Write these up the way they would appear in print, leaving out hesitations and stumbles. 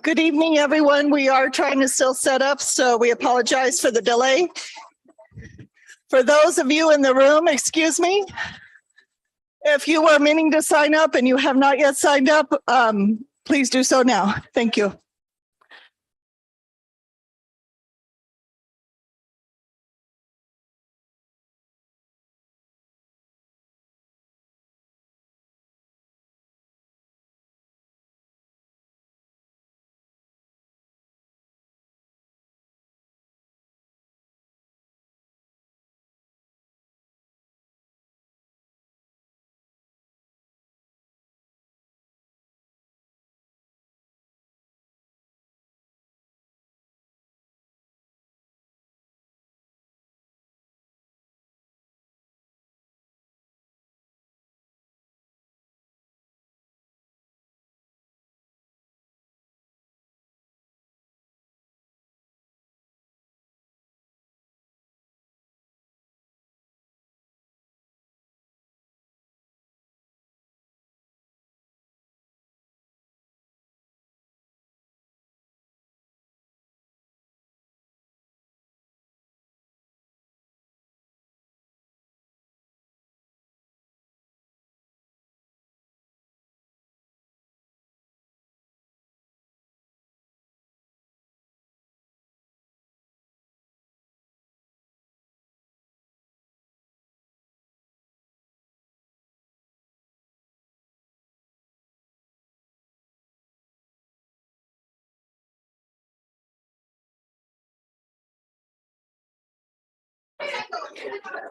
Good evening, everyone. We are trying to still set up, so we apologize for the delay. For those of you in the room, excuse me. If you were meaning to sign up and you have not yet signed up, please do so now. Thank you.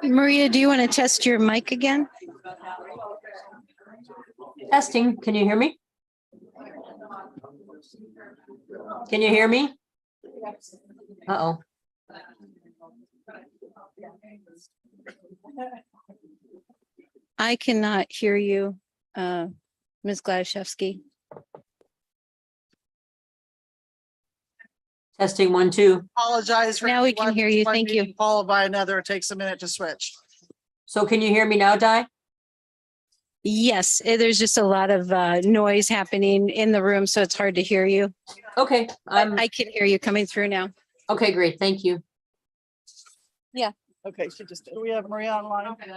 Maria, do you want to test your mic again? Testing. Can you hear me? Can you hear me? Uh-oh. I cannot hear you, Ms. Gladaszewski. Testing 1, 2. Apologize. Now we can hear you. One Thank you. meeting Followed by another. It takes a minute to switch. So can you hear me now, Di? Yes, there's just a lot of noise happening in the room, so it's hard to hear you. Okay. I can hear you coming through now. Okay, great. Thank you. Okay, she just, do we have Maria online? Okay.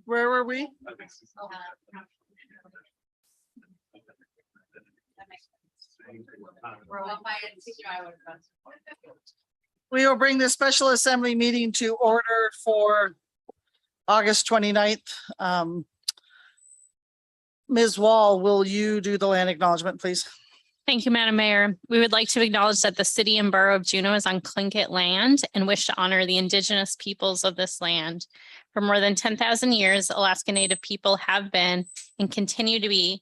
Where were we? We will bring the special assembly meeting to order for August 29th. Ms. Wall, will you do the land acknowledgement, please? Thank you, Madam Mayor. We would like to acknowledge that the city and borough of Juneau is on Tlingit land and wish to honor the indigenous peoples of this land. For more than 10,000 years, Alaska Native people have been and continue to be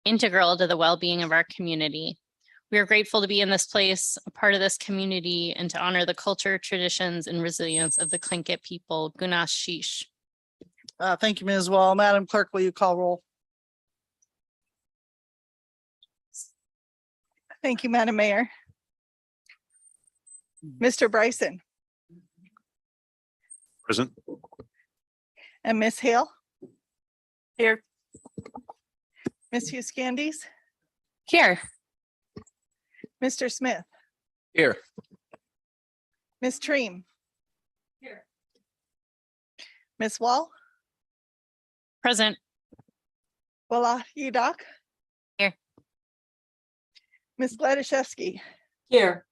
integral to the well-being of our community. We are grateful to be in this place, a part of this community, and to honor the culture, traditions, and resilience of the Tlingit people. Gunas Shish. Thank you, Ms. Wall. Madam Clerk, will you call roll? Thank you, Madam Mayor. Mr. Bryson. Present. And Ms. Hale. Here. Ms. Huskandis. Here. Mr. Smith. Here. Ms. Treem. Here. Ms. Wall. Present. Walla Doc. Here. Ms. Gladaszewski. Here.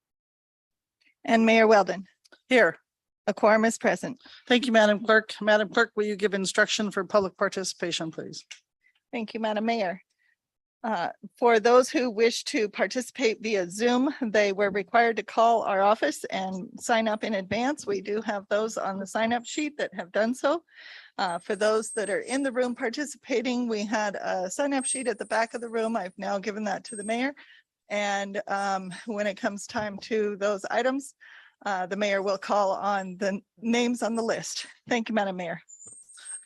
And Mayor Weldon. Here. A quorum is present. Thank you, Madam Clerk. Madam Clerk, will you give instruction for public participation, please? Thank you, Madam Mayor. For those who wish to participate via Zoom, they were required to call our office and sign up in advance. We do have those on the sign up sheet that have done so. For those that are in the room participating, we had a sign up sheet at the back of the room. I've now given that to the mayor. And when it comes time to those items, the mayor will call on the names on the list. Thank you, Madam Mayor.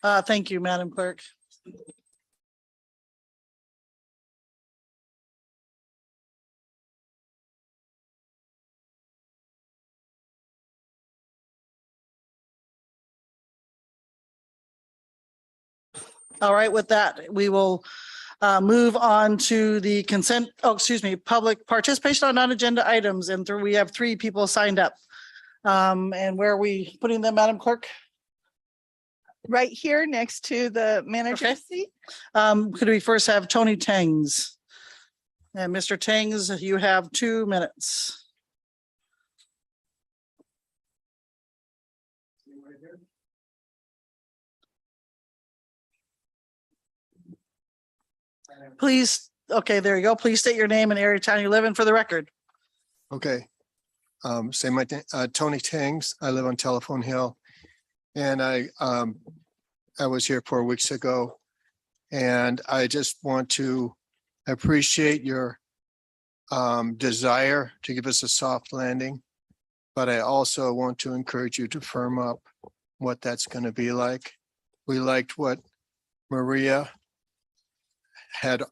Thank you, Madam Clerk. All right, with that, we will move on to the public participation on non-agenda items. And we have 3 people signed up. And where are we putting them, Madam Clerk? Right here next to the manager's seat. Could we first have Tony Tangs? And Mr. Tangs, you have 2 minutes. Please, okay, there you go. Please state your name and area of town you live in for the record. Okay. Say my name, Tony Tangs. I live on Telephone Hill. And I was here 4 weeks ago. And I just want to appreciate your desire to give us a soft landing. But I also want to encourage you to firm up what that's going to be like. We liked what Maria had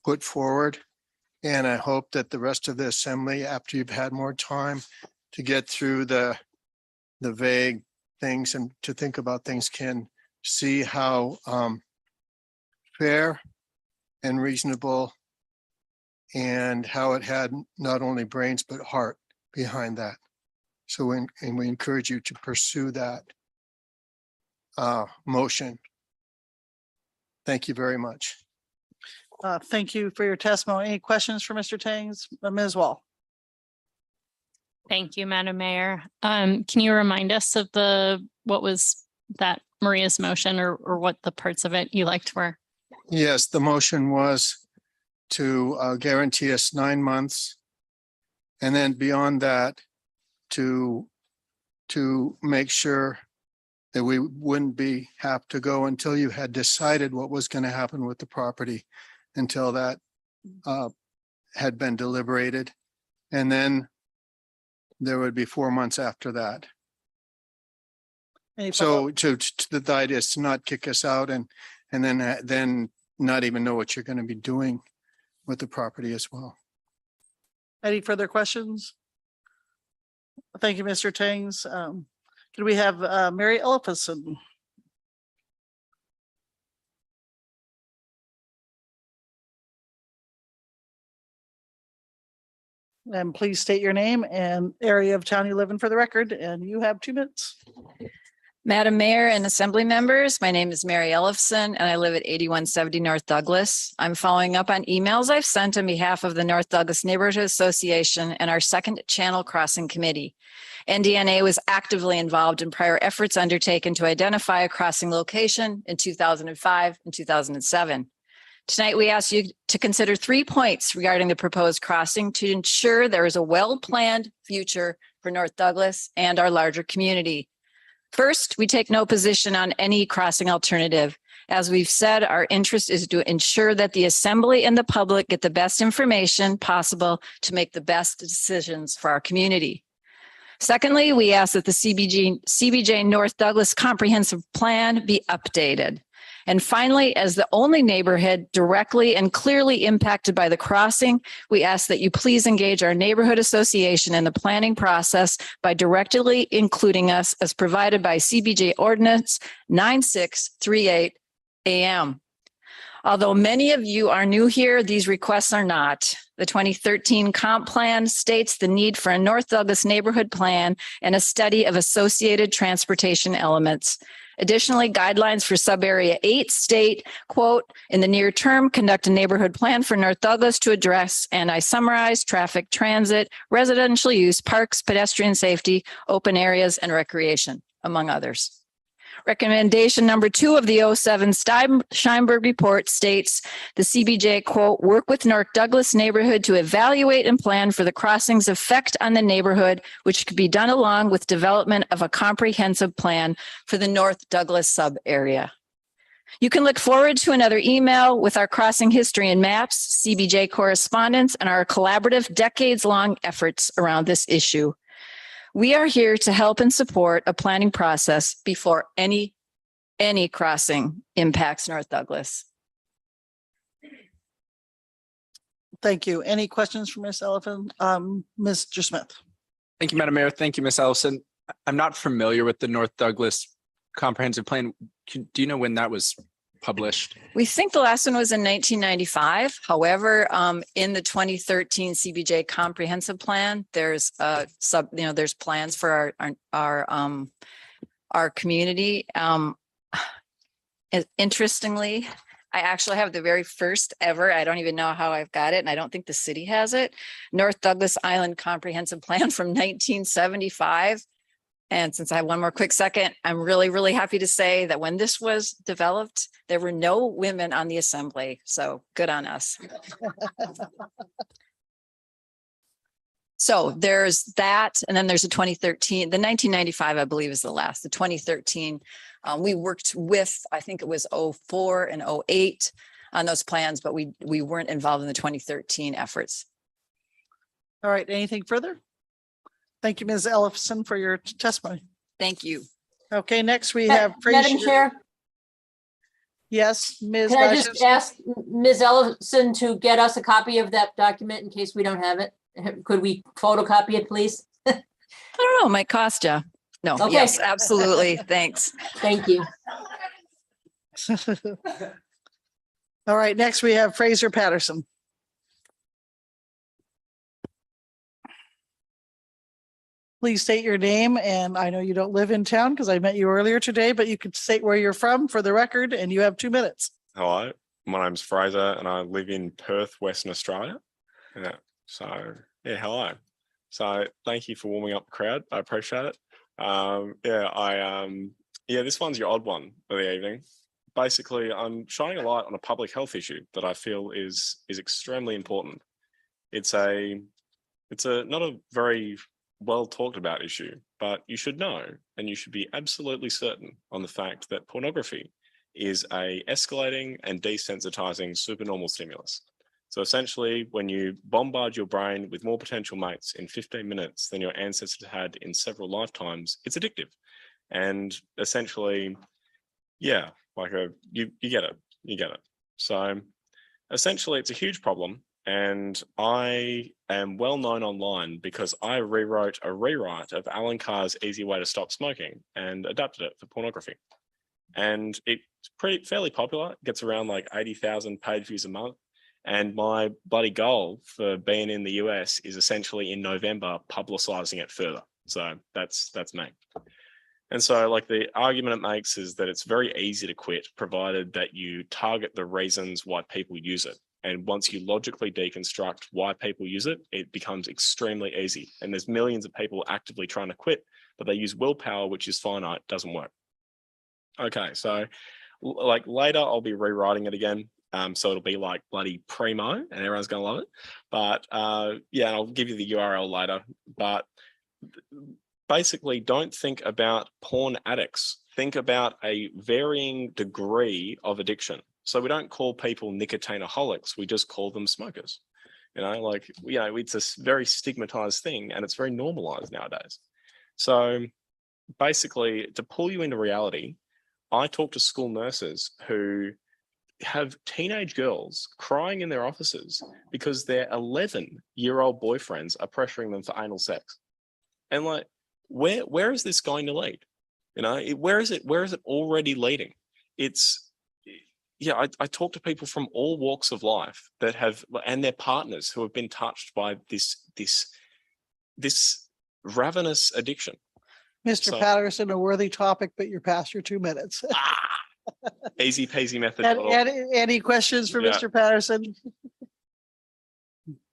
put forward. And I hope that the rest of the assembly, after you've had more time to get through the vague things and to think about things, can see how fair and reasonable and how it had not only brains but heart behind that. So we encourage you to pursue that motion. Thank you very much. Thank you for your testimony. Any questions for Mr. Tangs? Ms. Wall? Thank you, Madam Mayor. Can you remind us of what was that Maria's motion or what the parts of it you liked were? Yes, the motion was to guarantee us 9 months. And then beyond that, to make sure that we wouldn't have to go until you had decided what was going to happen with the property, until that had been deliberated. And then there would be 4 months after that. So the idea is to not kick us out and then not even know what you're going to be doing with the property as well. Any further questions? Thank you, Mr. Tangs. Could we have Mary Ellison? And please state your name and area of town you live in for the record, and you have 2 minutes. Madam Mayor and Assembly members, my name is Mary Ellison and I live at 8170 North Douglas. I'm following up on emails I've sent on behalf of the North Douglas Neighborhood Association and our Second Channel Crossing Committee. NDNA was actively involved in prior efforts undertaken to identify a crossing location in 2005 and 2007. Tonight, we ask you to consider 3 points regarding the proposed crossing to ensure there is a well-planned future for North Douglas and our larger community. First, we take no position on any crossing alternative. As we've said, our interest is to ensure that the assembly and the public get the best information possible to make the best decisions for our community. Secondly, we ask that the CBJ North Douglas Comprehensive Plan be updated. And finally, as the only neighborhood directly and clearly impacted by the crossing, we ask that you please engage our neighborhood association in the planning process by directly including us as provided by CBJ Ordinance 9638 AM. Although many of you are new here, these requests are not. The 2013 comp plan states the need for a North Douglas neighborhood plan and a study of associated transportation elements. Additionally, guidelines for sub-area 8 state, quote, in the near term, conduct a neighborhood plan for North Douglas to address, and I summarize, traffic, transit, residential use, parks, pedestrian safety, open areas, and recreation, among others. Recommendation number 2 of the 07 Scheinberg report states the CBJ, quote, work with North Douglas neighborhood to evaluate and plan for the crossing's effect on the neighborhood, which could be done along with development of a comprehensive plan for the North Douglas sub area. You can look forward to another email with our crossing history and maps, CBJ correspondence, and our collaborative decades-long efforts around this issue. We are here to help and support a planning process before any crossing impacts North Douglas. Thank you. Any questions for Ms. Ellison? Mr. Smith? Thank you, Madam Mayor. Thank you, Ms. Ellison. I'm not familiar with the North Douglas comprehensive plan. Do you know when that was published? We think the last one was in 1995. However, in the 2013 CBJ comprehensive plan, there's there's plans for our community. Interestingly, I actually have the very first ever, I don't even know how I've got it, and I don't think the city has it, North Douglas Island Comprehensive Plan from 1975. And since I have one more quick second, I'm really, really happy to say that when this was developed, there were no women on the assembly. So good on us. So there's that. And then there's a 2013, the 1995, I believe is the last, the 2013. We worked with, I think it was 04 and 08 on those plans, but we weren't involved in the 2013 efforts. All right, anything further? Thank you, Ms. Ellison, for your testimony. Thank you. Okay, next we have Madam Fraser. Chair, Yes, Ms. can I just Rajewski. ask Ms. Ellison to get us a copy of that document in case we don't have it? Could we photocopy it, please? I don't know, might cost you. No, Okay. yes, absolutely. Thanks. Thank you. All right, next we have Fraser Patterson. Please state your name, and I know you don't live in town because I met you earlier today, but you could state where you're from for the record, and you have 2 minutes. Hello, my name's Fraser and I live in Perth, Western Australia. Hello. So thank you for warming up the crowd. I appreciate it. This one's your odd one of the evening. Basically, I'm shining a light on a public health issue that I feel is extremely important. It's not a very well talked about issue, but you should know, and you should be absolutely certain on the fact that pornography is a escalating and desensitizing supernormal stimulus. So essentially, when you bombard your brain with more potential mates in 15 minutes than your ancestors had in several lifetimes, it's addictive. And essentially, you get it. So essentially, it's a huge problem. And I am well known online because I rewrote a rewrite of Alan Carr's Easy Way to Stop Smoking and adapted it for pornography. And it's fairly popular. It gets around like 80,000 page views a month. And my bloody goal for being in the US is essentially in November publicizing it further. So that's me. And so like the argument it makes is that it's very easy to quit provided that you target the reasons why people use it. And once you logically deconstruct why people use it, it becomes extremely easy. And there's millions of people actively trying to quit, but they use willpower, which is finite, doesn't work. Okay, so like later I'll be rewriting it again. So it'll be like bloody primo and everyone's gonna love it. But and I'll give you the URL later. But basically don't think about porn addicts. Think about a varying degree of addiction. So we don't call people nicotineaholics, we just call them smokers. It's a very stigmatized thing and it's very normalized nowadays. So basically to pull you into reality, I talk to school nurses who have teenage girls crying in their offices because their 11-year-old boyfriends are pressuring them for anal sex. And like, where is this going to lead? Where is it already leading? I talk to people from all walks of life that have, and their partners who have been touched by this ravenous addiction. Mr. Patterson, a worthy topic, but you're past your 2 minutes. Easy peasy method. Any questions for Mr. Patterson?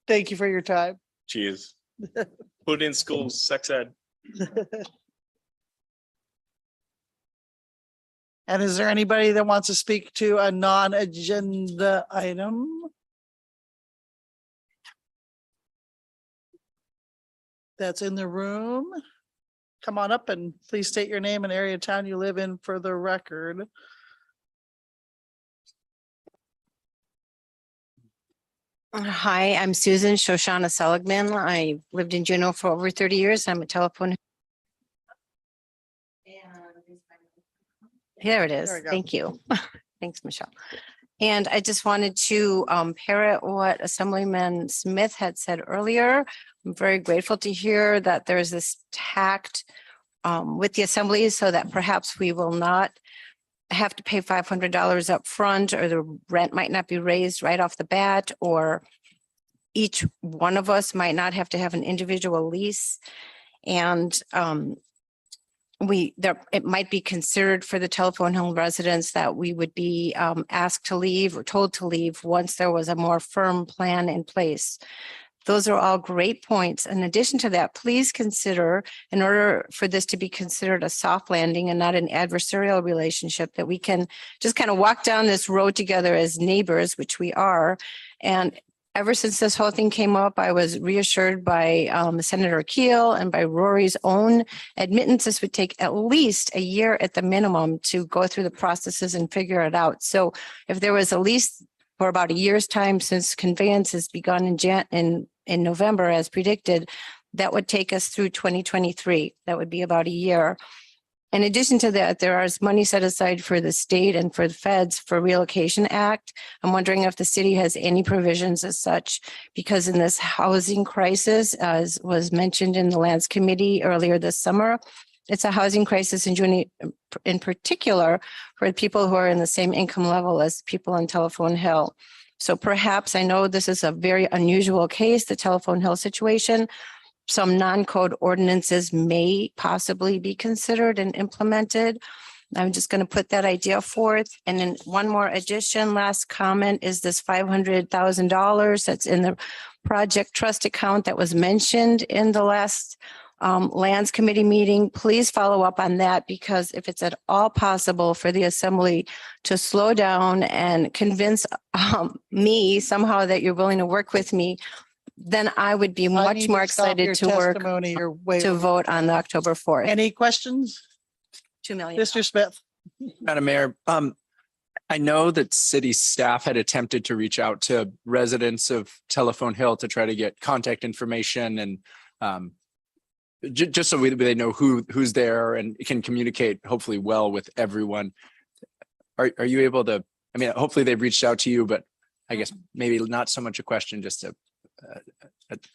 Thank you for your time. Cheers. Put it in schools, sex ed. And is there anybody that wants to speak to a non-agenda item? That's in the room. Come on up and please state your name and area of town you live in for the record. Hi, I'm Susan Shoshana Seligman. I lived in Juneau for over 30 years. I'm a telephone. There it is. There we go. Thank you. Thanks, Michelle. And I just wanted to parrot what Assemblyman Smith had said earlier. I'm very grateful to hear that there's this tact with the assembly so that perhaps we will not have to pay $500 up front, or the rent might not be raised right off the bat, or each one of us might not have to have an individual lease. And it might be considered for the Telephone Hill residents that we would be asked to leave or told to leave once there was a more firm plan in place. Those are all great points. In addition to that, please consider, in order for this to be considered a soft landing and not an adversarial relationship, that we can just kind of walk down this road together as neighbors, which we are. And ever since this whole thing came up, I was reassured by Senator Keel and by Rory's own admittance this would take at least a year at the minimum to go through the processes and figure it out. So if there was at least for about a year's time since conveyance has begun in November as predicted, that would take us through 2023. That would be about a year. In addition to that, there is money set aside for the state and for the feds for Relocation Act. I'm wondering if the city has any provisions as such, because in this housing crisis, as was mentioned in the Lands Committee earlier this summer, it's a housing crisis in particular for people who are in the same income level as people in Telephone Hill. So perhaps, I know this is a very unusual case, the Telephone Hill situation. Some non-code ordinances may possibly be considered and implemented. I'm just going to put that idea forth. And then one more addition, last comment, is this $500,000 that's in the project trust account that was mentioned in the last Lands Committee meeting. Please follow up on that, because if it's at all possible for the assembly to slow down and convince me somehow that you're willing to work with me, then I would be much more excited to work to vote on October 4th. Any questions? 2 million. Mr. Smith? Madam Mayor, I know that city staff had attempted to reach out to residents of Telephone Hill to try to get contact information and just so they know who's there and can communicate hopefully well with everyone. Are you able to, I mean, hopefully they've reached out to you, but I guess maybe not so much a question, just a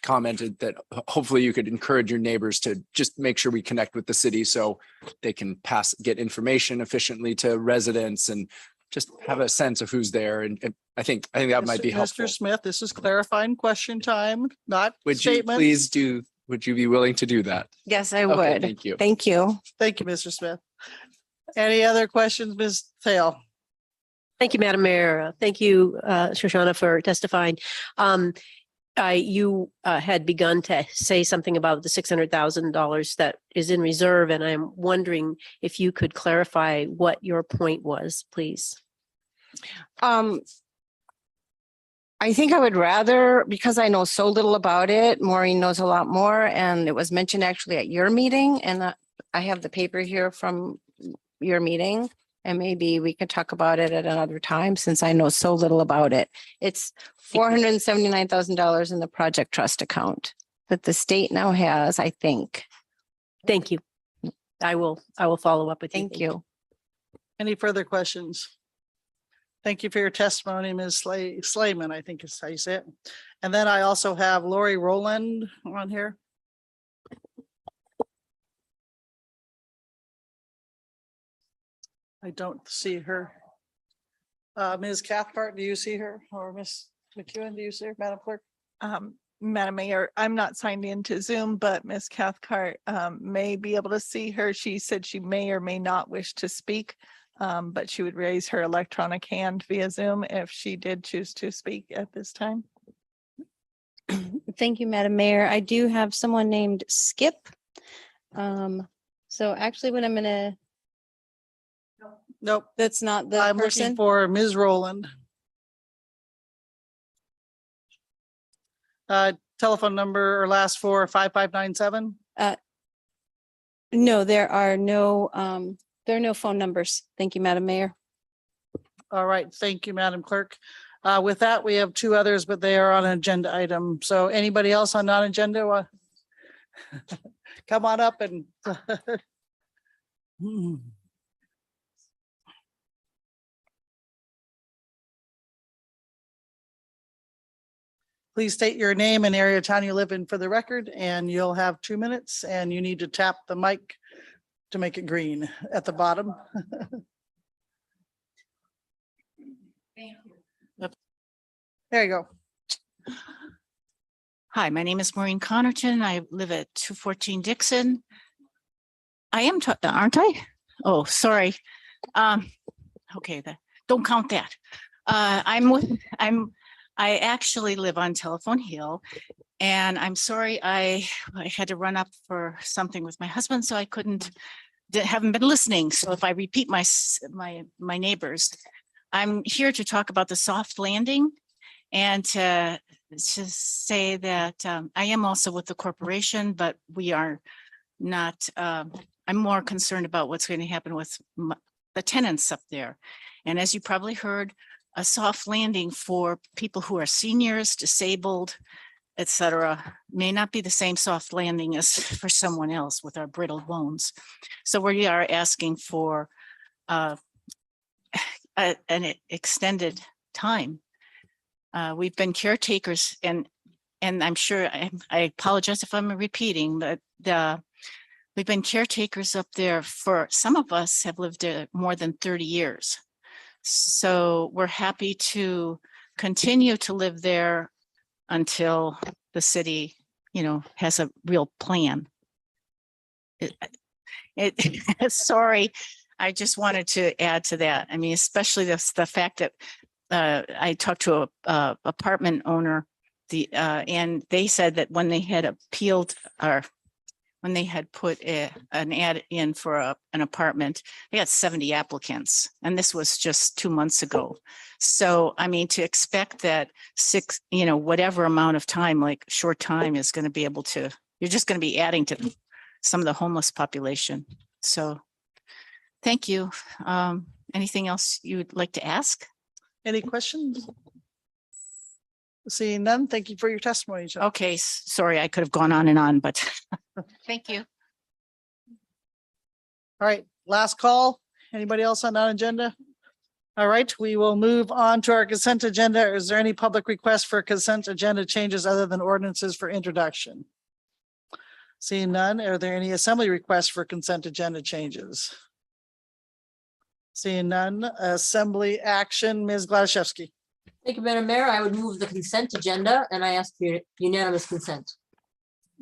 commented that hopefully you could encourage your neighbors to just make sure we connect with the city so they can get information efficiently to residents and just have a sense of who's there. And I think that might be helpful. Mr. Smith, this is clarifying question time, not Would you statements. please would you be willing to do that? Yes, I Okay, would. thank you. Thank you. Thank you, Mr. Smith. Any other questions, Ms. Thale? Thank you, Madam Mayor. Thank you, Shoshana, for testifying. You had begun to say something about the $600,000 that is in reserve, and I'm wondering if you could clarify what your point was, please. I think I would rather, because I know so little about it, Maureen knows a lot more, and it was mentioned actually at your meeting, and I have the paper here from your meeting, and maybe we could talk about it at another time since I know so little about it. It's $479,000 in the project trust account that the state now has, I think. Thank you. I will follow up with you. Thank you. Any further questions? Thank you for your testimony, Ms. Slayman, I think is how you say it. And then I also have Lori Rowland on here. I don't see her. Ms. Cathcart, do you see her? Or Ms. McEwen, do you see her, Madam Clerk? Madam Mayor, I'm not signed into Zoom, but Ms. Cathcart may be able to see her. She said she may or may not wish to speak, but she would raise her electronic hand via Zoom if she did choose to speak at this time. Thank you, Madam Mayor. I do have someone named Skip. So actually what I'm gonna, Nope, that's not the I'm looking person. for Ms. Rowland. Telephone number or last four, 5597. No, there are no phone numbers. Thank you, Madam Mayor. All right, thank you, Madam Clerk. With that, we have two others, but they are on an agenda item. So anybody else on non-agenda? Come on up and. Please state your name and area of town you live in for the record, and you'll have 2 minutes, and you need to tap the mic to make it green at the bottom. There you go. Hi, my name is Maureen Connerton. I live at 214 Dixon. I am, aren't I? Oh, sorry. Okay, don't count that. I actually live on Telephone Hill, and I'm sorry I had to run up for something with my husband, so I haven't been listening. So if I repeat my neighbors, I'm here to talk about the soft landing and to say that I am also with the corporation, but we are not, I'm more concerned about what's going to happen with the tenants up there. And as you probably heard, a soft landing for people who are seniors, disabled, etc., may not be the same soft landing as for someone else with our brittle bones. So we are asking for an extended time. We've been caretakers, and I'm sure I apologize if I'm repeating, but we've been caretakers up there for, some of us have lived there more than 30 years. So we're happy to continue to live there until the city, has a real plan. Sorry, I just wanted to add to that. I mean, especially the fact that I talked to a apartment owner, and they said that when they had appealed, or when they had put an ad in for an apartment, they had 70 applicants, and this was just 2 months ago. So, I mean, to expect that whatever amount of time, like short time, is going to be able to, you're just going to be adding to some of the homeless population. So, thank you. Anything else you'd like to ask? Any questions? Seeing none, thank you for your testimony, Joe. Okay, sorry, I could have gone on and on, but thank you. All right, last call. Anybody else on that agenda? All right, we will move on to our consent agenda. Is there any public request for consent agenda changes other than ordinances for introduction? Seeing none, are there any assembly requests for consent agenda changes? Seeing none, assembly action, Ms. Gladaszewski. Thank you, Madam Mayor. I would move the consent agenda, and I ask for unanimous consent.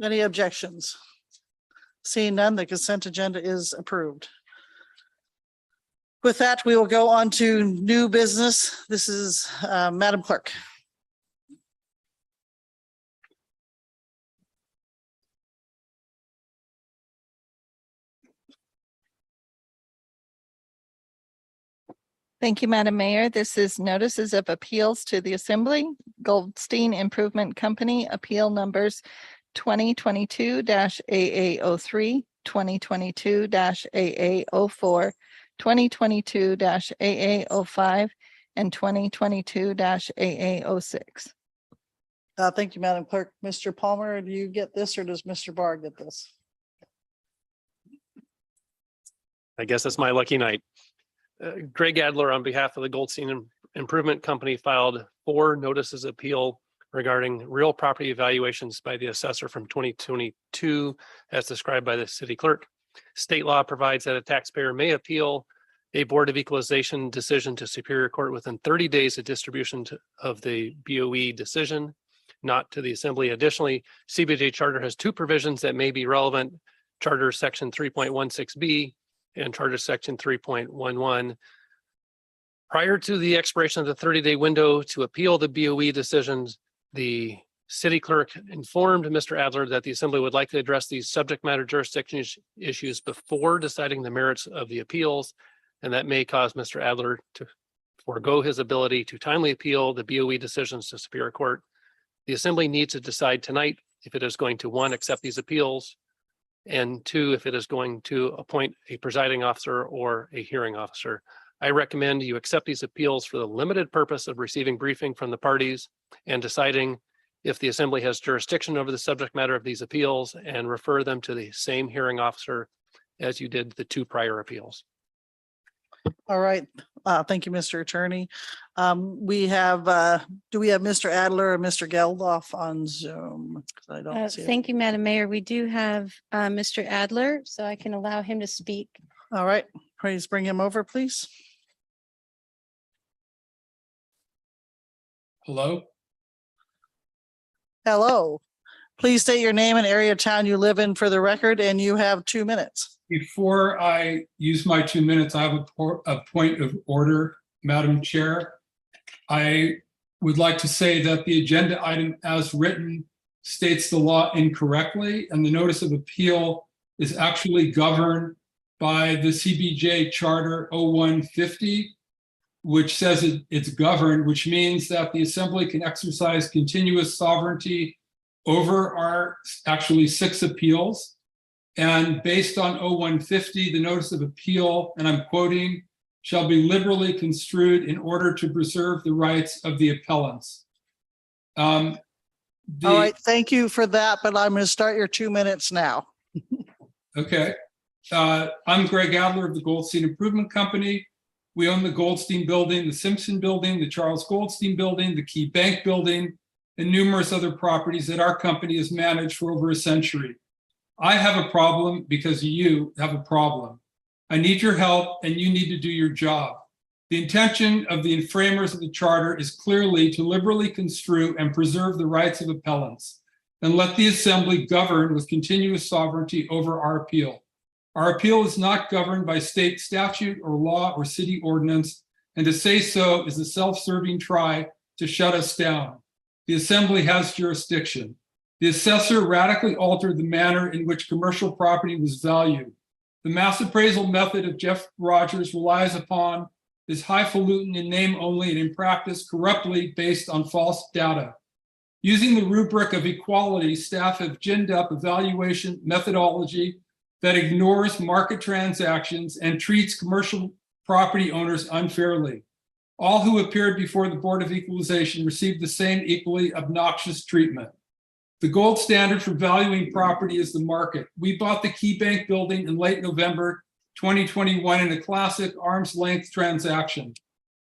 Any objections? Seeing none, the consent agenda is approved. With that, we will go on to new business. This is Madam Clerk. Thank you, Madam Mayor. This is notices of appeals to the Assembly. Goldstein Improvement Company, appeal numbers 2022-AA03, 2022-AA04, 2022-AA05, and 2022-AA06. Thank you, Madam Clerk. Mr. Palmer, do you get this, or does Mr. Barr get this? I guess it's my lucky night. Greg Adler, on behalf of the Goldstein Improvement Company, filed 4 notices of appeal regarding real property evaluations by the assessor from 2022, as described by the city clerk. State law provides that a taxpayer may appeal a Board of Equalization decision to Superior Court within 30 days of distribution of the BOE decision, not to the Assembly. Additionally, CBJ Charter has 2 provisions that may be relevant: Charter Section 3.16B and Charter Section 3.11. Prior to the expiration of the 30-day window to appeal the BOE decisions, the city clerk informed Mr. Adler that the Assembly would like to address these subject matter jurisdiction issues before deciding the merits of the appeals, and that may cause Mr. Adler to forego his ability to timely appeal the BOE decisions to Superior Court. The Assembly needs to decide tonight if it is going to, 1, accept these appeals, and 2, if it is going to appoint a presiding officer or a hearing officer. I recommend you accept these appeals for the limited purpose of receiving briefing from the parties and deciding if the Assembly has jurisdiction over the subject matter of these appeals, and refer them to the same hearing officer as you did the 2 prior appeals. All right. Thank you, Mr. Attorney. We have, do we have Mr. Adler or Mr. Geldof on Zoom? 'Cause I don't see it. Thank you, Madam Mayor. We do have Mr. Adler, so I can allow him to speak. All right, please bring him over, please. Hello, Hello. Please state your name and area of town you live in for the record, and you have 2 minutes. before I use my 2 minutes, I have a point of order, Madam Chair. I would like to say that the agenda item as written states the law incorrectly, and the notice of appeal is actually governed by the CBJ Charter 0150, which says it's governed, which means that the Assembly can exercise continuous sovereignty over our actually 6 appeals. And based on 0150, the notice of appeal, and I'm quoting, shall be liberally construed in order to preserve the rights of the appellants. All right, thank you for that, but I'm going to start your 2 minutes now. Okay. I'm Greg Adler of the Goldstein Improvement Company. We own the Goldstein Building, the Simpson Building, the Charles Goldstein Building, the Key Bank Building, and numerous other properties that our company has managed for over a century. I have a problem because you have a problem. I need your help and you need to do your job. The intention of the framers of the charter is clearly to liberally construe and preserve the rights of appellants and let the Assembly govern with continuous sovereignty over our appeal. Our appeal is not governed by state statute or law or city ordinance, and to say so is a self-serving try to shut us down. The Assembly has jurisdiction. The assessor radically altered the manner in which commercial property was valued. The mass appraisal method of Jeff Rogers relies upon is highfalutin in name only and in practice corruptly based on false data. Using the rubric of equality, staff have ginned up a valuation methodology that ignores market transactions and treats commercial property owners unfairly. All who appeared before the Board of Equalization received the same equally obnoxious treatment. The gold standard for valuing property is the market. We bought the Key Bank Building in late November 2021 in a classic arm's length transaction.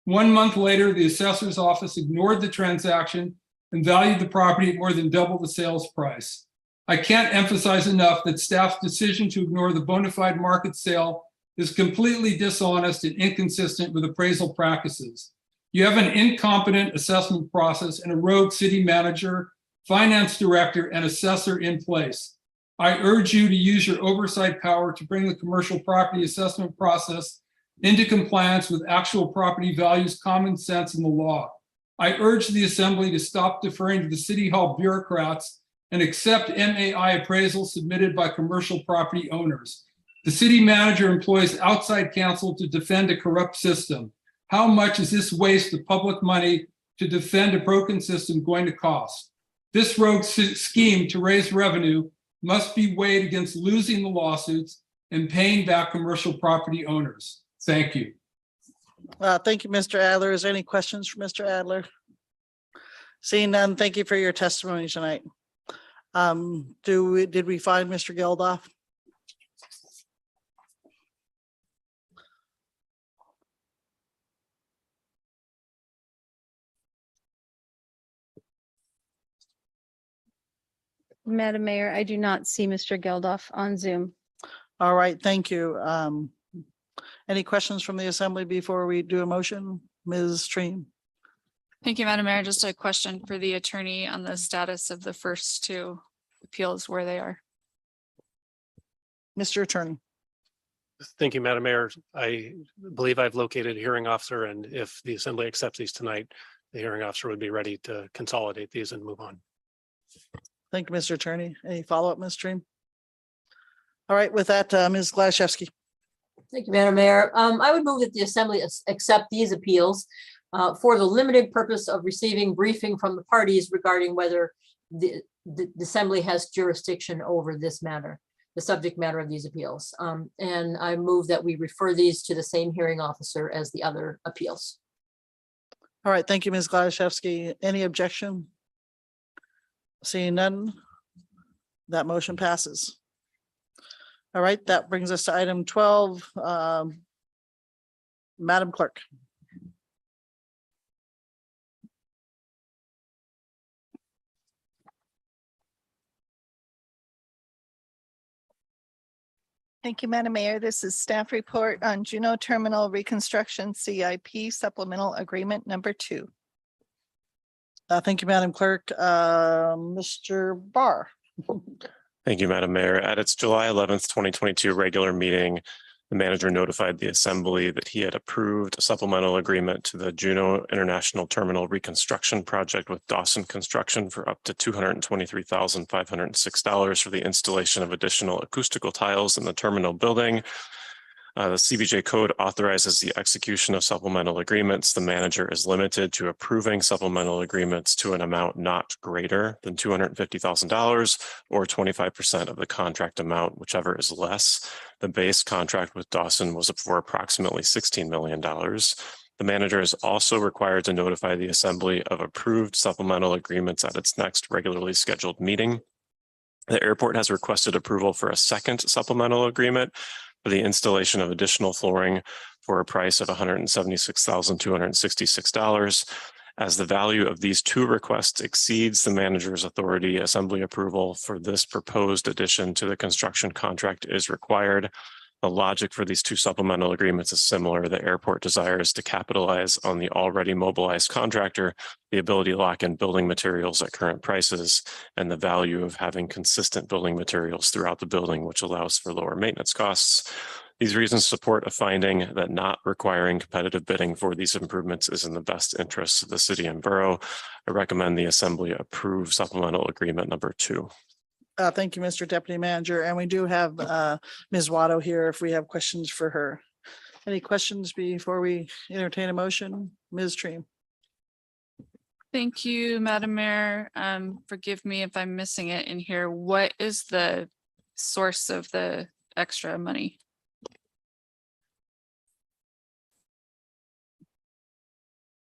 1 month later, the assessor's office ignored the transaction and valued the property at more than double the sales price. I can't emphasize enough that staff's decision to ignore the bona fide market sale is completely dishonest and inconsistent with appraisal practices. You have an incompetent assessment process and a rogue city manager, finance director, and assessor in place. I urge you to use your oversight power to bring the commercial property assessment process into compliance with actual property values, common sense, and the law. I urge the Assembly to stop deferring to the City Hall bureaucrats and accept MAI appraisals submitted by commercial property owners. The city manager employs outside counsel to defend a corrupt system. How much is this waste of public money to defend a broken system going to cost? This rogue scheme to raise revenue must be weighed against losing the lawsuits and paying back commercial property owners. Thank you. Thank you, Mr. Adler. Is there any questions for Mr. Adler? Seeing none, thank you for your testimony tonight. Did we find Mr. Geldof? Madam Mayor, I do not see Mr. Geldof on Zoom. All right, thank you. Any questions from the Assembly before we do a motion? Ms. Stream? Thank you, Madam Mayor. Just a question for the attorney on the status of the first 2 appeals, where they are. Mr. Attorney. Thank you, Madam Mayor. I believe I've located a hearing officer, and if the Assembly accepts these tonight, the hearing officer would be ready to consolidate these and move on. Thank you, Mr. Attorney. Any follow-up, Ms. Stream? All right, with that, Ms. Glaszewski. Thank you, Madam Mayor. I would move that the Assembly accept these appeals for the limited purpose of receiving briefing from the parties regarding whether the Assembly has jurisdiction over this matter, the subject matter of these appeals. And I move that we refer these to the same hearing officer as the other appeals. All right, thank you, Ms. Glaszewski. Any objection? Seeing none, that motion passes. All right, that brings us to item 12. Madam Clerk. Thank you, Madam Mayor. This is staff report on Juneau Terminal Reconstruction CIP Supplemental Agreement number 2. Thank you, Madam Clerk. Mr. Barr. Thank you, Madam Mayor. At its July 11th, 2022 regular meeting, the manager notified the assembly that he had approved a supplemental agreement to the Juneau International Terminal Reconstruction Project with Dawson Construction for up to $223,506 for the installation of additional acoustical tiles in the terminal building. The CBJ code authorizes the execution of supplemental agreements. The manager is limited to approving supplemental agreements to an amount not greater than $250,000 or 25% of the contract amount, whichever is less. The base contract with Dawson was for approximately $16 million. The manager is also required to notify the assembly of approved supplemental agreements at its next regularly scheduled meeting. The airport has requested approval for a second supplemental agreement for the installation of additional flooring for a price of $176,266. As the value of these two requests exceeds the manager's authority, assembly approval for this proposed addition to the construction contract is required. The logic for these two supplemental agreements is similar. The airport desires to capitalize on the already mobilized contractor, the ability to lock in building materials at current prices, and the value of having consistent building materials throughout the building, which allows for lower maintenance costs. These reasons support a finding that not requiring competitive bidding for these improvements is in the best interests of the city and borough. I recommend the assembly approve supplemental agreement number 2. Thank you, Mr. Deputy Manager. And we do have Ms. Watto here if we have questions for her. Any questions before we entertain a motion? Ms. Treem. Thank you, Madam Mayor. Forgive me if I'm missing it in here. What is the source of the extra money?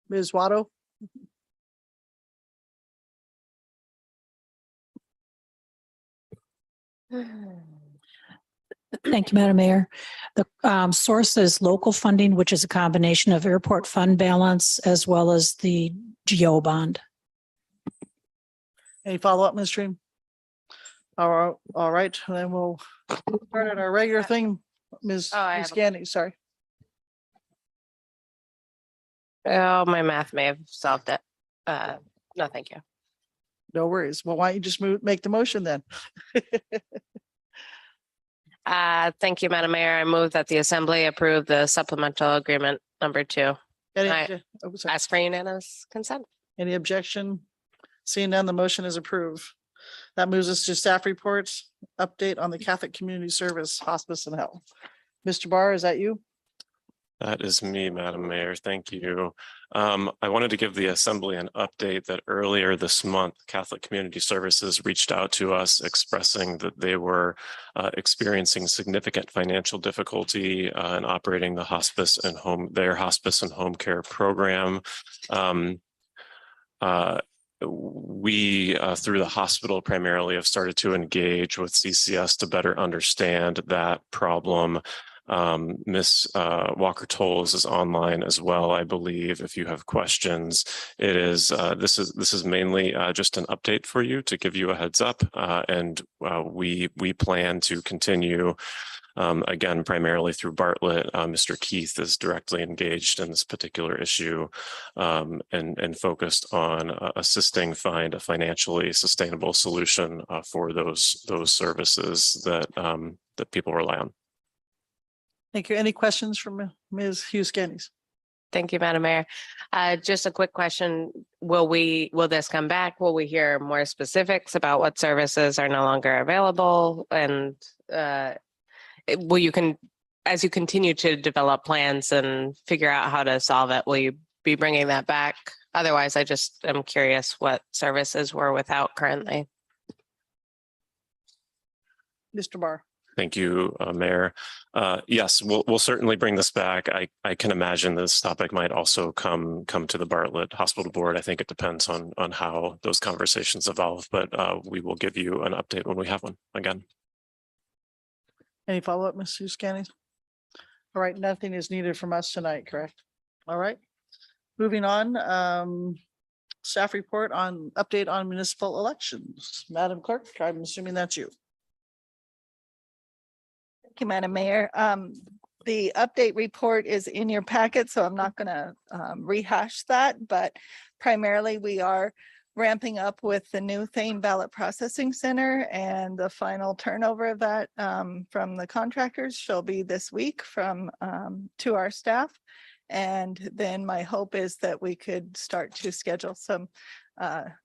Ms. Watto. Thank you, Madam Mayor. The source is local funding, which is a combination of airport fund balance as well as the GO bond. Any follow-up, Ms. Treem? All right, then we'll start at our regular thing. Ms. Gandy, sorry. Oh, my math may have solved it. No, thank you. No worries. Well, why don't you just make the motion then? Thank you, Madam Mayor. I move that the assembly approve the supplemental agreement number 2. Ask for unanimous consent. Any objection? Seeing none, the motion is approved. That moves us to staff reports, update on the Catholic Community Service, Hospice and Health. Mr. Barr, is that you? That is me, Madam Mayor. Thank you. I wanted to give the assembly an update that earlier this month, Catholic Community Services reached out to us expressing that they were experiencing significant financial difficulty in operating the hospice and their hospice and home care program. We, through the hospital primarily, have started to engage with CCS to better understand that problem. Ms. Walker Tolles is online as well, I believe. If you have questions, it is this is mainly just an update for you to give you a heads up, and we plan to continue. Again, primarily through Bartlett. Mr. Keith is directly engaged in this particular issue and focused on assisting find a financially sustainable solution for those services that that people rely on. Thank you. Any questions from Ms. Hughes-Gannis? Thank you, Madam Mayor. Just a quick question. Will this come back? Will we hear more specifics about what services are no longer available? And will you as you continue to develop plans and figure out how to solve it, will you be bringing that back? Otherwise, I just am curious what services we're without currently. Mr. Barr. Thank you, Mayor. Yes, we'll certainly bring this back. I can imagine this topic might also come to the Bartlett Hospital Board. I think it depends on how those conversations evolve, but we will give you an update when we have one again. Any follow-up, Ms. Hughes-Gannis? All right, nothing is needed from us tonight, correct? All right. Moving on, staff report on update on municipal elections. Madam Clerk, I'm assuming that's you. Thank you, Madam Mayor. The update report is in your packet, so I'm not going to rehash that, but primarily we are ramping up with the new Thane Ballot Processing Center, and the final turnover of that from the contractors shall be this week from to our staff. And then my hope is that we could start to schedule some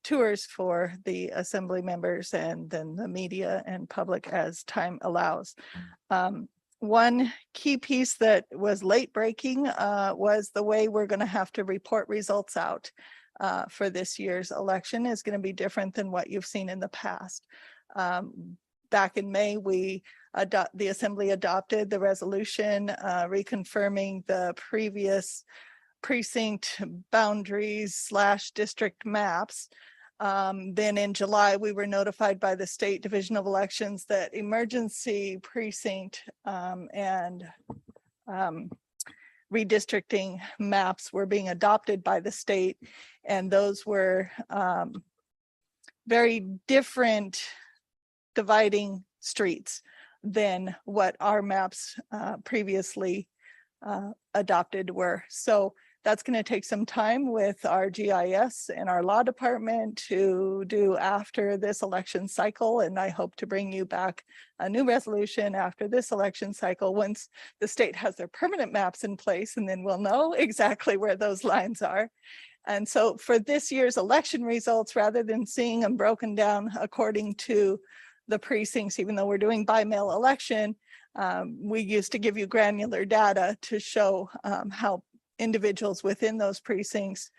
tours for the assembly members and then the media and public as time allows. One key piece that was late breaking was the way we're going to have to report results out for this year's election is going to be different than what you've seen in the past. Back in May, the Assembly adopted the resolution reconfirming the previous precinct boundaries / district maps. Then in July, we were notified by the State Division of Elections that emergency precinct and redistricting maps were being adopted by the state, and those were very different dividing streets than what our maps previously adopted were. So that's going to take some time with our GIS and our law department to do after this election cycle. And I hope to bring you back a new resolution after this election cycle once the state has their permanent maps in place, and then we'll know exactly where those lines are. And so for this year's election results, rather than seeing them broken down according to the precincts, even though we're doing by mail election, we used to give you granular data to show how individuals within those precincts,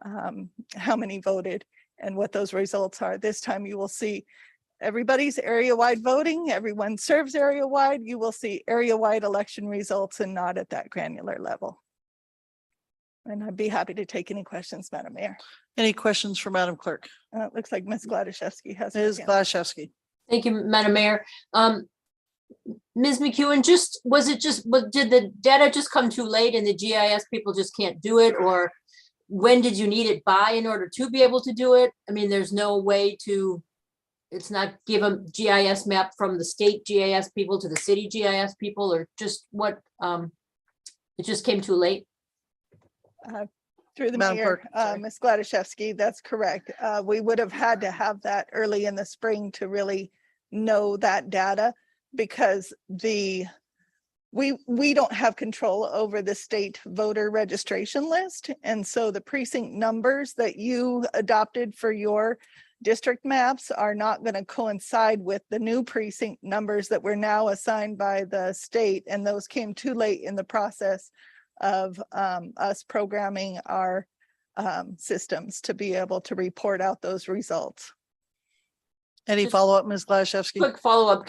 how many voted and what those results are. This time you will see everybody's area-wide voting, everyone serves area-wide. You will see area-wide election results and not at that granular level. And I'd be happy to take any questions, Madam Mayor. Any questions for Madam Clerk? Looks like Ms. Gladaszewski has. Ms. Gladaszewski. Thank you, Madam Mayor. Ms. McEwen, did the data just come too late and the GIS people just can't do it? Or when did you need it by in order to be able to do it? I mean, there's no way to, it's not give a GIS map from the state GIS people to the city GIS people, or just what, it just came too late? Through the Madam mayor, Clerk, Ms. Gladaszewski, that's correct. We would have had to have that early in the spring to really know that data, because we don't have control over the state voter registration list. And so the precinct numbers that you adopted for your district maps are not going to coincide with the new precinct numbers that were now assigned by the state. And those came too late in the process of us programming our systems to be able to report out those results. Any follow-up, Ms. Gladaszewski? Quick follow-up.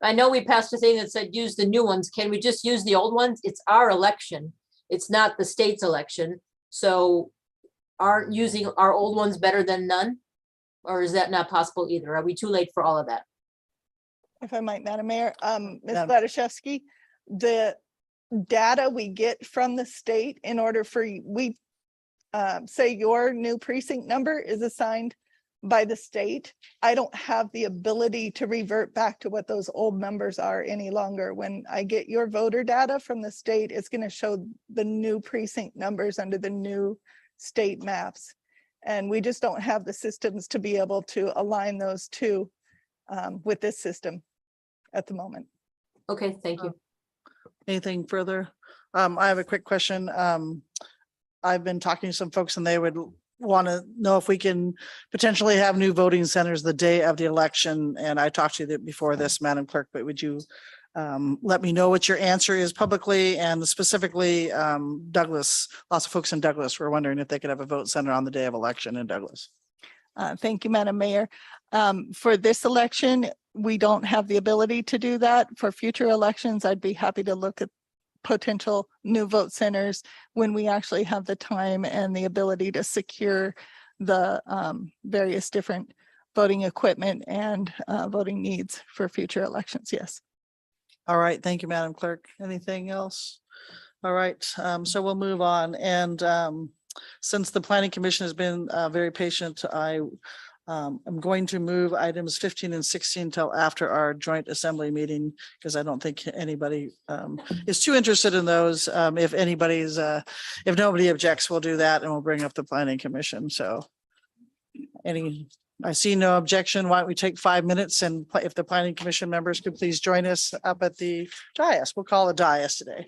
I know we passed a thing that said use the new ones. Can we just use the old ones? It's our election. It's not the state's election. So aren't using our old ones better than none? Or is that not possible either? Are we too late for all of that? If I might, Madam Mayor, Ms. Gladaszewski, the data we get from the state in order for say your new precinct number is assigned by the state, I don't have the ability to revert back to what those old numbers are any longer. When I get your voter data from the state, it's going to show the new precinct numbers under the new state maps. And we just don't have the systems to be able to align those two with this system at the moment. Okay, thank you. Anything further? I have a quick question. I've been talking to some folks and they would want to know if we can potentially have new voting centers the day of the election. And I talked to you before this, Madam Clerk, but would you let me know what your answer is publicly, and specifically Douglas, lots of folks in Douglas were wondering if they could have a vote center on the day of election in Douglas. Thank you, Madam Mayor. For this election, we don't have the ability to do that. For future elections, I'd be happy to look at potential new vote centers when we actually have the time and the ability to secure the various different voting equipment and voting needs for future elections. Yes. All right. Thank you, Madam Clerk. Anything else? All right, so we'll move on. And since the planning commission has been very patient, I'm going to move items 15 and 16 till after our joint assembly meeting, because I don't think anybody is too interested in those. If if nobody objects, we'll do that and we'll bring up the planning commission. So I see no objection. Why don't we take 5 minutes, and if the planning commission members could please join us up at the dais. We'll call it dais today.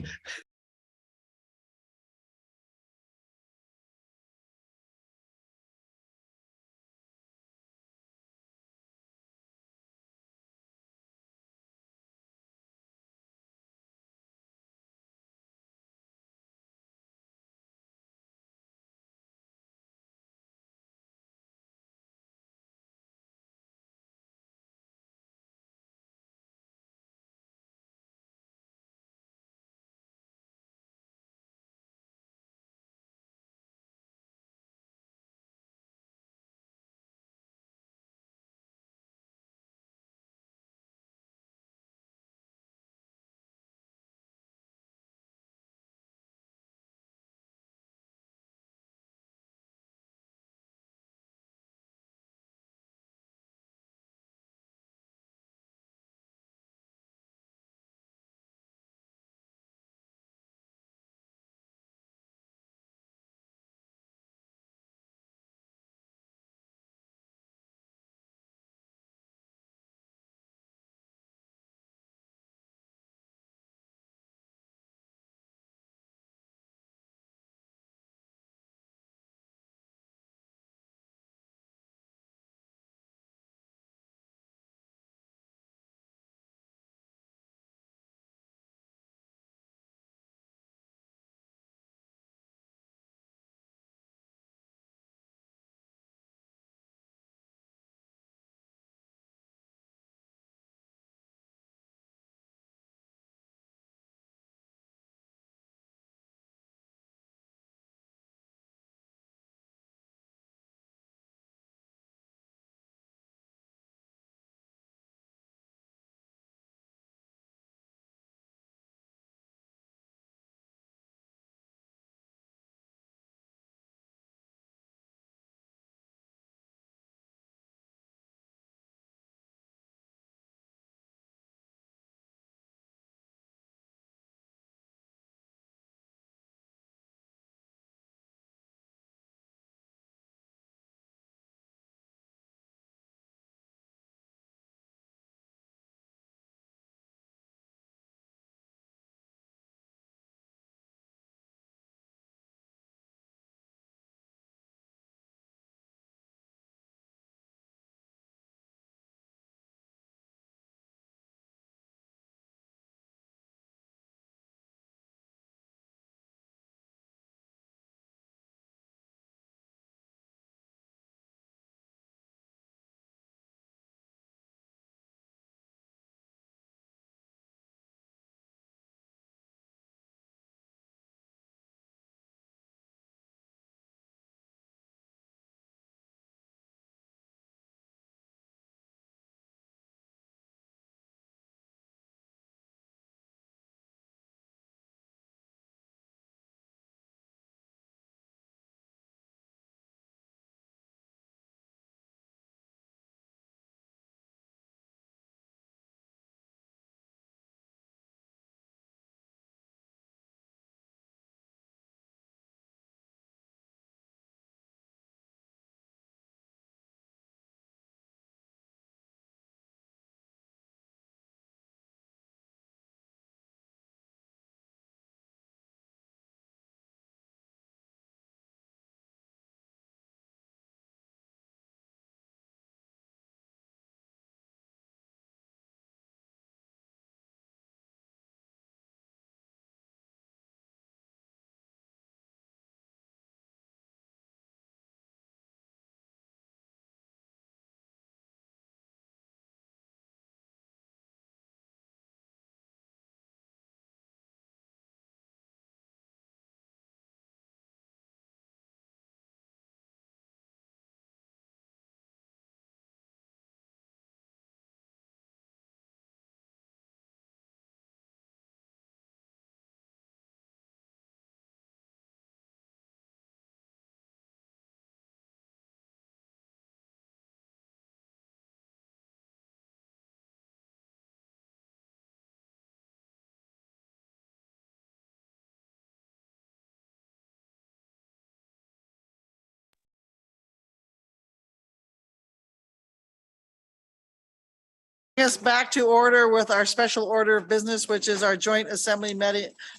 Yes, back to order with our special order of business, which is our joint assembly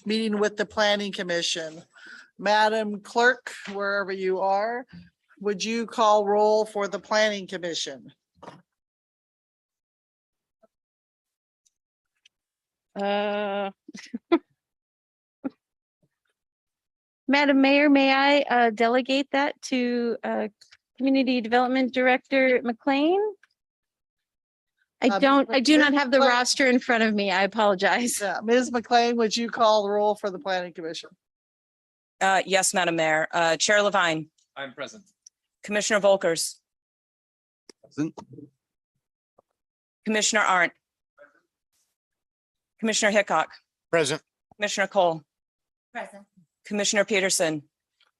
meeting with the Planning Commission. Madam Clerk, wherever you are, would you call roll for the Planning Commission? Madam Mayor, may I delegate that to Community Development Director McLean? I do not have the McLean. roster in front of me. I apologize. Yeah, Ms. McLean, would you call the roll for the Planning Commission? Yes, Madam Mayor. Chair Levine, I'm present. Commissioner Volkers, Present. Commissioner Arndt, Commissioner Hickok, Present. Commissioner Cole, Present. Commissioner Peterson,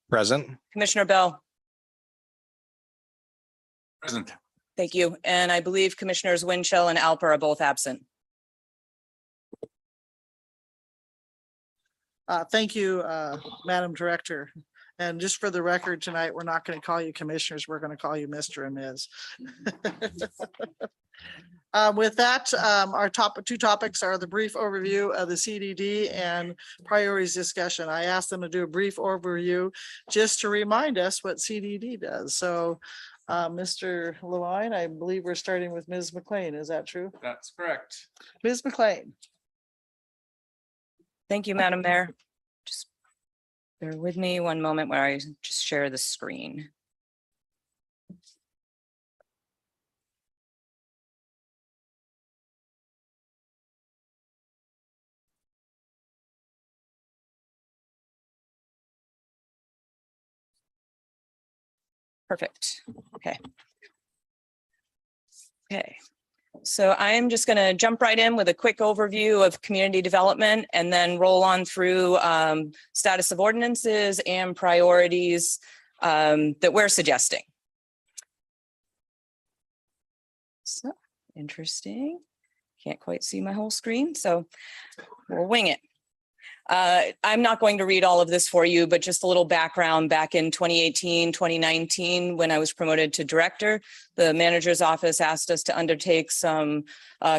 Present. Commissioner Bell. Present. Thank you. And I believe Commissioners Winchell and Alper are both absent. Thank you, Madam Director. And just for the record tonight, we're not going to call you commissioners. We're going to call you Mr. and Ms. With that, our two topics are the brief overview of the CDD and priorities discussion. I asked them to do a brief overview just to remind us what CDD does. So, Mr. Levine, I believe we're starting with Ms. McLean. Is that true? That's correct. Ms. McLean. Thank you, Madam Mayor. Just bear with me one moment where I just share the screen. Perfect. Okay. Okay. So I am just going to jump right in with a quick overview of community development and then roll on through status of ordinances and priorities that we're suggesting. So interesting. Can't quite see my whole screen, so we'll wing it. I'm not going to read all of this for you, but just a little background. Back in 2018, 2019, when I was promoted to director, the manager's office asked us to undertake some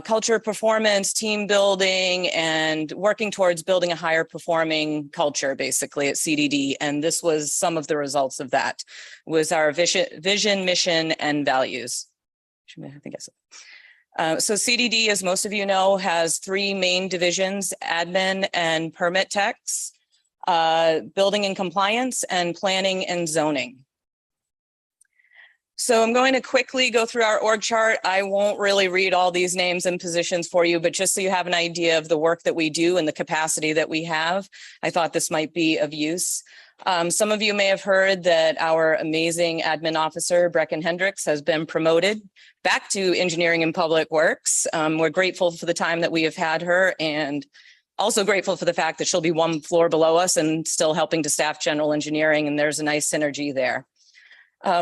culture performance, team building, and working towards building a higher performing culture, basically at CDD. And this was some of the results of that, was our vision, mission, and values. I think so. So CDD, as most of you know, has three main divisions: admin and permit techs, building and compliance, and planning and zoning. So I'm going to quickly go through our org chart. I won't really read all these names and positions for you, but just so you have an idea of the work that we do and the capacity that we have, I thought this might be of use. Some of you may have heard that our amazing admin officer, Brecken Hendricks, has been promoted back to engineering and public works. We're grateful for the time that we have had her, and also grateful for the fact that she'll be one floor below us and still helping to staff general engineering, and there's a nice synergy there.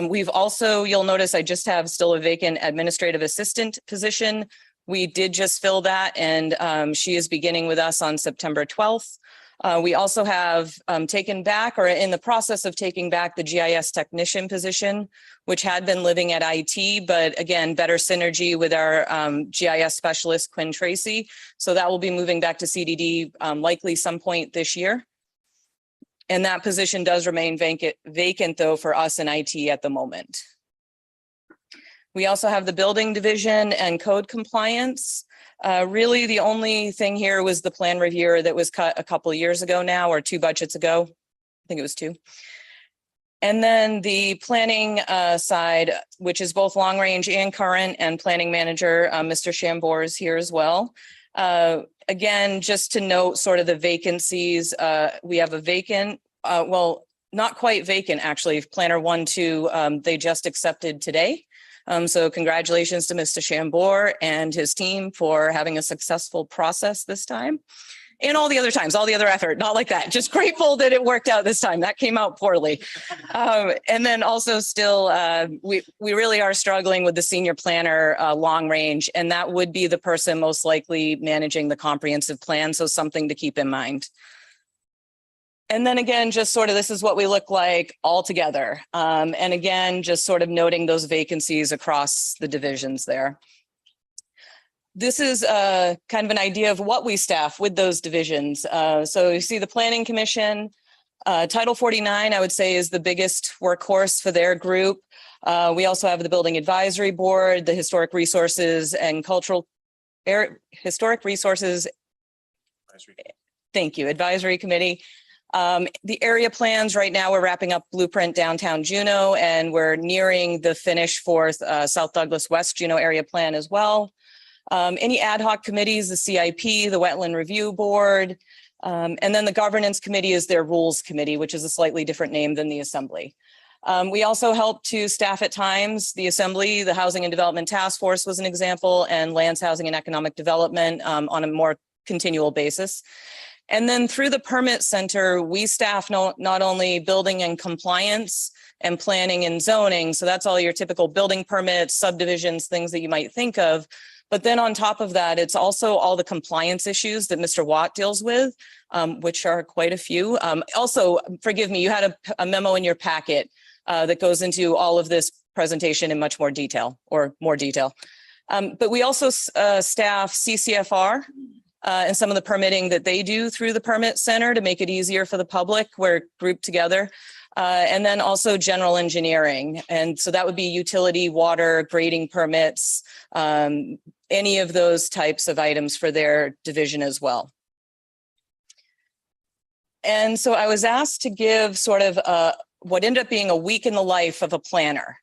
We've also, you'll notice I just have still a vacant administrative assistant position. We did just fill that, and she is beginning with us on September 12th. We also have taken back, or in the process of taking back, the GIS technician position, which had been living at IT, but again, better synergy with our GIS specialist, Quinn Tracy. So that will be moving back to CDD likely some point this year. And that position does remain vacant though for us in IT at the moment. We also have the building division and code compliance. Really, the only thing here was the plan reviewer that was cut a couple of years ago now, or 2 budgets ago. I think it was 2. And then the planning side, which is both long range and current, and planning manager, Mr. Chambord is here as well. Again, just to note sort of the vacancies, we have a vacant, well, not quite vacant, actually, planner 1, 2, they just accepted today. So congratulations to Mr. Chambord and his team for having a successful process this time. And all the other times, all the other effort, not like that. Just grateful that it worked out this time. That came out poorly. And then also still, we really are struggling with the senior planner long range, and that would be the person most likely managing the comprehensive plan. So something to keep in mind. And then again, just sort of, this is what we look like all together. And again, just sort of noting those vacancies across the divisions there. this is kind of an idea of what we staff with those divisions. So you see the Planning Commission, Title 49, I would say, is the biggest workhorse for their group. We also have the Building Advisory Board, the Historic Resources and Historic Resources. Thank you, Advisory Committee. The area plans, right now we're wrapping up Blueprint Downtown Juneau, and we're nearing the finish for South Douglas West Juneau area plan as well. Any ad hoc committees, the CIP, the Wetland Review Board, and then the Governance Committee is their Rules Committee, which is a slightly different name than the Assembly. We also help to staff at times the Assembly. The Housing and Development Task Force was an example, and Lands, Housing and Economic Development on a more continual basis. And then through the Permit Center, we staff not only building and compliance and planning and zoning. So that's all your typical building permits, subdivisions, things that you might think of. But then on top of that, it's also all the compliance issues that Mr. Watt deals with, which are quite a few. Also, forgive me, you had a memo in your packet that goes into all of this presentation in much more detail, or more detail. But we also staff CCFR and some of the permitting that they do through the Permit Center to make it easier for the public. We're grouped together. And then also general engineering. And so that would be utility, water, grading permits, any of those types of items for their division as well. And so I was asked to give sort of what ended up being a week in the life of a planner.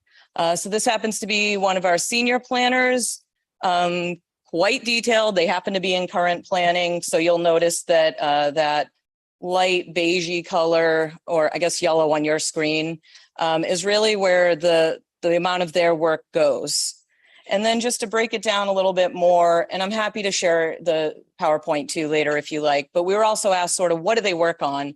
So this happens to be one of our senior planners, quite detailed. They happen to be in current planning. So you'll notice that that light beigey color, or I guess yellow on your screen, is really where the amount of their work goes. And then just to break it down a little bit more, and I'm happy to share the PowerPoint too later if you like, but we were also asked sort of what do they work on?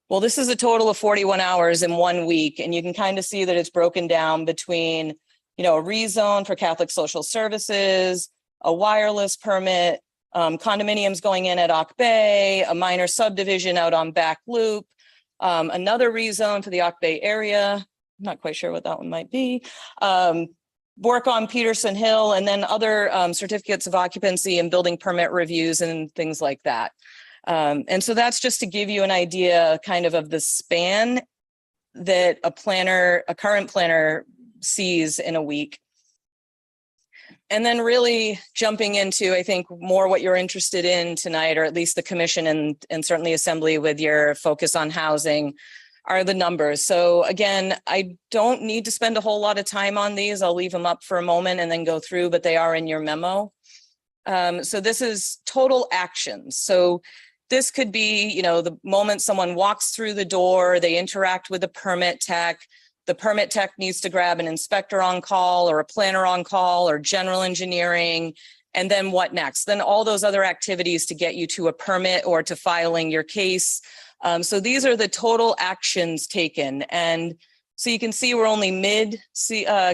Well, this is a total of 41 hours in 1 week, and you can kind of see that it's broken down between, a rezone for Catholic Social Services, a wireless permit, condominiums going in at Ock Bay, a minor subdivision out on Back Loop, another rezone for the Ock Bay area. I'm not quite sure what that one might be. Work on Peterson Hill, and then other certificates of occupancy and building permit reviews and things like that. And so that's just to give you an idea kind of the span that a current planner sees in a week. And then really jumping into, I think, more what you're interested in tonight, or at least the commission and certainly Assembly with your focus on housing, are the numbers. So again, I don't need to spend a whole lot of time on these. I'll leave them up for a moment and then go through, but they are in your memo. So this is total actions. So this could be, the moment someone walks through the door, they interact with the permit tech. The permit tech needs to grab an inspector on call or a planner on call or general engineering. And then what next? Then all those other activities to get you to a permit or to filing your case. So these are the total actions taken. And so you can see we're only mid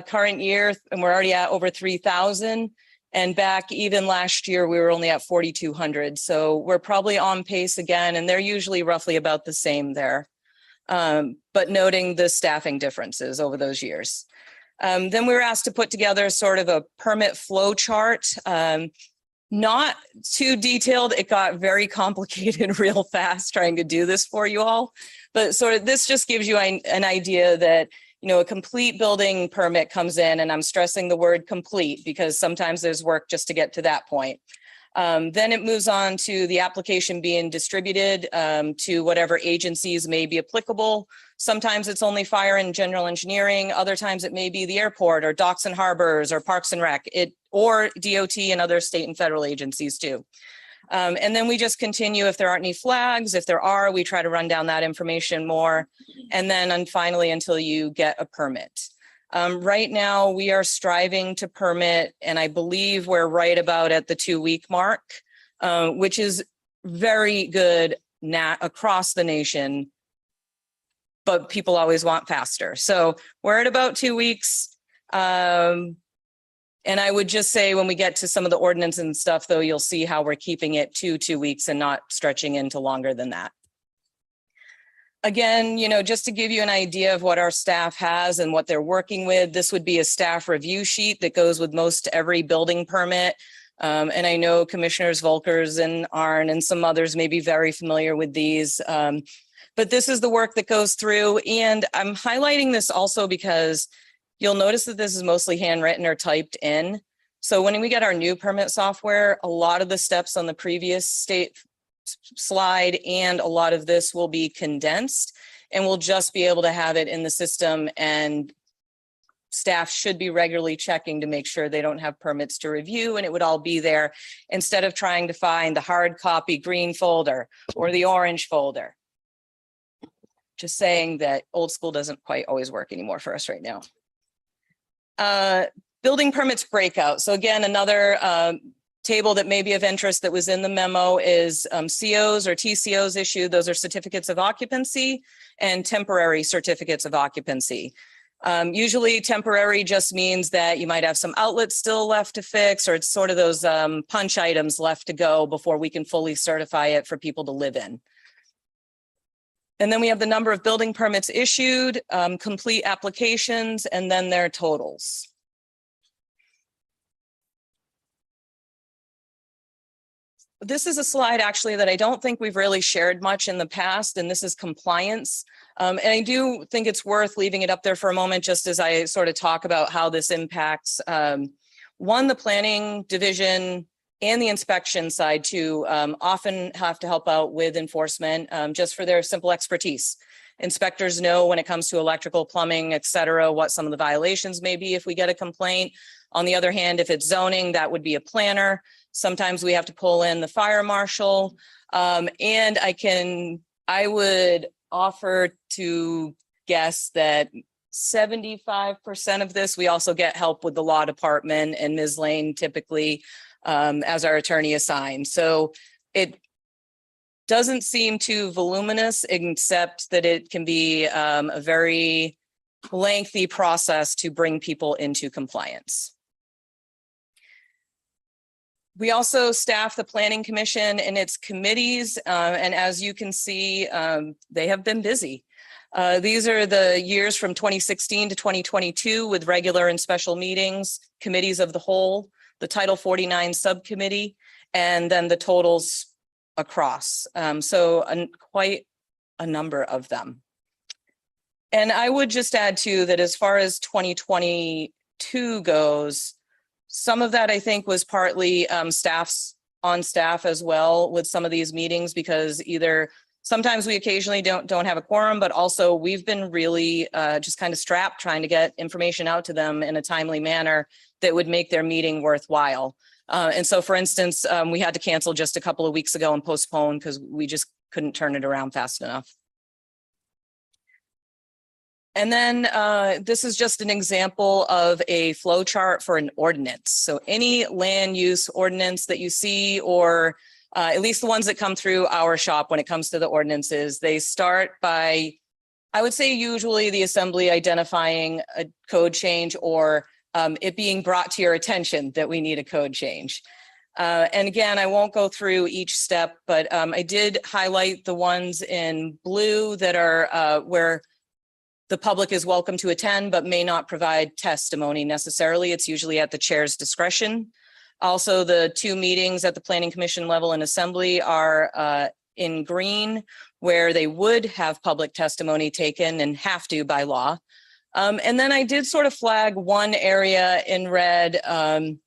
current year, and we're already at over 3,000. And back even last year, we were only at 4,200. So we're probably on pace again, and they're usually roughly about the same there. But noting the staffing differences over those years. Then we were asked to put together sort of a permit flow chart. Not too detailed. It got very complicated real fast trying to do this for you all. But sort of this just gives you an idea that, a complete building permit comes in, and I'm stressing the word complete because sometimes there's work just to get to that point. Then it moves on to the application being distributed to whatever agencies may be applicable. Sometimes it's only fire and general engineering. Other times it may be the airport or docks and harbors or parks and rec, or DOT and other state and federal agencies too. And then we just continue if there aren't any flags. If there are, we try to run down that information more. And then finally, until you get a permit. Right now, we are striving to permit, and I believe we're right about at the 2-week mark, which is very good across the nation, but people always want faster. So we're at about 2 weeks. And I would just say when we get to some of the ordinance and stuff, though, you'll see how we're keeping it to 2 weeks and not stretching into longer than that. Again, just to give you an idea of what our staff has and what they're working with, this would be a staff review sheet that goes with most every building permit. And I know Commissioners Volkers and Arn and some others may be very familiar with these. But this is the work that goes through. And I'm highlighting this also because you'll notice that this is mostly handwritten or typed in. So when we get our new permit software, a lot of the steps on the previous state slide and a lot of this will be condensed, and we'll just be able to have it in the system, and staff should be regularly checking to make sure they don't have permits to review, and it would all be there instead of trying to find the hard copy green folder or the orange folder. Just saying that old school doesn't quite always work anymore for us right now. Building permits breakout. So again, another table that may be of interest that was in the memo is COs or TCOs issued. Those are certificates of occupancy and temporary certificates of occupancy. Usually temporary just means that you might have some outlets still left to fix, or it's sort of those punch items left to go before we can fully certify it for people to live in. And then we have the number of building permits issued, complete applications, and then their totals. This is a slide actually that I don't think we've really shared much in the past, and this is compliance. And I do think it's worth leaving it up there for a moment, just as I sort of talk about how this impacts, one, the planning division and the inspection side too, often have to help out with enforcement just for their simple expertise. Inspectors know when it comes to electrical, plumbing, et cetera, what some of the violations may be if we get a complaint. On the other hand, if it's zoning, that would be a planner. Sometimes we have to pull in the fire marshal. And I would offer to guess that 75% of this, we also get help with the law department, and Ms. Lane typically as our attorney assigned. So it doesn't seem too voluminous, except that it can be a very lengthy process to bring people into compliance. We also staff the Planning Commission and its committees, and as you can see, they have been busy. These are the years from 2016 to 2022 with regular and special meetings, committees of the whole, the Title 49 subcommittee, and then the totals across. So quite a number of them. And I would just add too that as far as 2022 goes, some of that I think was partly staffs on staff as well with some of these meetings, because either sometimes we occasionally don't have a quorum, but also we've been really just kind of strapped trying to get information out to them in a timely manner that would make their meeting worthwhile. And so, for instance, we had to cancel just a couple of weeks ago and postpone because we just couldn't turn it around fast enough. And then this is just an example of a flow chart for an ordinance. So any land use ordinance that you see, or at least the ones that come through our shop when it comes to the ordinances, they start by, I would say usually the assembly identifying a code change, or it being brought to your attention that we need a code change. And again, I won't go through each step, but I did highlight the ones in blue that are where the public is welcome to attend, but may not provide testimony necessarily. It's usually at the chair's discretion. Also, the two meetings at the Planning Commission level and assembly are in green, where they would have public testimony taken and have to by law. And then I did sort of flag one area in red that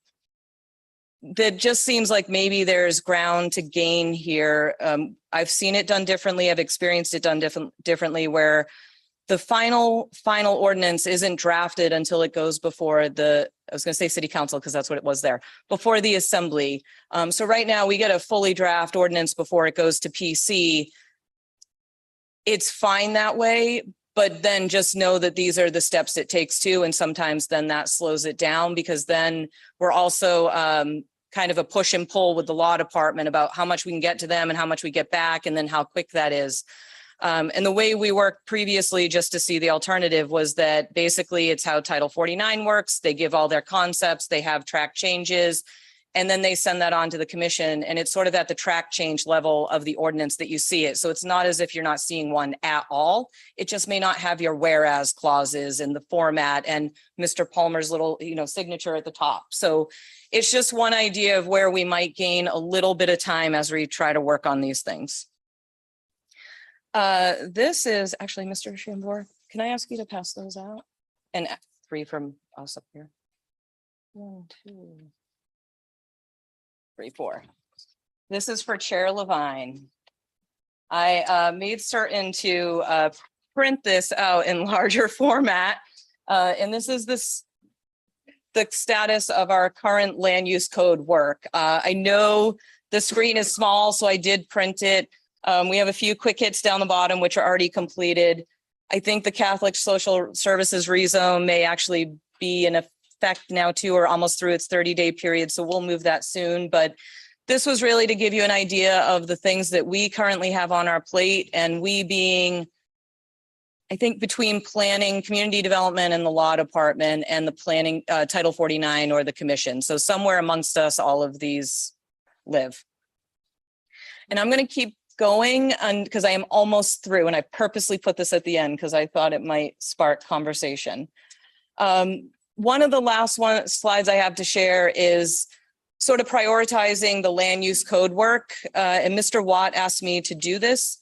just seems like maybe there's ground to gain here. I've seen it done differently. I've experienced it done differently, where the final ordinance isn't drafted until it goes before the, I was going to say city council because that's what it was there, before the assembly. So right now we get a fully draft ordinance before it goes to PC. It's fine that way, but then just know that these are the steps it takes to, and sometimes then that slows it down, because then we're also kind of a push and pull with the law department about how much we can get to them and how much we get back, and then how quick that is. And the way we worked previously, just to see the alternative, was that basically it's how Title 49 works. They give all their concepts, they have track changes, And then they send that on to the commission, and it's sort of at the track change level of the ordinance that you see it. So it's not as if you're not seeing one at all. It just may not have your whereas clauses in the format and Mr. Palmer's little, signature at the top. So it's just one idea of where we might gain a little bit of time as we try to work on these things. This is actually Mr. Chambord. Can I ask you to pass those out? And 3 from us up here. 1, 2, 3, 4. This is for Chair Levine. I made certain to print this out in larger format. And this is the status of our current land use code work. I know the screen is small, so I did print it. We have a few quick hits down the bottom, which are already completed. I think the Catholic Social Services rezone may actually be in effect now too, or almost through its 30-day period. So we'll move that soon. But this was really to give you an idea of the things that we currently have on our plate, and we being, I think, between planning, community development, and the law department, and the planning, Title 49 or the commission. So somewhere amongst us, all of these live. And I'm going to keep going because I am almost through, and I purposely put this at the end because I thought it might spark conversation. One of the last slides I have to share is sort of prioritizing the land use code work. And Mr. Watt asked me to do this.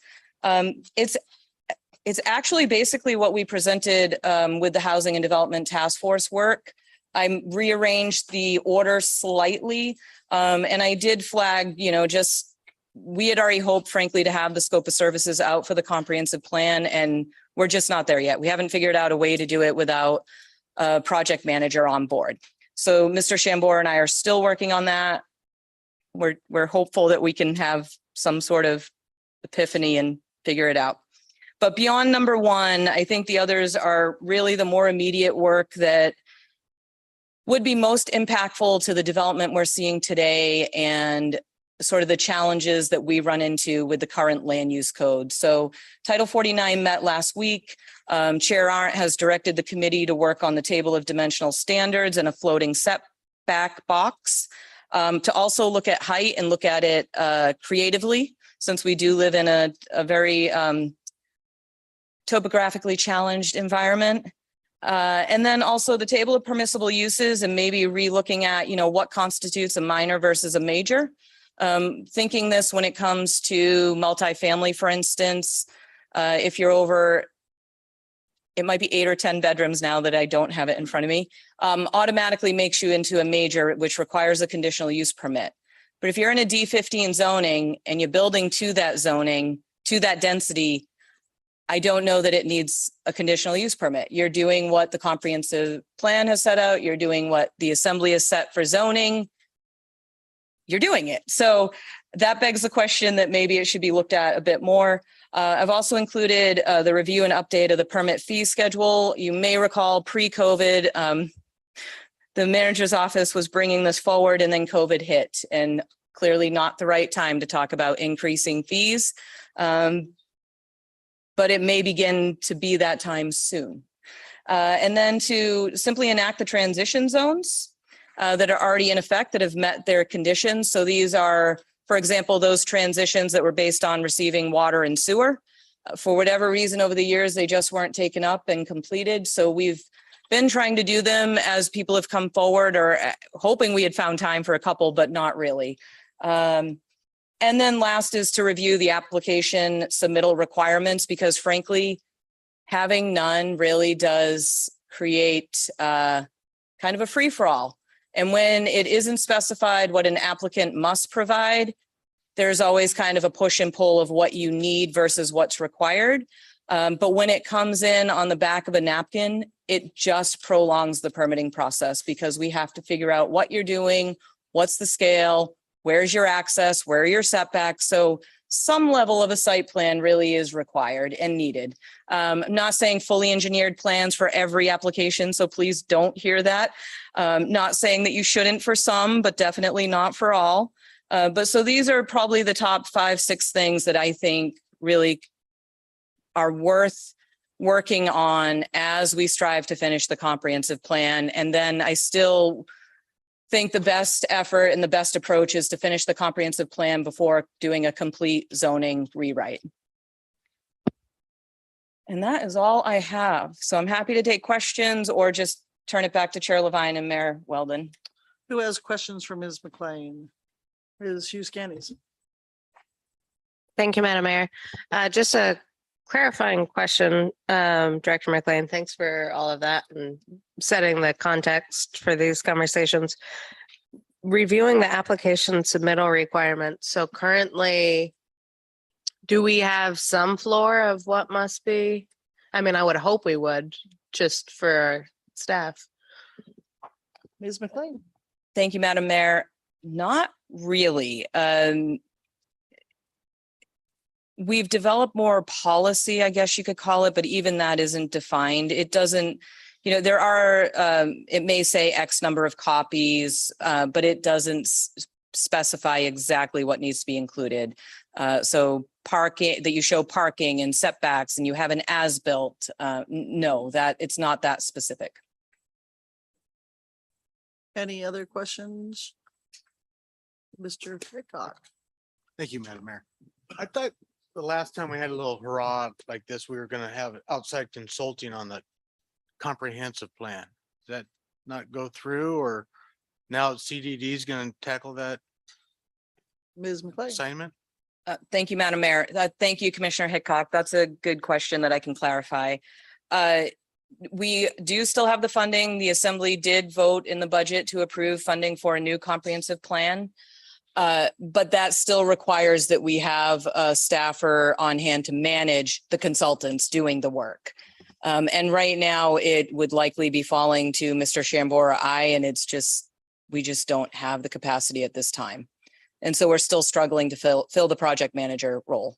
It's actually basically what we presented with the Housing and Development Task Force work. I rearranged the order slightly, and I did flag, we had already hoped, frankly, to have the scope of services out for the comprehensive plan, and we're just not there yet. We haven't figured out a way to do it without a project manager on board. So Mr. Chambord and I are still working on that. We're hopeful that we can have some sort of epiphany and figure it out. But beyond number 1, I think the others are really the more immediate work that would be most impactful to the development we're seeing today and sort of the challenges that we run into with the current land use code. So Title 49 met last week. Chair Arndt has directed the committee to work on the table of dimensional standards and a floating setback box, to also look at height and look at it creatively, since we do live in a very topographically challenged environment. And then also the table of permissible uses, and maybe re-looking at, what constitutes a minor versus a major. Thinking this when it comes to multifamily, for instance, if you're over, it might be 8 or 10 bedrooms now that I don't have it in front of me, automatically makes you into a major, which requires a conditional use permit. But if you're in a D15 zoning and you're building to that zoning, to that density, I don't know that it needs a conditional use permit. You're doing what the comprehensive plan has set out. You're doing what the assembly has set for zoning. You're doing it. So that begs the question that maybe it should be looked at a bit more. I've also included the review and update of the permit fee schedule. You may recall pre-COVID, the manager's office was bringing this forward, and then COVID hit, and clearly not the right time to talk about increasing fees. But it may begin to be that time soon. And then to simply enact the transition zones that are already in effect, that have met their conditions. So these are, for example, those transitions that were based on receiving water and sewer. For whatever reason over the years, they just weren't taken up and completed. So we've been trying to do them as people have come forward, or hoping we had found time for a couple, but not really. And then last is to review the application submittal requirements, because frankly, having none really does create kind of a free-for-all. And when it isn't specified what an applicant must provide, there's always kind of a push and pull of what you need versus what's required. But when it comes in on the back of a napkin, it just prolongs the permitting process, because we have to figure out what you're doing, what's the scale, where's your access, where are your setbacks. So some level of a site plan really is required and needed. I'm not saying fully engineered plans for every application, so please don't hear that. Not saying that you shouldn't for some, but definitely not for all. But so these are probably the top 5, 6 things that I think really are worth working on as we strive to finish the comprehensive plan. And then I still think the best effort and the best approach is to finish the comprehensive plan before doing a complete zoning rewrite. And that is all I have. So I'm happy to take questions or just turn it back to Chair Levine and Mayor Weldon. Who has questions for Ms. McLean? Ms. Hughes Candies. Thank you, Madam Mayor. Just a clarifying question, Director McLean. Thanks for all of that and setting the context for these conversations. Reviewing the application submittal requirements. So currently, do we have some floor of what must be? I mean, I would hope we would, just for our staff. Ms. McLean. Thank you, Madam Mayor. Not really. We've developed more policy, I guess you could call it, but even that isn't defined. It doesn't, there are, it may say X number of copies, but it doesn't specify exactly what needs to be included. So parking, that you show parking and setbacks and you have an as-built, no, that it's not that specific. Any other questions? Mr. Hickok. Thank you, Madam Mayor. I thought the last time we had a little hurrah like this, we were going to have outside consulting on the comprehensive plan. Does that not go through, or now CDD is going to tackle that Ms. McLean. assignment? Thank you, Madam Mayor. Thank you, Commissioner Hickok. That's a good question that I can clarify. We do still have the funding. The Assembly did vote in the budget to approve funding for a new comprehensive plan. But that still requires that we have a staffer on hand to manage the consultants doing the work. And right now it would likely be falling to Mr. Shambor or I, and we just don't have the capacity at this time. And so we're still struggling to fill the project manager role.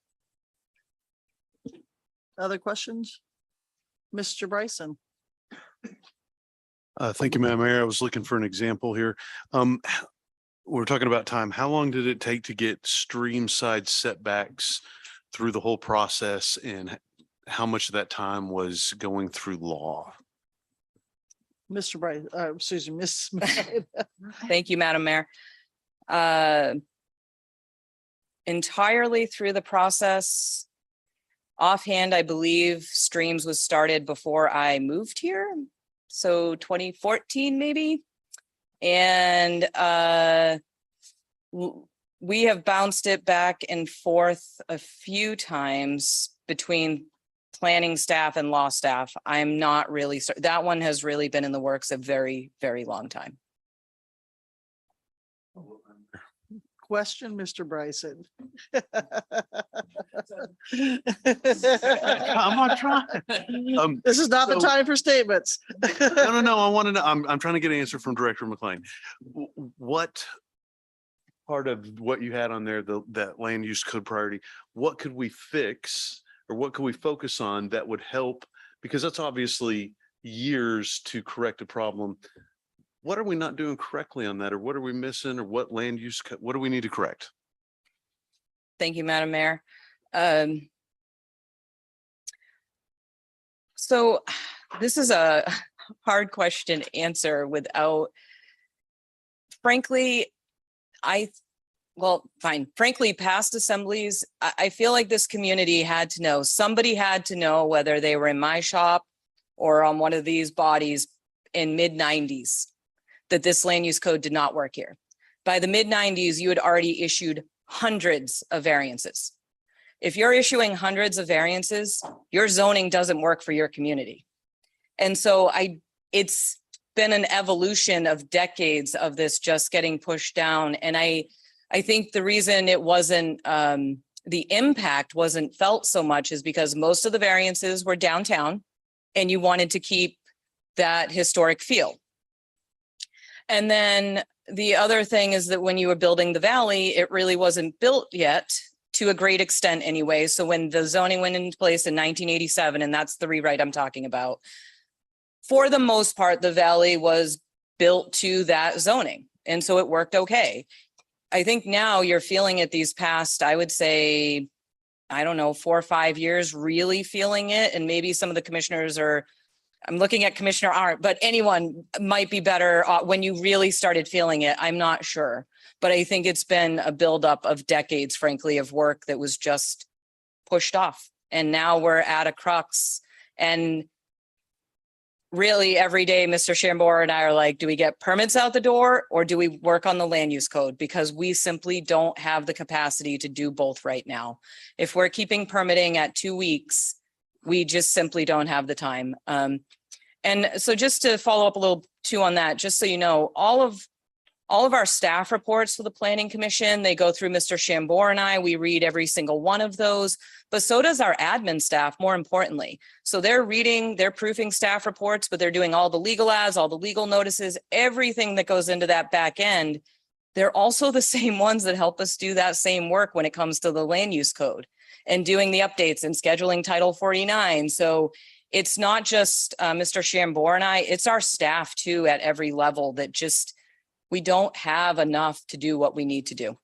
Other questions? Mr. Bryson. Thank you, Madam Mayor. I was looking for an example here. We're talking about time. How long did it take to get stream side setbacks through the whole process, and how much of that time was going through law? Mr. Bryson, excuse me, Ms. Thank you, Madam Mayor. Entirely through the process, offhand, I believe streams was started before I moved here. So 2014, maybe. And we have bounced it back and forth a few times between planning staff and law staff. I'm not really certain. That one has really been in the works a very, very long time. Question, Mr. Bryson. I'm not trying. This is not the time for statements. No. I want to know. I'm trying to get an answer from Director McLean. What part of what you had on there, that land use code priority, what could we fix, or what could we focus on that would help? Because that's obviously years to correct a problem. What are we not doing correctly on that, or what are we missing, or what land use, what do we need to correct? Thank you, Madam Mayor. So this is a hard question to answer without, frankly, frankly, past assemblies, I feel like this community had to know, somebody had to know, whether they were in my shop or on one of these bodies in mid-90s, that this land use code did not work here. By the mid-90s, you had already issued hundreds of variances. If you're issuing hundreds of variances, your zoning doesn't work for your community. And so it's been an evolution of decades of this just getting pushed down. And I think the reason it wasn't, the impact wasn't felt so much is because most of the variances were downtown and you wanted to keep that historic feel. And then the other thing is that when you were building the valley, it really wasn't built yet to a great extent anyway. So when the zoning went into place in 1987, and that's the rewrite I'm talking about, for the most part, the valley was built to that zoning. And so it worked okay. I think now you're feeling it these past, I would say, I don't know, 4 or 5 years, really feeling it. And maybe some of the commissioners are I'm looking at Commissioner Arndt, but anyone might be better when you really started feeling it. I'm not sure. But I think it's been a buildup of decades, frankly, of work that was just pushed off. And now we're at a crux. And really every day, Mr. Shambor and I are like, do we get permits out the door or do we work on the land use code? Because we simply don't have the capacity to do both right now. If we're keeping permitting at 2 weeks, we just simply don't have the time. And so just to follow up a little too on that, just so you know, all of our staff reports for the Planning Commission, they go through Mr. Shambor and I, we read every single one of those, but so does our admin staff, more importantly. So they're reading, they're proofing staff reports, but they're doing all the legal ads, all the legal notices, everything that goes into that back end. They're also the same ones that help us do that same work when it comes to the land use code and doing the updates and scheduling Title 49. So it's not just Mr. Shambor and I, it's our staff too at every level that just, we don't have enough to do what we need to do.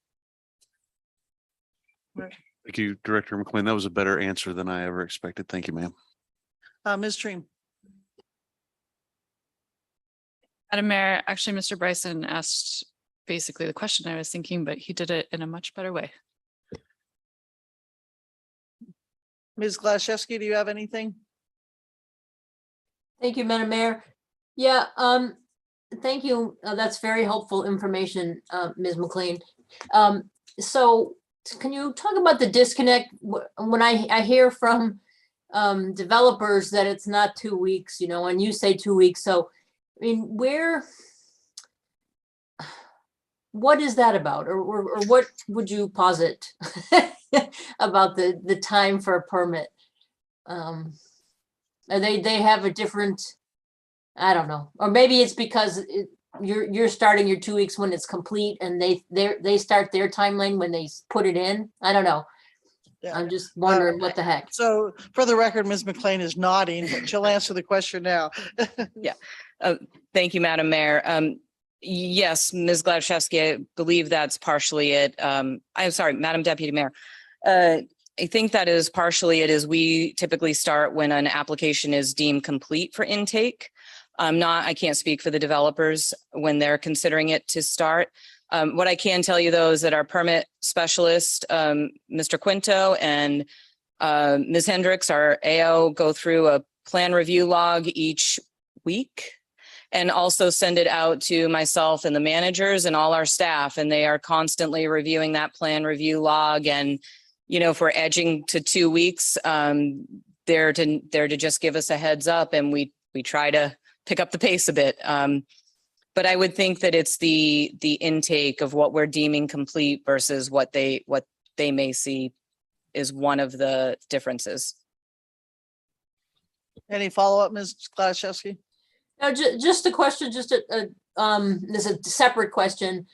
Thank you, Director McLean. That was a better answer than I ever expected. Thank you, ma'am. Ms. Dream. Madam Mayor, actually, Mr. Bryson asked basically the question I was thinking, but he did it in a much better way. Ms. Glaszewski, do you have anything? Thank you, Madam Mayor. Yeah, thank you. That's very helpful information, Ms. McLean. So can you talk about the disconnect when I hear from developers that it's not 2 weeks, you know, and you say 2 weeks. So, I mean, what is that about? Or what would you posit about the time for a permit? They have a different, I don't know, or maybe it's because you're starting your 2 weeks when it's complete and they start their timeline when they put it in. I don't know. Yeah. I'm just wondering what the heck. So for the record, Ms. McLean is nodding, but she'll answer the question now. Yeah. Thank you, Madam Mayor. Yes, Ms. Glaszewski, I believe that's partially it. I'm sorry, Madam Deputy Mayor. I think that is partially it is we typically start when an application is deemed complete for intake. I can't speak for the developers when they're considering it to start. What I can tell you though is that our permit specialist, Mr. Quinto and Ms. Hendricks, our AO, go through a plan review log each week and also send it out to myself and the managers and all our staff. And they are constantly reviewing that plan review log. And, you know, if we're edging to 2 weeks, they're to just give us a heads up and we try to pick up the pace a bit. But I would think that it's the intake of what we're deeming complete versus what they may see is one of the differences. Any follow-up, Ms. Glaszewski? No, just a question, there's a separate question.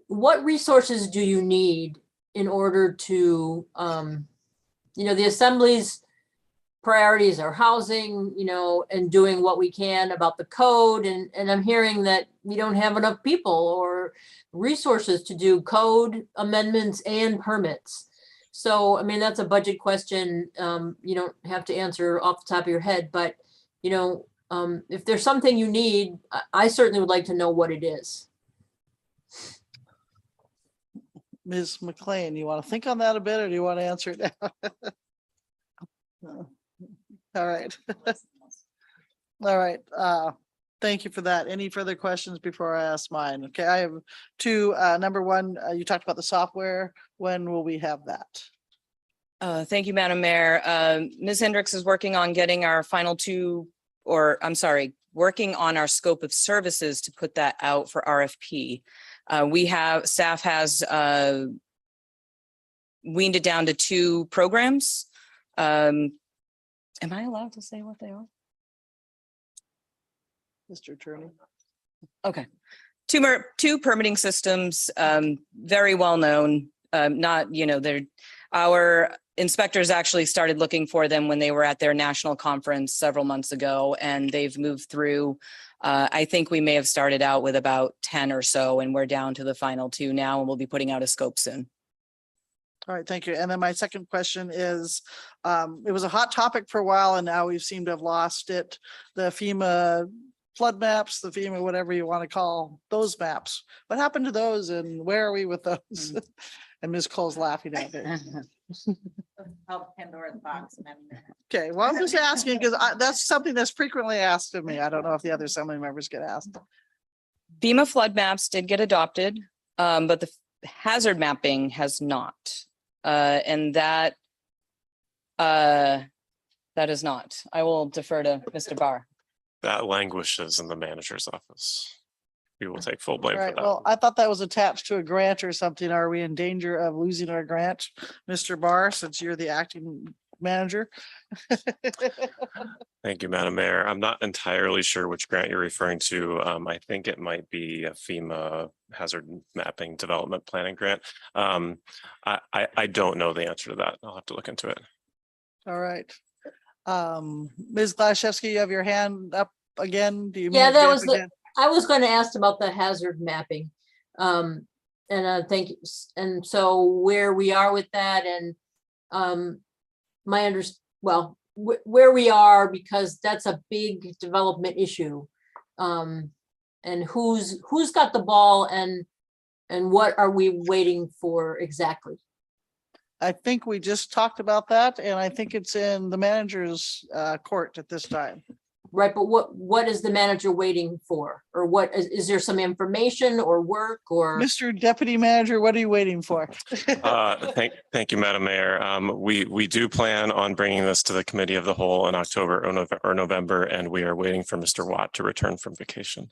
What resources do you need in order to, the Assembly's priorities are housing, and doing what we can about the code. And I'm hearing that we don't have enough people or resources to do code amendments and permits. So, I mean, that's a budget question. You don't have to answer off the top of your head, but, if there's something you need, I certainly would like to know what it is. Ms. McLean, you want to think on that a bit or do you want to answer it now? No. All right. All right. Thank you for that. Any further questions before I ask mine? Okay, I have two. Number one, you talked about the software. When will we have that? Thank you, Madam Mayor. Ms. Hendricks is working on getting our final working on our scope of services to put that out for RFP. Staff has weaned it down to 2 programs. Am I allowed to say what they are? Mr. Attorney. Okay. 2 permitting systems, very well known. Our inspectors actually started looking for them when they were at their national conference several months ago, and they've moved through. I think we may have started out with about 10 or so, and we're down to the final 2 now, and we'll be putting out a scope soon. All right, thank you. And then my second question is, it was a hot topic for a while and now we seem to have lost it. The FEMA flood maps, the FEMA, whatever you want to call those maps. What happened to those and where are we with those? And Ms. Cole's laughing at it. Pandora's box, Madam Mayor. Okay, well, I'm just asking because that's something that's frequently asked of me. I don't know if the other assembly members get asked. FEMA flood maps did get adopted, but the hazard mapping has not. And that is not. I will defer to Mr. Barr. That languishes in the manager's office. We will take full blame All for right, that. well, I thought that was attached to a grant or something. Are we in danger of losing our grant, Mr. Barr, since you're the acting manager? Thank you, Madam Mayor. I'm not entirely sure which grant you're referring to. I think it might be a FEMA hazard mapping development planning grant. I don't know the answer to that. I'll have to look into it. All right. Ms. Glaszewski, you have your hand up again. Do you? Yeah, mean that to was get up again? I was going to ask about the hazard mapping. And thank you. And so where we are with that and where we are, because that's a big development issue. And who's got the ball and what are we waiting for exactly? I think we just talked about that and I think it's in the manager's court at this time. Right, but what is the manager waiting for? Or what is there some information or work or? Mr. Deputy Manager, what are you waiting for? Thank you, Madam Mayor. We do plan on bringing this to the committee of the whole in October or November, and we are waiting for Mr. Watt to return from vacation.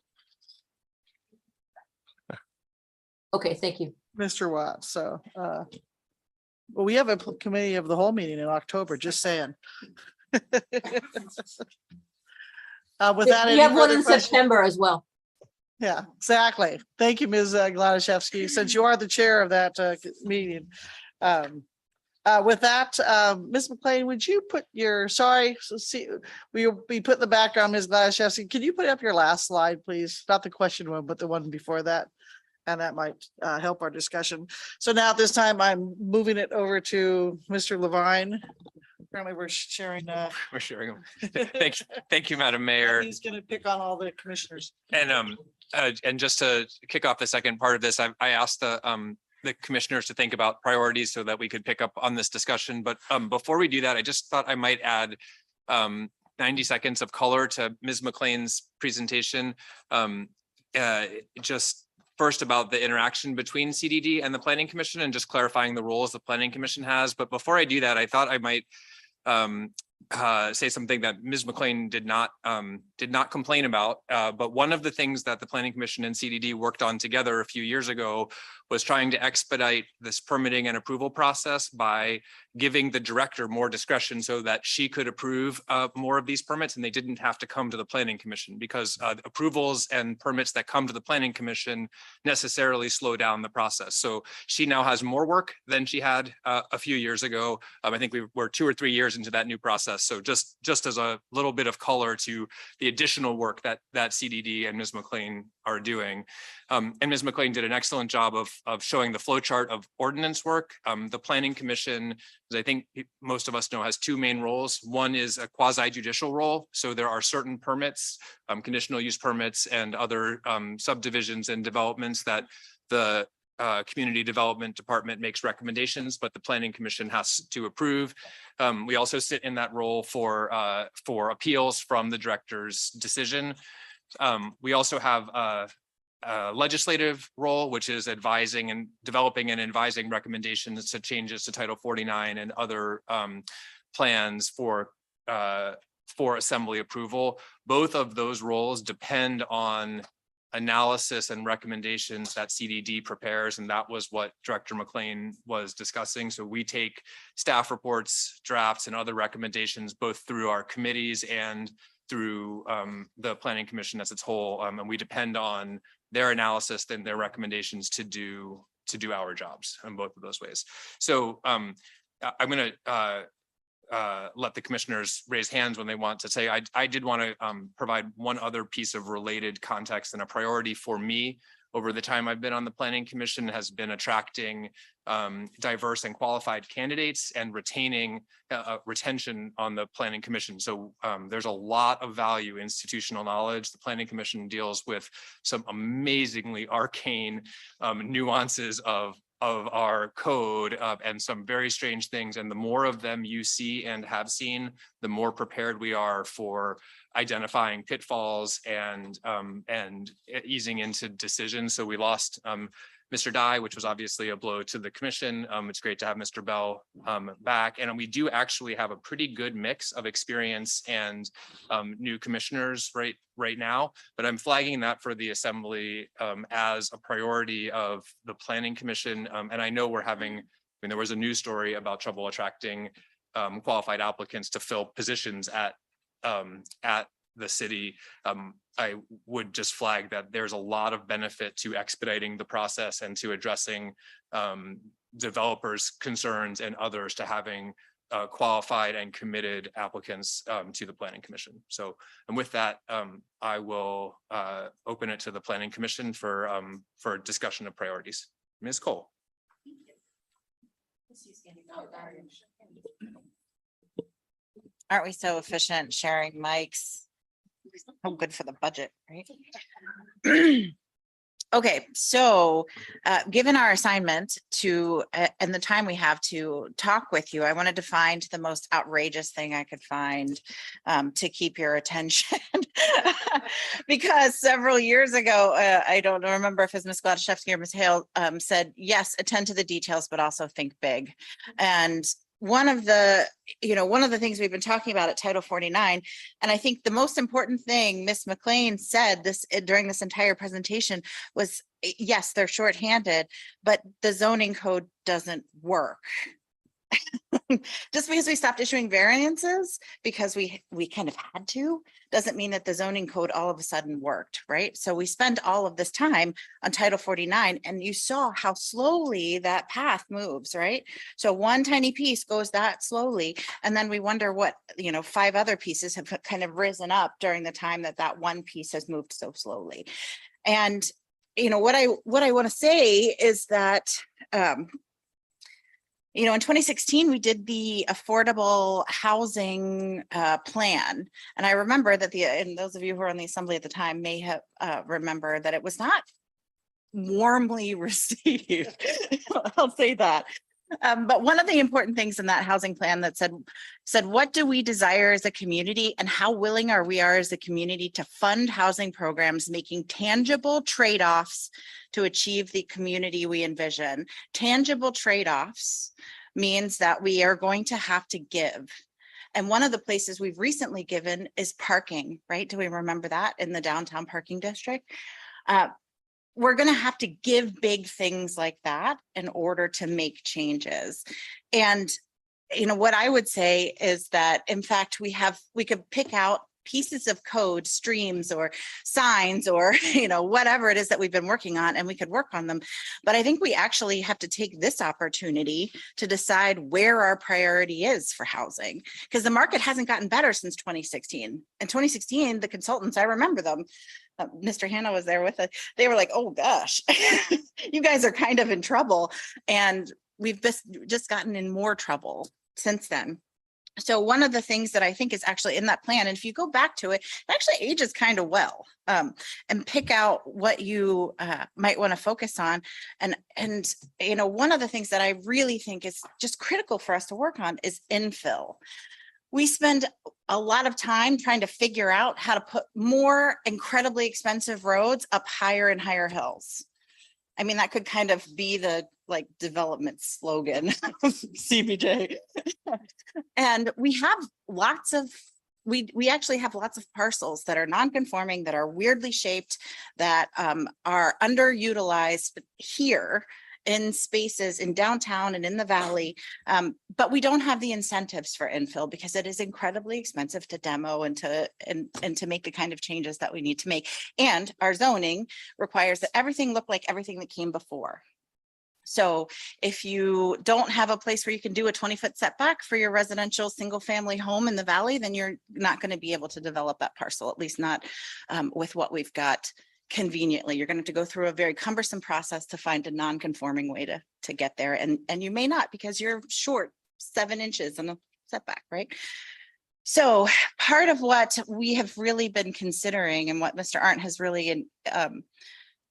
Okay, thank you. Mr. Watt, so well, we have a committee of the whole meeting in October, just saying. With that, We any have one further in questions? September as well. Yeah, exactly. Thank you, Ms. Gladishevsky, since you are the chair of that meeting. With that, Ms. McLean, would you put your, we'll be putting the background, Ms. Gladishevsky. Can you put up your last slide, please? Not the question one, but the one before that. And that might help our discussion. So now at this time, I'm moving it over to Mr. Levine. Apparently we're sharing. We're sharing them. Thank you, Madam Mayor. He's going to pick on all the commissioners. And just to kick off the second part of this, I asked the commissioners to think about priorities so that we could pick up on this discussion. But before we do that, I just thought I might add 90 seconds of color to Ms. McLean's presentation. Just first about the interaction between CDD and the Planning Commission and just clarifying the roles the Planning Commission has. But before I do that, I thought I might say something that Ms. McLean did not complain about. But one of the things that the Planning Commission and CDD worked on together a few years ago was trying to expedite this permitting and approval process by giving the director more discretion so that she could approve more of these permits and they didn't have to come to the Planning Commission, because approvals and permits that come to the Planning Commission necessarily slow down the process. So she now has more work than she had a few years ago. I think we're 2 or 3 years into that new process. So just as a little bit of color to the additional work that CDD and Ms. McLean are doing. And Ms. McLean did an excellent job of showing the flow chart of ordinance work. The Planning Commission, as I think most of us know, has 2 main roles. One is a quasi-judicial role. So there are certain permits, conditional use permits and other subdivisions and developments that the Community Development Department makes recommendations, but the Planning Commission has to approve. We also sit in that role for appeals from the director's decision. We also have a legislative role, which is advising and developing and advising recommendations to changes to Title 49 and other plans for assembly approval. Both of those roles depend on analysis and recommendations that CDD prepares, and that was what Director McLean was discussing. So we take staff reports, drafts, and other recommendations both through our committees and through the Planning Commission as its whole, and we depend on their analysis and their recommendations to do our jobs in both of those ways. So I'm going to let the commissioners raise hands when they want to say. I did want to provide one other piece of related context and a priority for me over the time I've been on the planning commission has been attracting diverse and qualified candidates and retaining retention on the planning commission. So there's a lot of value institutional knowledge. The planning commission deals with some amazingly arcane nuances of our code and some very strange things. And the more of them you see and have seen, the more prepared we are for identifying pitfalls and easing into decisions. So we lost Mr. Dye, which was obviously a blow to the commission. It's great to have Mr. Bell back. And we do actually have a pretty good mix of experience and new commissioners right now, but I'm flagging that for the assembly as a priority of the planning commission. And I know we're having, there was a news story about trouble attracting qualified applicants to fill positions at the city. I would just flag that there's a lot of benefit to expediting the process and to addressing developers' concerns and others to having qualified and committed applicants to the planning commission. So, and with that, I will open it to the planning commission for discussion of priorities. Ms. Cole. Aren't we so efficient sharing mics? I'm good for the budget, right? Okay, so given our assignment to and the time we have to talk with you, I wanted to find the most outrageous thing I could find to keep your attention. Because several years ago, I don't remember if it was Ms. Gladishevsky or Ms. Hale said, yes, attend to the details, but also think big. And one of the things we've been talking about at Title 49, and I think the most important thing Ms. McLean said during this entire presentation was, yes, they're shorthanded, but the zoning code doesn't work. Just because we stopped issuing variances because we kind of had to, doesn't mean that the zoning code all of a sudden worked, right? So we spend all of this time on Title 49 and you saw how slowly that path moves, right? So one tiny piece goes that slowly. And then we wonder what, 5 other pieces have kind of risen up during the time that one piece has moved so slowly. And, what I want to say is that, in 2016, we did the affordable housing plan. And I remember that and those of you who were on the assembly at the time may have remember that it was not warmly received. I'll say that. But one of the important things in that housing plan that said, what do we desire as a community and how willing are we as a community to fund housing programs, making tangible trade-offs to achieve the community we envision. Tangible trade-offs means that we are going to have to give. And one of the places we've recently given is parking, right? Do we remember that in the downtown parking district? We're going to have to give big things like that in order to make changes. And, what I would say is that, in fact, we could pick out pieces of code, streams or signs or, whatever it is that we've been working on, and we could work on them. But I think we actually have to take this opportunity to decide where our priority is for housing, because the market hasn't gotten better since 2016. In 2016, the consultants, I remember them, Mr. Hanna was there with us. They were like, oh gosh, you guys are kind of in trouble. And we've just gotten in more trouble since then. So one of the things that I think is actually in that plan, and if you go back to it, it actually ages kind of well, and pick out what you might want to focus on. And one of the things that I really think is just critical for us to work on is infill. We spend a lot of time trying to figure out how to put more incredibly expensive roads up higher and higher hills. I mean, that could kind of be the development slogan of CBJ. And we have we actually have lots of parcels that are non-conforming, that are weirdly shaped, that are underutilized here in spaces in downtown and in the valley, but we don't have the incentives for infill because it is incredibly expensive to demo and to make the kind of changes that we need to make. And our zoning requires that everything look like everything that came before. So if you don't have a place where you can do a 20-foot setback for your residential single family home in the valley, then you're not going to be able to develop that parcel, at least not with what we've got conveniently. You're going to have to go through a very cumbersome process to find a non-conforming way to get there. And you may not, because you're short 7 inches in a setback, right? So part of what we have really been considering, and what Mr. Arndt has really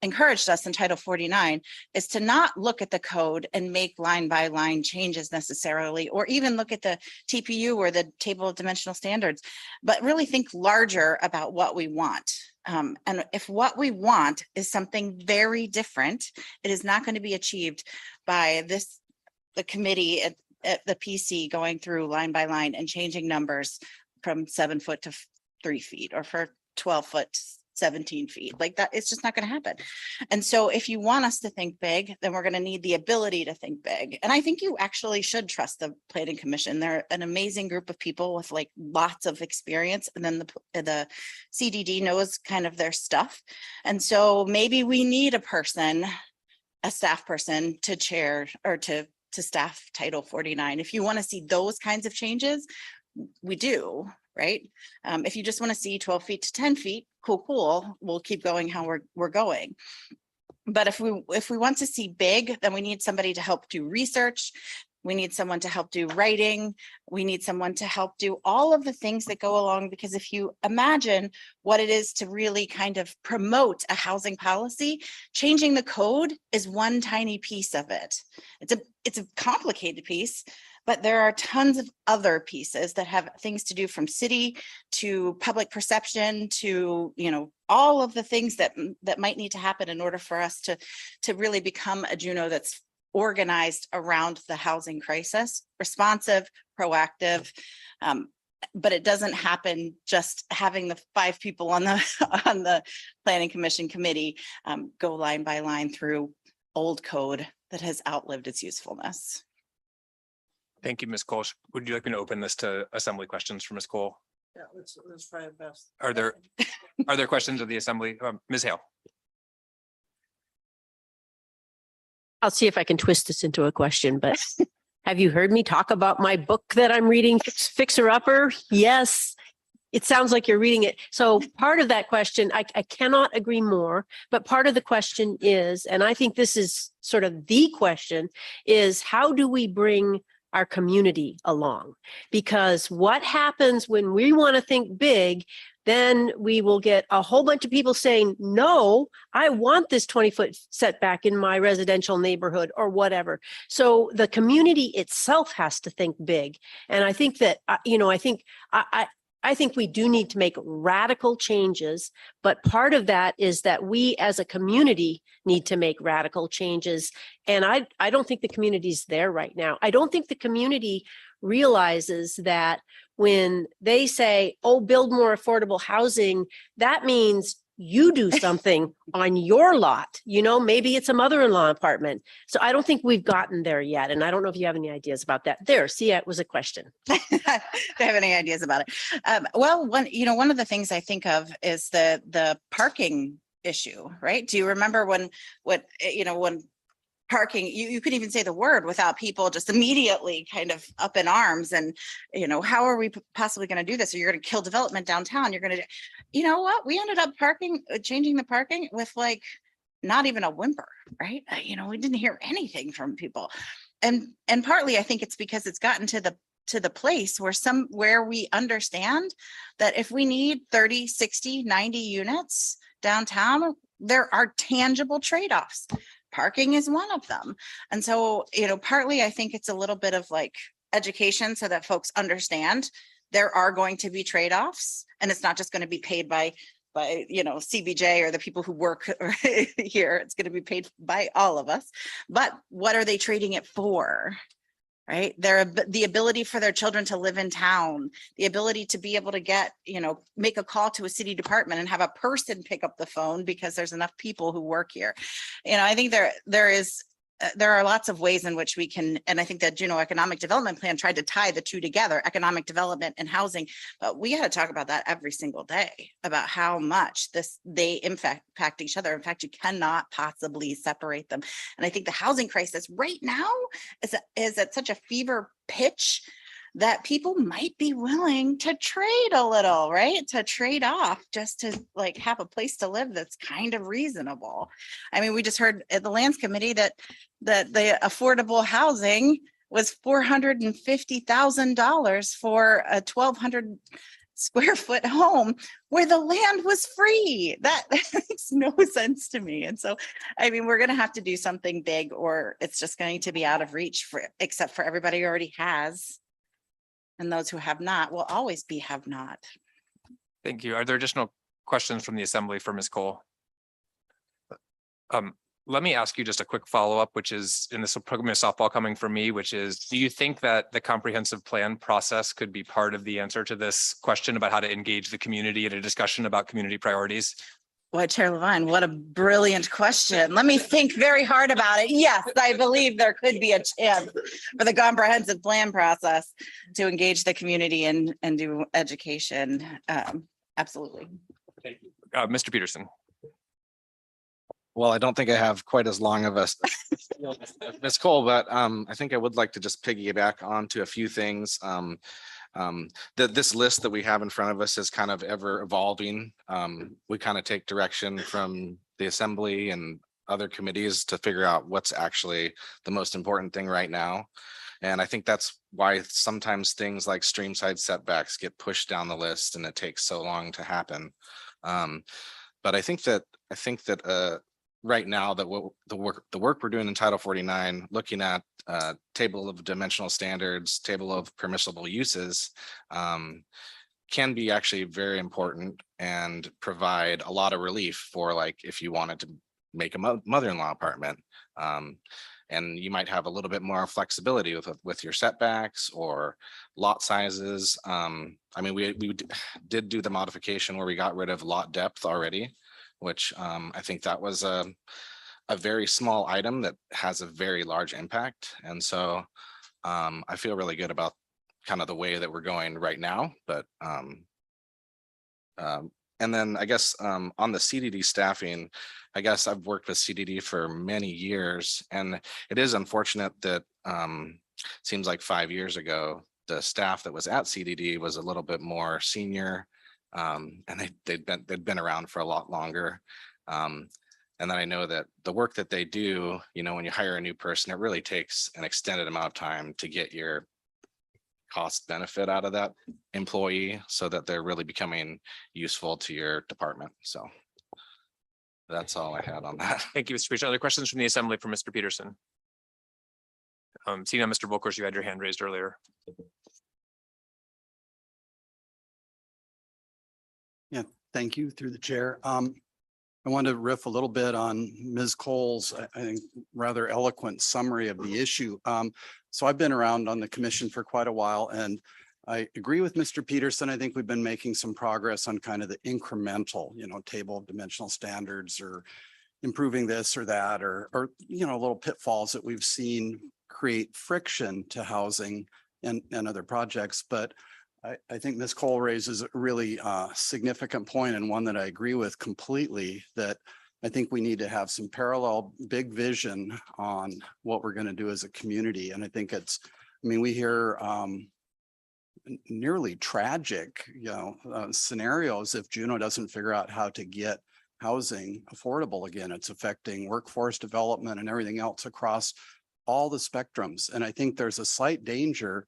encouraged us in Title 49, is to not look at the code and make line by line changes necessarily, or even look at the TPU or the table of dimensional standards, but really think larger about what we want. And if what we want is something very different, it is not going to be achieved by the committee at the PC going through line by line and changing numbers from 7 foot to 3 feet, or for 12 foot, 17 feet. Like that, it's just not going to happen. And so if you want us to think big, then we're going to need the ability to think big. And I think you actually should trust the Planning Commission. They're an amazing group of people with like lots of experience. And then the CDD knows kind of their stuff. And so maybe we need a staff person to chair or to staff Title 49. If you want to see those kinds of changes, we do, right? If you just want to see 12 feet to 10 feet, cool, we'll keep going how we're going. But if we want to see big, then we need somebody to help do research. We need someone to help do writing. We need someone to help do all of the things that go along, because if you imagine what it is to really kind of promote a housing policy, changing the code is one tiny piece of it. It's a complicated piece, but there are tons of other pieces that have things to do, from city to public perception to, all of the things that might need to happen in order for us to really become a Juneau that's organized around the housing crisis, responsive, proactive. But it doesn't happen just having the 5 people on the Planning Commission committee go line by line through old code that has outlived its usefulness. Thank you, Ms. Cole. Would you like me to open this to assembly questions for Ms. Cole? Yeah, let's try it best. Are there questions of the assembly? Ms. Hale? I'll see if I can twist this into a question, but have you heard me talk about my book that I'm reading, Fixer Upper? Yes. It sounds like you're reading it. So part of that question, I cannot agree more, but part of the question is, and I think this is sort of the question, is how do we bring our community along? Because what happens when we want to think big, then we will get a whole bunch of people saying, no, I want this 20-foot setback in my residential neighborhood or whatever. So the community itself has to think big. And I think that, I think we do need to make radical changes, but part of that is that we as a community need to make radical changes. And I don't think the community's there right now. I don't think the community realizes that when they say, oh, build more affordable housing, that means you do something on your lot, maybe it's a mother-in-law apartment. So I don't think we've gotten there yet. And I don't know if you have any ideas about that. See, it was a question. Do I have any ideas about it? Well, one of the things I think of is the parking issue, right? Do you remember when parking, you could even say the word without people just immediately kind of up in arms and, how are we possibly going to do this? Or you're going to kill development downtown. You're going to, you know what? We ended up changing the parking with like not even a whimper, right? We didn't hear anything from people. And partly I think it's because it's gotten to the place where we understand that if we need 30, 60, 90 units downtown, there are tangible trade-offs. Parking is one of them. And so, partly I think it's a little bit of like education so that folks understand there are going to be trade-offs, and it's not just going to be paid by CBJ or the people who work here. It's going to be paid by all of us. But what are they trading it for? Right? The ability for their children to live in town, the ability to be able to get, make a call to a city department and have a person pick up the phone because there's enough people who work here. I think there are lots of ways in which we can, and I think that Juneau Economic Development Plan tried to tie the two together, economic development and housing, but we got to talk about that every single day, about how much they impact each other. In fact, you cannot possibly separate them. And I think the housing crisis right now is at such a fever pitch that people might be willing to trade a little, right? To trade off just to like have a place to live that's kind of reasonable. I mean, we just heard at the Lands Committee that the affordable housing was $450,000 for a 1,200 square foot home where the land was free. That makes no sense to me. And so, I mean, we're going to have to do something big, or it's just going to be out of reach for, except for everybody who already has. And those who have not will always be have not. Thank you. Are there additional questions from the assembly for Ms. Cole? Let me ask you just a quick follow-up, which is, and this will probably be a softball coming from me, which is, do you think that the comprehensive plan process could be part of the answer to this question about how to engage the community in a discussion about community priorities? Well, Chair Levine, what a brilliant question. Let me think very hard about it. Yes, I believe there could be a chance for the comprehensive plan process to engage the community and do education. Absolutely. Thank you. Mr. Peterson. Well, I don't think I have quite as long of a Ms. Cole, but I think I would like to just piggyback onto a few things. This list that we have in front of us is kind of ever evolving. We kind of take direction from the assembly and other committees to figure out what's actually the most important thing right now. And I think that's why sometimes things like stream side setbacks get pushed down the list and it takes so long to happen. But I think that right now that the work we're doing in Title 49, looking at table of dimensional standards, table of permissible uses, can be actually very important and provide a lot of relief for, like, if you wanted to make a mother-in-law apartment. And you might have a little bit more flexibility with your setbacks or lot sizes. I mean, we did do the modification where we got rid of lot depth already, which I think that was a very small item that has a very large impact. And so I feel really good about kind of the way that we're going right now. But and then I guess on the CDD staffing, I guess I've worked with CDD for many years, and it is unfortunate that seems like 5 years ago, the staff that was at CDD was a little bit more senior, and they'd been around for a lot longer. And then I know that the work that they do, you know, when you hire a new person, it really takes an extended amount of time to get your cost benefit out of that employee so that they're really becoming useful to your department. So that's all I had on that. Thank you, Mr. Preacher. Other questions from the assembly for Mr. Peterson? Seeing now, Mr. Volkers, you had your hand raised earlier. Yeah, thank you through the chair. I want to riff a little bit on Ms. Cole's, I think, rather eloquent summary of the issue. So I've been around on the commission for quite a while, and I agree with Mr. Peterson. I think we've been making some progress on kind of the incremental, you know, table of dimensional standards or improving this or that, or you know, little pitfalls that we've seen create friction to housing and other projects. But I think Ms. Cole raises a really significant point, and one that I agree with completely, that I think we need to have some parallel big vision on what we're going to do as a community. And I think I mean, we hear nearly tragic, you know, scenarios if Juneau doesn't figure out how to get housing affordable again. It's affecting workforce development and everything else across all the spectrums. And I think there's a slight danger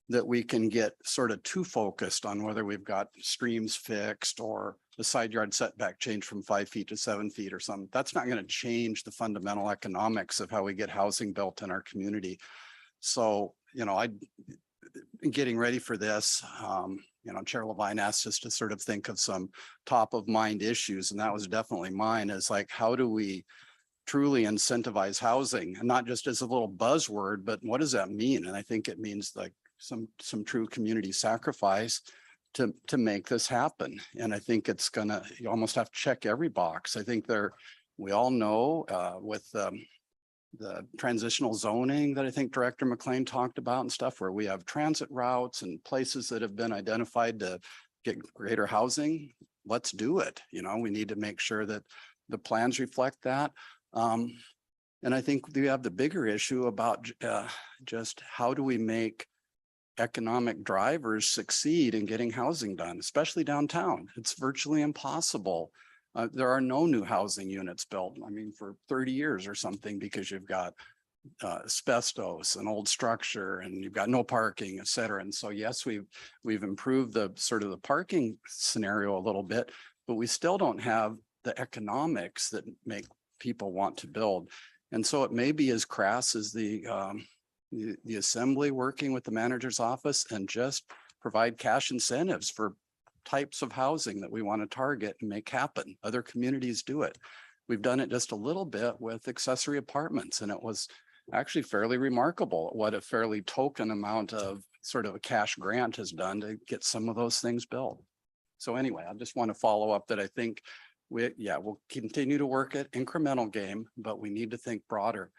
that we can get sort of too focused on whether we've got streams fixed or the side yard setback change from 5 feet to 7 feet or something. That's not going to change the fundamental economics of how we get housing built in our community. So, you know, getting ready for this, you know, Chair Levine asked us to sort of think of some top of mind issues, and that was definitely mine, is like, how do we truly incentivize housing, and not just as a little buzzword, but what does that mean? And I think it means like some true community sacrifice to make this happen. And I think it's gonna, you almost have to check every box. I think we all know with the transitional zoning that I think Director McLean talked about and stuff, where we have transit routes and places that have been identified to get greater housing. Let's do it. You know, we need to make sure that the plans reflect that. And I think we have the bigger issue about just how do we make economic drivers succeed in getting housing done, especially downtown. It's virtually impossible. There are no new housing units built, I mean, for 30 years or something, because you've got asbestos and old structure, and you've got no parking, et cetera. And so, yes, we've improved the sort of the parking scenario a little bit, but we still don't have the economics that make people want to build. And so it may be as crass as the assembly working with the manager's office and just provide cash incentives for types of housing that we want to target and make happen. Other communities do it. We've done it just a little bit with accessory apartments, and it was actually fairly remarkable what a fairly token amount of sort of a cash grant has done to get some of those things built. So anyway, I just want to follow up that I think we'll continue to work at incremental game, but we need to think broader.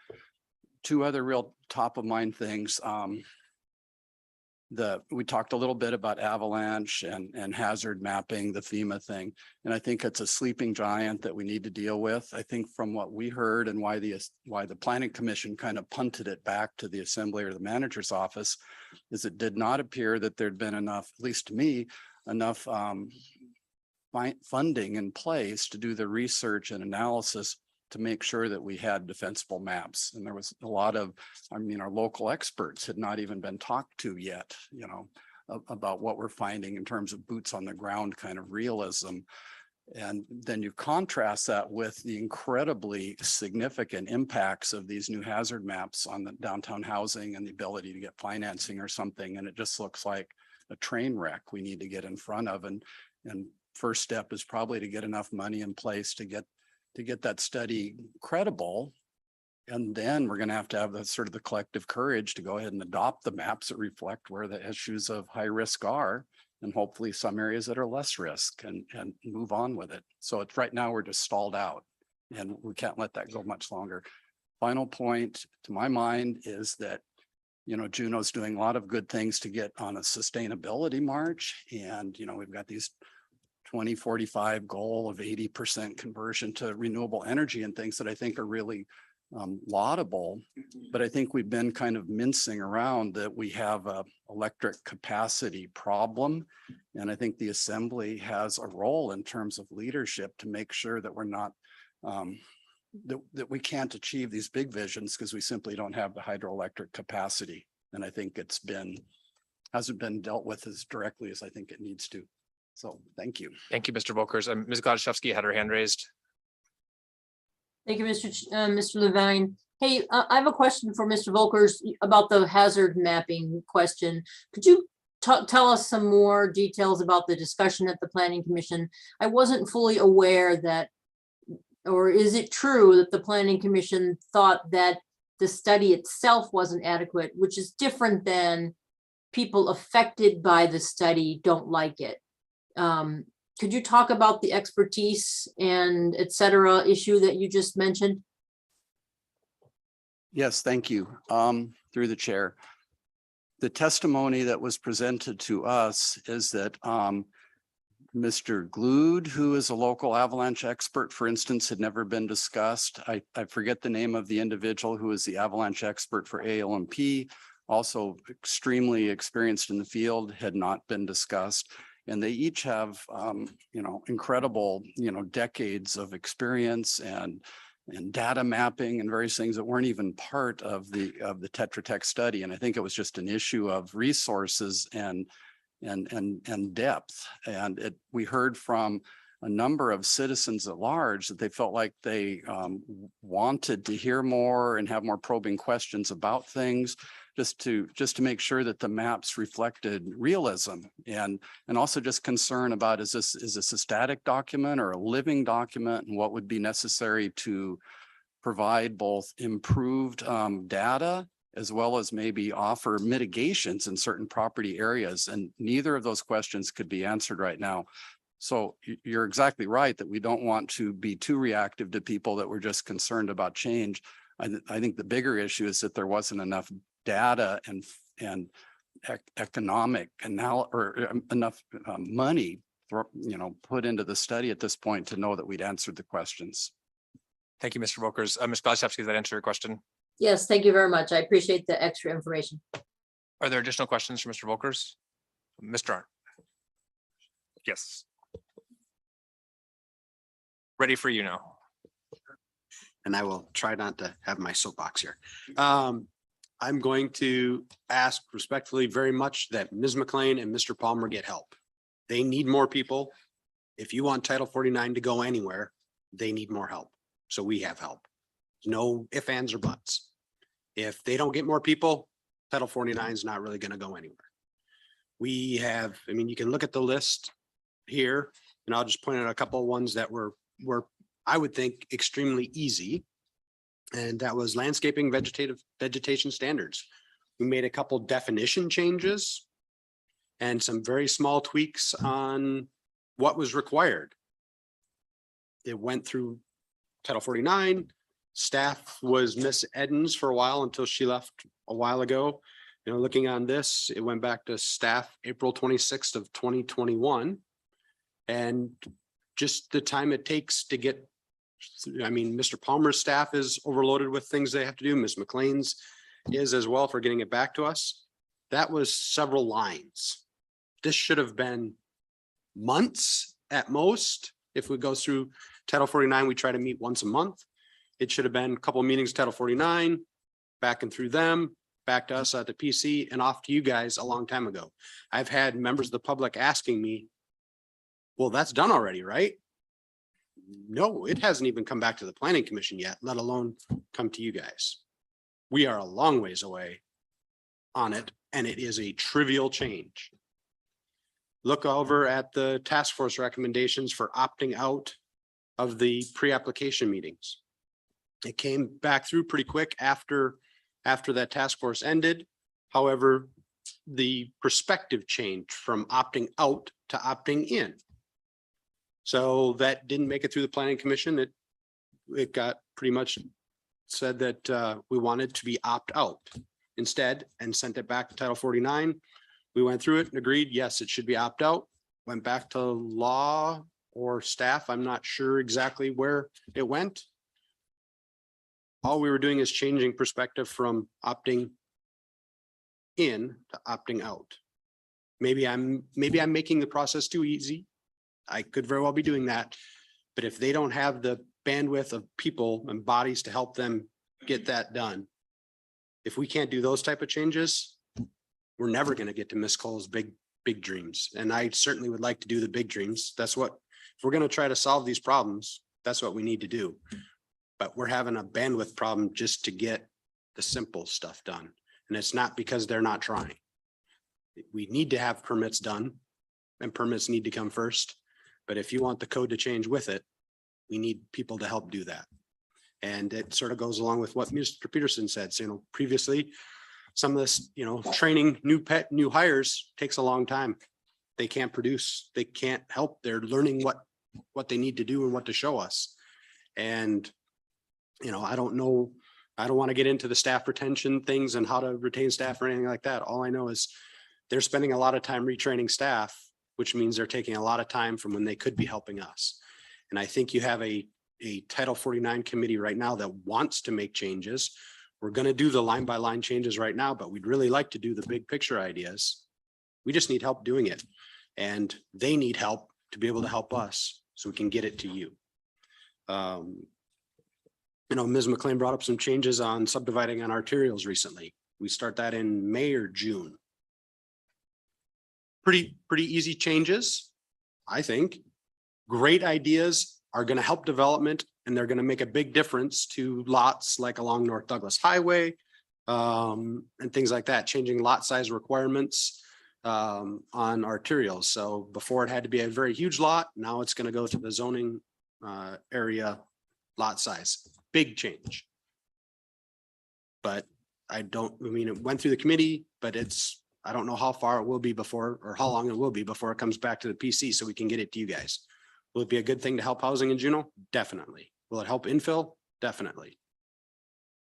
Two other real top of mind things. We talked a little bit about avalanche and hazard mapping, the FEMA thing, and I think it's a sleeping giant that we need to deal with. I think from what we heard and why the Planning Commission kind of punted it back to the Assembly or the manager's office is it did not appear that there'd been enough, at least to me, enough funding in place to do the research and analysis to make sure that we had defensible maps. And there was a lot of, I mean, our local experts had not even been talked to yet, you know, about what we're finding in terms of boots on the ground kind of realism. And then you contrast that with the incredibly significant impacts of these new hazard maps on the downtown housing and the ability to get financing or something. And it just looks like a train wreck we need to get in front of. And first step is probably to get enough money in place to get that study credible. And then we're going to have the sort of the collective courage to go ahead and adopt the maps that reflect where the issues of high risk are, and hopefully some areas that are less risk, and move on with it. So it's right now we're just stalled out, and we can't let that go much longer. Final point to my mind is that, you know, Juneau's doing a lot of good things to get on a sustainability march. And, you know, we've got these 2045 goal of 80% conversion to renewable energy and things that I think are really laudable. But I think we've been kind of mincing around that we have a electric capacity problem. And I think the Assembly has a role in terms of leadership to make sure that we're not, that we can't achieve these big visions because we simply don't have the hydroelectric capacity. And I think hasn't been dealt with as directly as I think it needs to. So thank you. Thank you, Mr. Volkers. Ms. Gladszewski had her hand raised. Thank you, Mr. Levine. Hey, I have a question for Mr. Volkers about the hazard mapping question. Could you tell us some more details about the discussion at the Planning Commission? I wasn't fully aware that, or is it true that the Planning Commission thought that the study itself wasn't adequate, which is different than people affected by the study don't like it? Could you talk about the expertise and et cetera issue that you just mentioned? Yes, thank you. Through the chair. The testimony that was presented to us is that Mr. Glood, who is a local avalanche expert, for instance, had never been discussed. I forget the name of the individual who is the avalanche expert for ALMP, also extremely experienced in the field, had not been discussed. And they each have, you know, incredible, you know, decades of experience and data mapping and various things that weren't even part of the Tetra Tech study. And I think it was just an issue of resources and depth. And we heard from a number of citizens at large that they felt like they wanted to hear more and have more probing questions about things, just to make sure that the maps reflected realism, and also just concern about, is this a static document or a living document, and what would be necessary to provide both improved data as well as maybe offer mitigations in certain property areas. And neither of those questions could be answered right now. So you're exactly right that we don't want to be too reactive to people that were just concerned about change. I think the bigger issue is that there wasn't enough data and economic or enough money, you know, put into the study at this point to know that we'd answered the questions. Thank you, Mr. Volkers. Ms. Gladszewski, does that answer your question? Yes, thank you very much. I appreciate the extra information. Are there additional questions for Mr. Volkers? Mr. Arndt? Yes. Ready for you now. And I will try not to have my soapbox here. I'm going to ask respectfully very much that Ms. McLean and Mr. Palmer get help. They need more people. If you want Title 49 to go anywhere, they need more help. So we have help. No ifs, ands, or buts. If they don't get more people, Title 49 is not really going to go anywhere. We have, I mean, you can look at the list here, and I'll just point out a couple of ones that were I would think extremely easy. And that was landscaping vegetation standards. We made a couple definition changes and some very small tweaks on what was required. It went through Title 49. Staff was Miss Edens for a while until she left a while ago. You know, looking on this, it went back to staff April 26th of 2021. And just the time it takes to get, I mean, Mr. Palmer's staff is overloaded with things they have to do. Ms. McLean's is as well for getting it back to us. That was several lines. This should have been months at most. If we go through Title 49, we try to meet once a month. It should have been a couple of meetings, Title 49, back and through them, back to us at the PC and off to you guys a long time ago. I've had members of the public asking me, well, that's done already, right? No, it hasn't even come back to the Planning Commission yet, let alone come to you guys. We are a long ways away on it, and it is a trivial change. Look over at the task force recommendations for opting out of the pre-application meetings. It came back through pretty quick after that task force ended. However, the perspective changed from opting out to opting in. So that didn't make it through the Planning Commission. It got pretty much said that we wanted to be opt out instead and sent it back to Title 49. We went through it and agreed, yes, it should be opt out. Went back to law or staff. I'm not sure exactly where it went. All we were doing is changing perspective from opting in to opting out. Maybe I'm making the process too easy. I could very well be doing that. But if they don't have the bandwidth of people and bodies to help them get that done, if we can't do those type of changes, we're never going to get to Ms. Cole's big dreams. And I certainly would like to do the big dreams. That's what, if we're going to try to solve these problems, that's what we need to do. But we're having a bandwidth problem just to get the simple stuff done. And it's not because they're not trying. We need to have permits done, and permits need to come first. But if you want the code to change with it, we need people to help do that. And it sort of goes along with what Mr. Peterson said. So, you know, previously, some of this, you know, training new hires takes a long time. They can't produce, they can't help. They're learning what they need to do and what to show us. And, you know, I don't know, I don't want to get into the staff retention things and how to retain staff or anything like that. All I know is they're spending a lot of time retraining staff, which means they're taking a lot of time from when they could be helping us. And I think you have a Title 49 committee right now that wants to make changes. We're going to do the line by line changes right now, but we'd really like to do the big picture ideas. We just need help doing it. And they need help to be able to help us so we can get it to you. You know, Ms. McLean brought up some changes on subdividing on arterials recently. We start that in May or June. Pretty easy changes, I think. Great ideas are going to help development, and they're going to make a big difference to lots like along North Douglas Highway and things like that, changing lot size requirements on arterials. So before it had to be a very huge lot, now it's going to go to the zoning area lot size. Big change. But I mean, it went through the committee, but I don't know how far it will be before, or how long it will be before it comes back to the PC so we can get it to you guys. Will it be a good thing to help housing in Juneau? Definitely. Will it help infill? Definitely.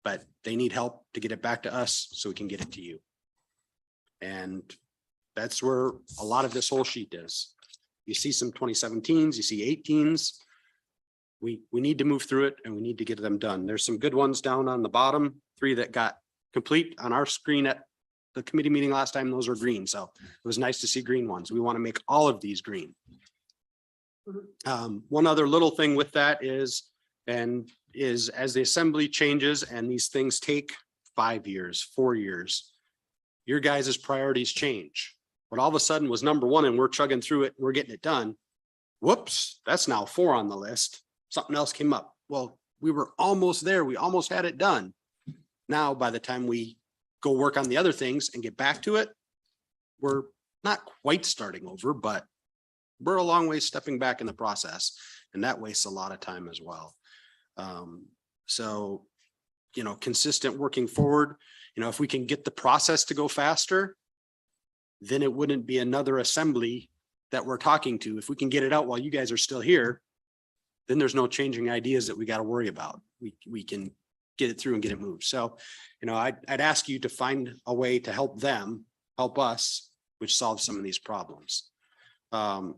But they need help to get it back to us so we can get it to you. And that's where a lot of this whole sheet is. You see some 2017s, you see 18s. We need to move through it, and we need to get them done. There's some good ones down on the bottom, 3 that got complete on our screen at the committee meeting last time, those were green. So it was nice to see green ones. We want to make all of these green. One other little thing with that is as the assembly changes and these things take 5 years, 4 years, your guys' priorities change. What all of a sudden was number one and we're chugging through it, we're getting it done. Whoops, that's now 4 on the list. Something else came up. Well, we were almost there. We almost had it done. Now, by the time we go work on the other things and get back to it, we're not quite starting over, but we're a long way stepping back in the process. And that wastes a lot of time as well. So, you know, consistent working forward, you know, if we can get the process to go faster, then it wouldn't be another assembly that we're talking to. If we can get it out while you guys are still here, then there's no changing ideas that we got to worry about. We can get it through and get it moved. So, you know, I'd ask you to find a way to help them, help us, which solves some of these problems. I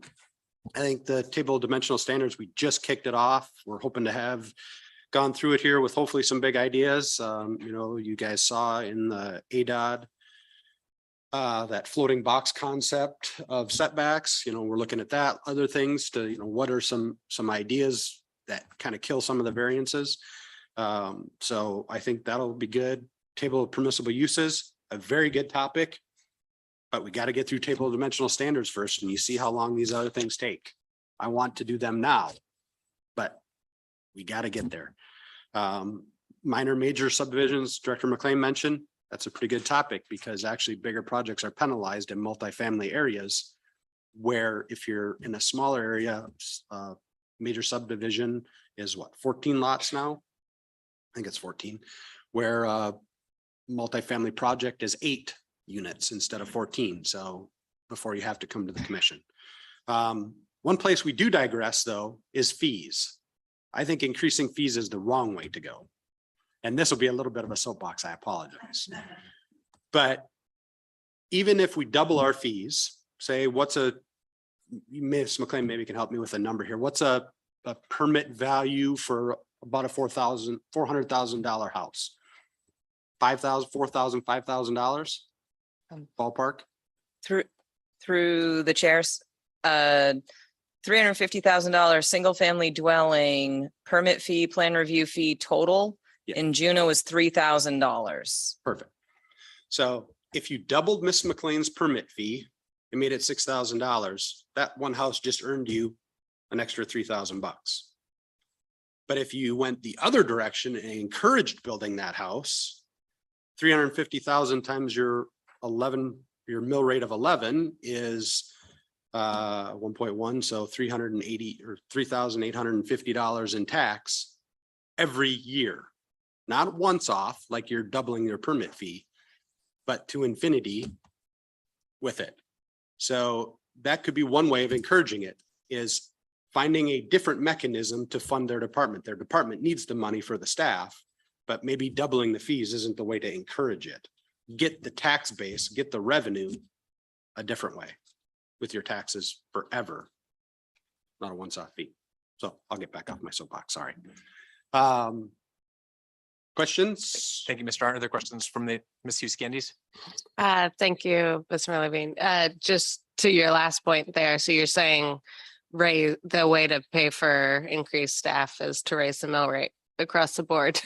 think the table of dimensional standards, we just kicked it off. We're hoping to have gone through it here with hopefully some big ideas. You know, you guys saw in the ADOD, that floating box concept of setbacks, you know, we're looking at that, other things to, you know, what are some ideas that kind of kill some of the variances. So I think that'll be good. Table of permissible uses, a very good topic, but we got to get through table of dimensional standards first, and you see how long these other things take. I want to do them now, but we got to get there. Minor major subdivisions, Director McLean mentioned, that's a pretty good topic because actually bigger projects are penalized in multifamily areas where if you're in a smaller area, major subdivision is what, 14 lots now? I think it's 14, where multifamily project is 8 units instead of 14. So before you have to come to the commission. One place we do digress though is fees. I think increasing fees is the wrong way to go. And this will be a little bit of a soapbox, I apologize. But even if we double our fees, say Ms. McLean maybe can help me with a number here. What's a permit value for about a $400,000 house? $5,000, $4,000, $5,000 ballpark? Through the chairs, $350,000 single family dwelling permit fee, plan review fee total in Juneau is $3,000. Perfect. So if you doubled Miss McLean's permit fee and made it $6,000, that one house just earned you an extra $3,000 bucks. But if you went the other direction and encouraged building that house, 350,000 times your mill rate of 11 is 1.1, so 380 or $3,850 in tax every year. Not once off, like you're doubling your permit fee, but to infinity with it. So that could be one way of encouraging it, is finding a different mechanism to fund their department. Their department needs the money for the staff, but maybe doubling the fees isn't the way to encourage it. Get the tax base, get the revenue a different way with your taxes forever, not a once-off fee. So I'll get back off my soapbox, sorry. Questions? Thank you, Mr. Arndt. Are there questions from the Ms. Hughes Candies? Thank you, Mr. Levine. Just to your last point there. So you're saying the way to pay for increased staff is to raise the mill rate across the board.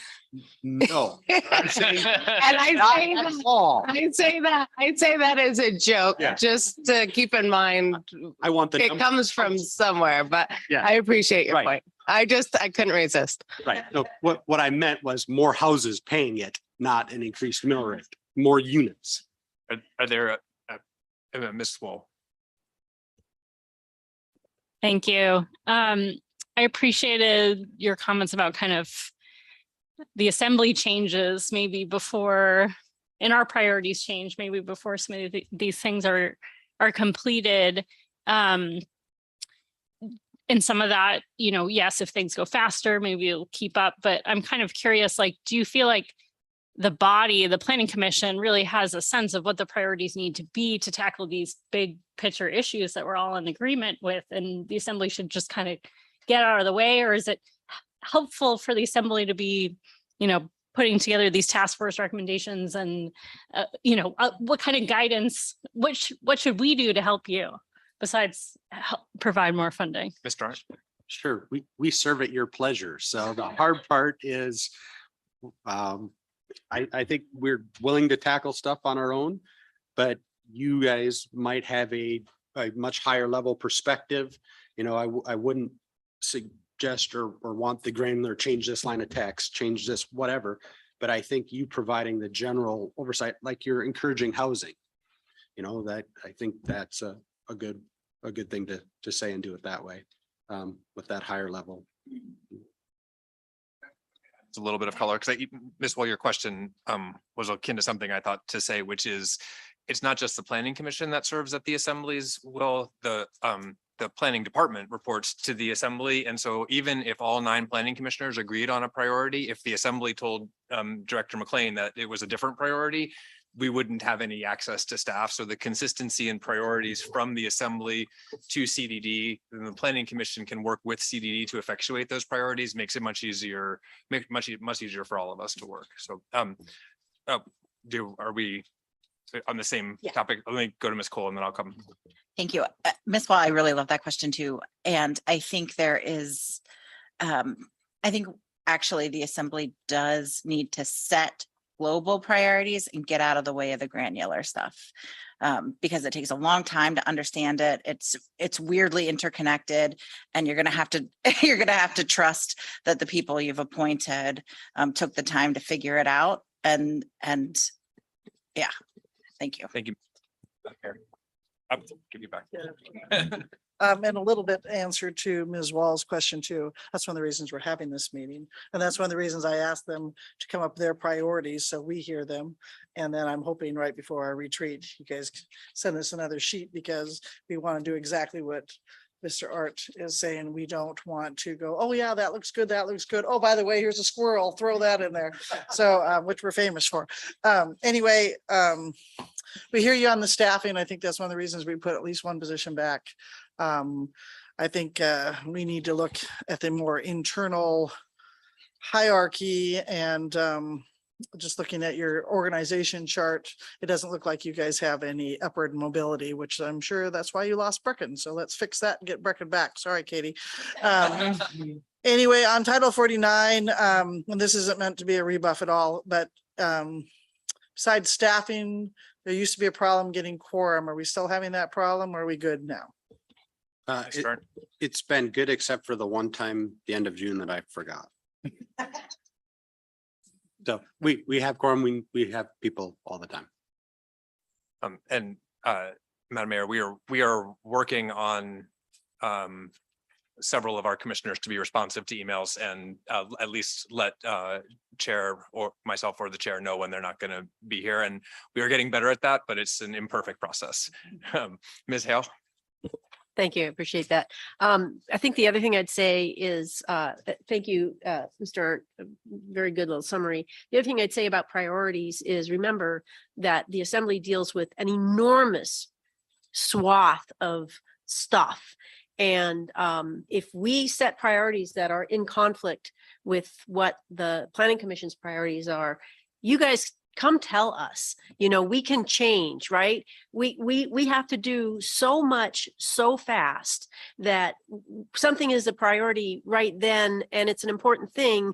No. I'm saying, And I'd say that as a joke, just to keep in mind. I want the it comes from somewhere, but Yeah. I appreciate your Right. point. I couldn't resist. Right. No, what I meant was more houses paying it, not an increased mill rate, more units. Are there, Ms. Wall? Thank you. I appreciated your comments about kind of the assembly changes, maybe before, and our priorities change, maybe before some of these things are completed. And some of that, you know, yes, if things go faster, maybe it'll keep up. But I'm kind of curious, like, do you feel like the planning commission really has a sense of what the priorities need to be to tackle these big picture issues that we're all in agreement with, and the assembly should just kind of get out of the way? Or is it helpful for the assembly to be, you know, putting together these task force recommendations and, what kind of guidance, what should we do to help you besides help provide more funding? Mr. Arndt? Sure, we serve at your pleasure. So the hard part is, I think we're willing to tackle stuff on our own, but you guys might have a much higher level perspective. I wouldn't suggest or want the granular, change this line of text, change this, whatever. But I think you providing the general oversight, like you're encouraging housing, that I think that's a good thing to say and do it that way, with that higher level. It's a little bit of color because Ms. Well, your question was akin to something I thought to say, which is it's not just the planning commission that serves at the assemblies. Well, the planning department reports to the assembly. And so even if all 9 planning commissioners agreed on a priority, if the assembly told Director McLean that it was a different priority, we wouldn't have any access to staff. So the consistency in priorities from the assembly to CDD, and the planning commission can work with CDD to effectuate those priorities, makes it much easier for all of us to work. So are we on the same topic? Let me go to Ms. Cole and then I'll come. Thank you. Ms. Wall, I really love that question too. And I think there is, I think actually the assembly does need to set global priorities and get out of the way of the granular stuff. Because it takes a long time to understand it. It's weirdly interconnected, and you're going to have to trust that the people you've appointed took the time to figure it out. And yeah, thank you. Thank you. I'll give you back. And a little bit answer to Ms. Wall's question too. That's one of the reasons we're having this meeting. And that's one of the reasons I asked them to come up with their priorities so we hear them. And then I'm hoping right before our retreat, you guys send us another sheet because we want to do exactly what Mr. Art is saying. We don't want to go, oh yeah, that looks good. That looks good. Oh, by the way, here's a squirrel, throw that in there. So, which we're famous for. Anyway, we hear you on the staffing. I think that's one of the reasons we put at least one position back. I think we need to look at the more internal hierarchy and just looking at your organization chart, it doesn't look like you guys have any upward mobility, which I'm sure that's why you lost Brecken. So let's fix that and get Brecken back. Sorry, Katie. Anyway, on Title 49, and this isn't meant to be a rebuff at all, but besides staffing, there used to be a problem getting quorum. Are we still having that problem or are we good now? It's been good except for the one time, the end of June, that I forgot. So we have quorum, we have people all the time. Madam Mayor, we are working on several of our commissioners to be responsive to emails and at least let chair or myself or the chair know when they're not going to be here. And we are getting better at that, but it's an imperfect process. Ms. Hale. Thank you. I appreciate that. I think the other thing I'd say is, thank you, Mr. Art, very good little summary. The other thing I'd say about priorities is remember that the assembly deals with an enormous swath of stuff. And if we set priorities that are in conflict with what the planning commission's priorities are, you guys come tell us, we can change, right? We have to do so much so fast that something is a priority right then, and it's an important thing.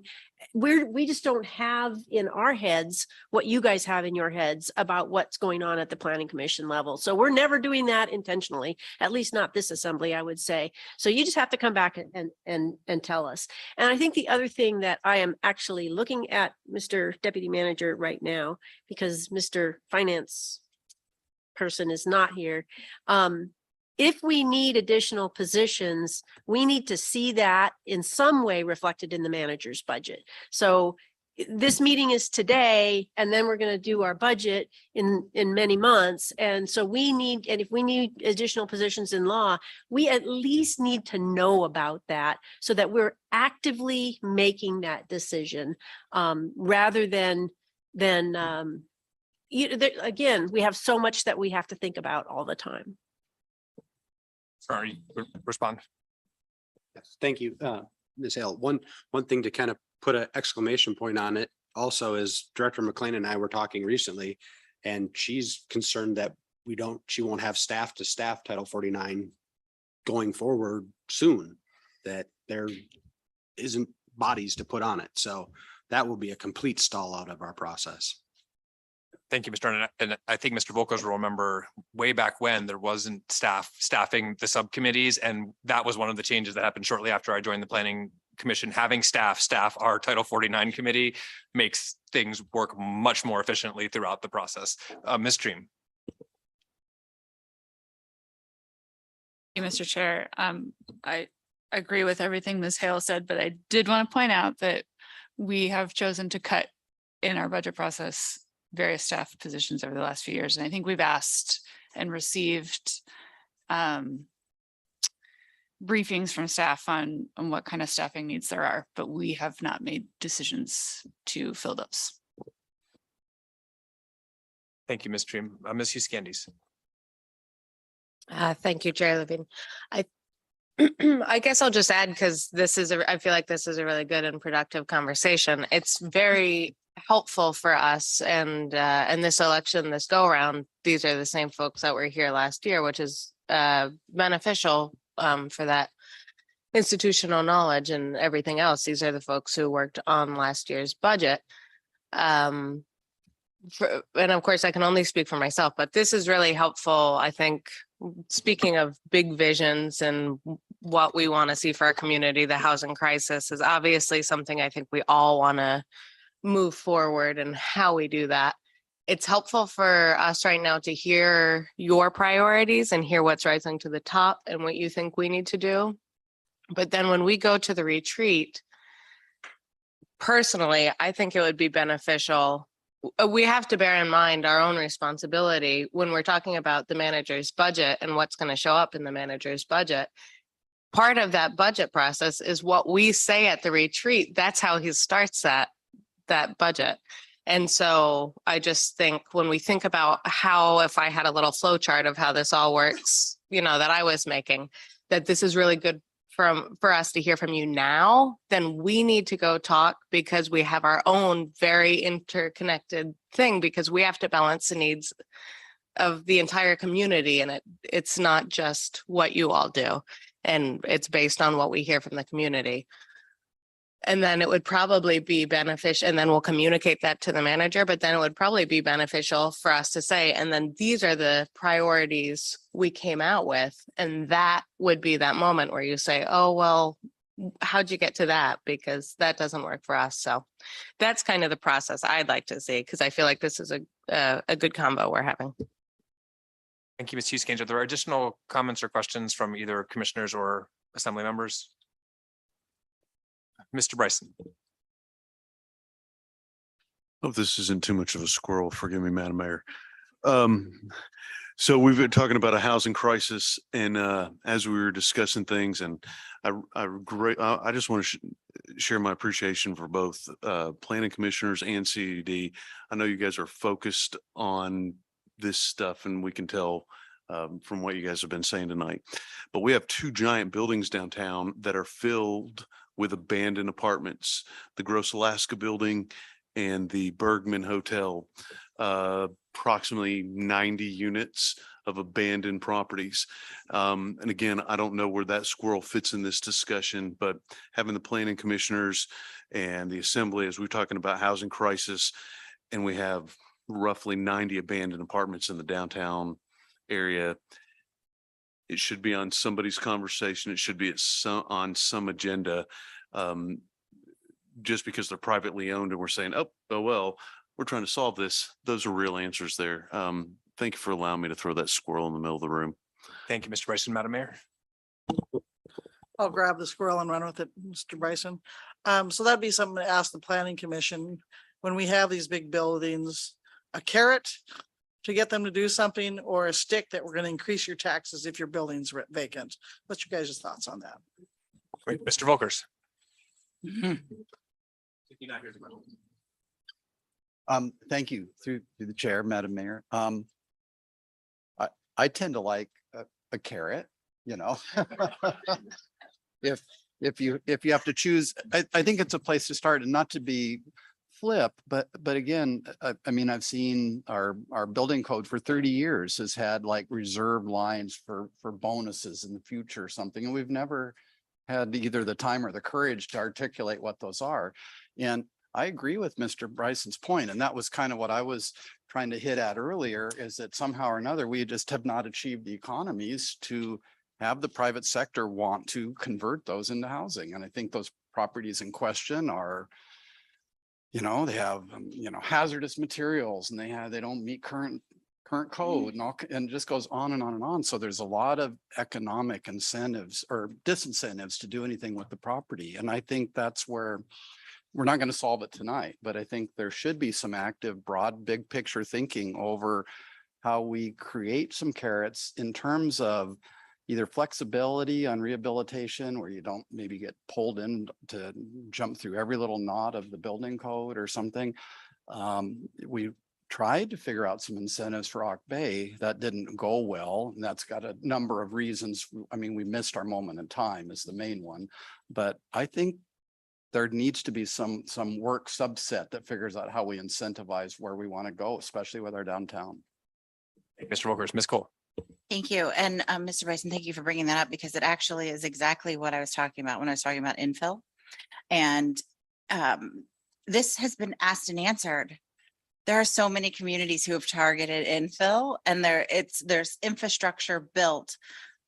We just don't have in our heads what you guys have in your heads about what's going on at the planning commission level. So we're never doing that intentionally, at least not this assembly, I would say. So you just have to come back and tell us. And I think the other thing that I am actually looking at Mr. Deputy Manager right now, because Mr. Finance person is not here. If we need additional positions, we need to see that in some way reflected in the manager's budget. So this meeting is today, and then we're going to do our budget in many months. And so if we need additional positions in law, we at least need to know about that so that we're actively making that decision rather than again, we have so much that we have to think about all the time. Sorry, respond. Yes, thank you, Ms. Hale. One thing to kind of put an exclamation point on it, also is Director McLean and I were talking recently, and she's concerned that she won't have staff to staff Title 49 going forward soon, that there isn't bodies to put on it. So that will be a complete stall out of our process. Thank you, Mr. Arnett. And I think Mr. Volkers will remember way back when there wasn't staffing the subcommittees. And that was one of the changes that happened shortly after I joined the Planning Commission. Having staff our Title 49 committee makes things work much more efficiently throughout the process. Ms. Dream. Thank you, Mr. Chair. I agree with everything Ms. Hale said, but I did want to point out that we have chosen to cut in our budget process various staff positions over the last few years. And I think we've asked and received briefings from staff on what kind of staffing needs there are, but we have not made decisions to fill those. Thank you, Ms. Dream. Ms. Hughes Candies. Thank you, Chair Levine. I guess I'll just add, because I feel like this is a really good and productive conversation. It's very helpful for us, and this election, this go around, these are the same folks that were here last year, which is beneficial for that institutional knowledge and everything else. These are the folks who worked on last year's budget. And of course, I can only speak for myself, but this is really helpful. I think, speaking of big visions and what we want to see for our community, the housing crisis is obviously something I think we all want to move forward, and how we do that. It's helpful for us right now to hear your priorities and hear what's rising to the top and what you think we need to do. But then when we go to the retreat, personally, I think it would be beneficial. We have to bear in mind our own responsibility when we're talking about the manager's budget and what's going to show up in the manager's budget. Part of that budget process is what we say at the retreat. That's how he starts that budget. And so I just think when we think about how, if I had a little flow chart of how this all works, that I was making, that this is really good for us to hear from you now, then we need to go talk, because we have our own very interconnected thing, because we have to balance the needs of the entire community. And it's not just what you all do, and it's based on what we hear from the community. And then it would probably be beneficial, and then we'll communicate that to the manager, but then it would probably be beneficial for us to say, and then these are the priorities we came out with. And that would be that moment where you say, oh, well, how'd you get to that? Because that doesn't work for us. So that's kind of the process I'd like to see, because I feel like this is a good combo we're having. Thank you, Ms. Hughes. Are there additional comments or questions from either commissioners or assembly members? Mr. Bryson. Oh, this isn't too much of a squirrel. Forgive me, Madam Mayor. So we've been talking about a housing crisis, and as we were discussing things, and I just want to share my appreciation for both planning commissioners and CDD. I know you guys are focused on this stuff, and we can tell from what you guys have been saying tonight. But we have two giant buildings downtown that are filled with abandoned apartments, the Gross Alaska building and the Bergman Hotel, approximately 90 units of abandoned properties. And again, I don't know where that squirrel fits in this discussion, but having the planning commissioners and the assembly, as we're talking about housing crisis, and we have roughly 90 abandoned apartments in the downtown area, it should be on somebody's conversation. It should be on some agenda. Just because they're privately owned and we're saying, oh, well, we're trying to solve this. Those are real answers there. Thank you for allowing me to throw that squirrel in the middle of the room. Thank you, Mr. Bryson. Madam Mayor. I'll grab the squirrel and run with it, Mr. Bryson. So that'd be something to ask the planning commission when we have these big buildings, a carrot to get them to do something, or a stick that we're going to increase your taxes if your building's vacant. What's your guys' thoughts on that? Wait, Mr. Volkers. Thank you through the chair, Madam Mayor. I tend to like a carrot, if you have to choose, I think it's a place to start, and not to be flip, but again, I mean, I've seen our building code for 30 years has had like reserved lines for bonuses in the future or something, and we've never had either the time or the courage to articulate what those are. And I agree with Mr. Bryson's point, and that was kind of what I was trying to hit at earlier, is that somehow or another, we just have not achieved the economies to have the private sector want to convert those into housing. And I think those properties in question are, you know, they have, you know, hazardous materials, and they don't meet current code, and all, and it just goes on and on and on. So there's a lot of economic incentives or disincentives to do anything with the property. And I think that's where we're not going to solve it tonight, but I think there should be some active, broad, big picture thinking over how we create some carrots in terms of either flexibility on rehabilitation, where you don't maybe get pulled in to jump through every little knot of the building code or something. We tried to figure out some incentives for Ock Bay. That didn't go well, and that's got a number of reasons. I mean, we missed our moment in time is the main one, but I think there needs to be some work subset that figures out how we incentivize where we want to go, especially with our downtown. Mr. Wilkers, Ms. Cole. Thank you. And Mr. Bryson, thank you for bringing that up, because it actually is exactly what I was talking about when I was talking about infill. And this has been asked and answered. There are so many communities who have targeted infill, and there's infrastructure built.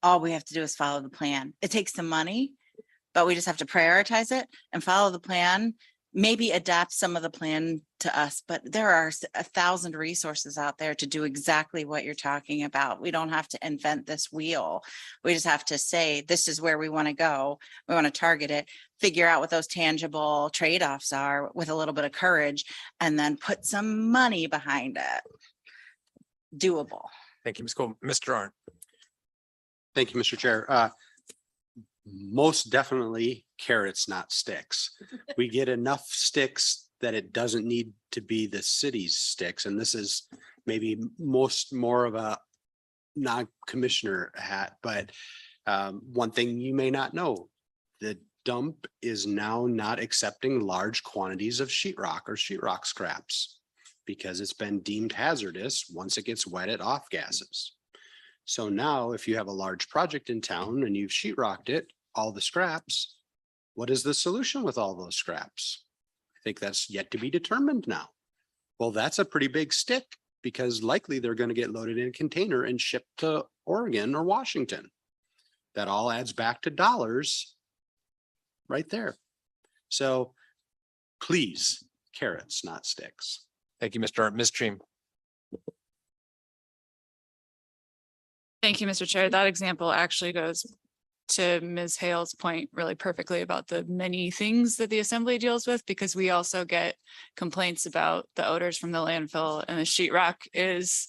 All we have to do is follow the plan. It takes some money, but we just have to prioritize it and follow the plan, maybe adapt some of the plan to us. But there are 1,000 resources out there to do exactly what you're talking about. We don't have to invent this wheel. We just have to say, this is where we want to go. We want to target it, figure out what those tangible trade-offs are with a little bit of courage, and then put some money behind it. Doable. Thank you, Ms. Cole. Mr. Arndt. Thank you, Mr. Chair. Most definitely carrots, not sticks. We get enough sticks that it doesn't need to be the city's sticks. And this is maybe more of a non-commissioner hat, but one thing you may not know, the dump is now not accepting large quantities of sheetrock or sheetrock scraps because it's been deemed hazardous once it gets wet at off gases. So now if you have a large project in town and you've sheetrocked it, all the scraps, what is the solution with all those scraps? I think that's yet to be determined now. Well, that's a pretty big stick, because likely they're going to get loaded in a container and shipped to Oregon or Washington. That all adds back to dollars right there. So please, carrots, not sticks. Thank you, Mr. Arndt. Ms. Treem. Thank you, Mr. Chair. That example actually goes to Ms. Hale's point really perfectly about the many things that the assembly deals with, because we also get complaints about the odors from the landfill, and the sheetrock is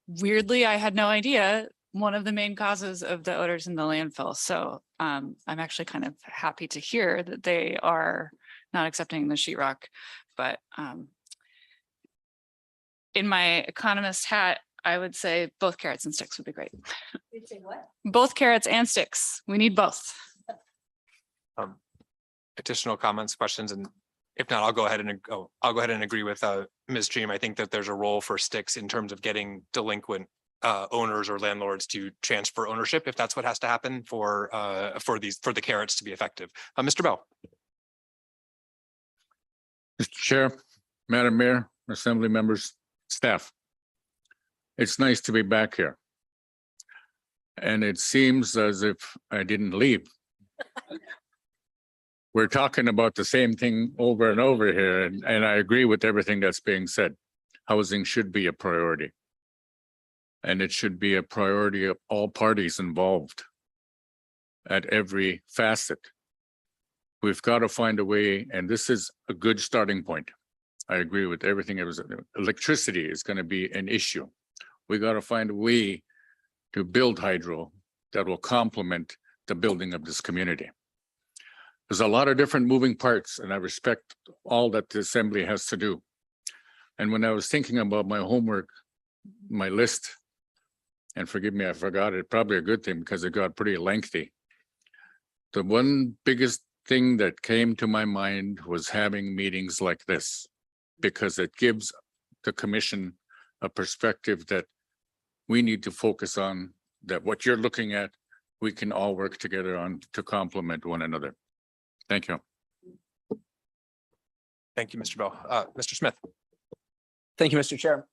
weirdly, I had no idea, one of the main causes of the odors in the landfill. So I'm actually kind of happy to hear that they are not accepting the sheetrock, but in my economist hat, I would say both carrots and sticks would be great. You'd say what? Both carrots and sticks. We need both. Additional comments, questions, and if not, I'll go ahead and agree with Ms. Treem. I think that there's a role for sticks in terms of getting delinquent owners or landlords to transfer ownership, if that's what has to happen for the carrots to be effective. Mr. Bell. Mr. Chair, Madam Mayor, Assembly members, staff. It's nice to be back here. And it seems as if I didn't leave. We're talking about the same thing over and over here, and I agree with everything that's being said. Housing should be a priority. And it should be a priority of all parties involved at every facet. We've got to find a way, and this is a good starting point. I agree with everything. Electricity is going to be an issue. We got to find a way to build hydro that will complement the building of this community. There's a lot of different moving parts, and I respect all that the assembly has to do. And when I was thinking about my homework, my list, and forgive me, I forgot it, probably a good thing because it got pretty lengthy. The one biggest thing that came to my mind was having meetings like this, because it gives the commission a perspective that we need to focus on, that what you're looking at, we can all work together on to complement one another. Thank you. Thank you, Mr. Bell. Mr. Smith. Thank you, Mr. Chair.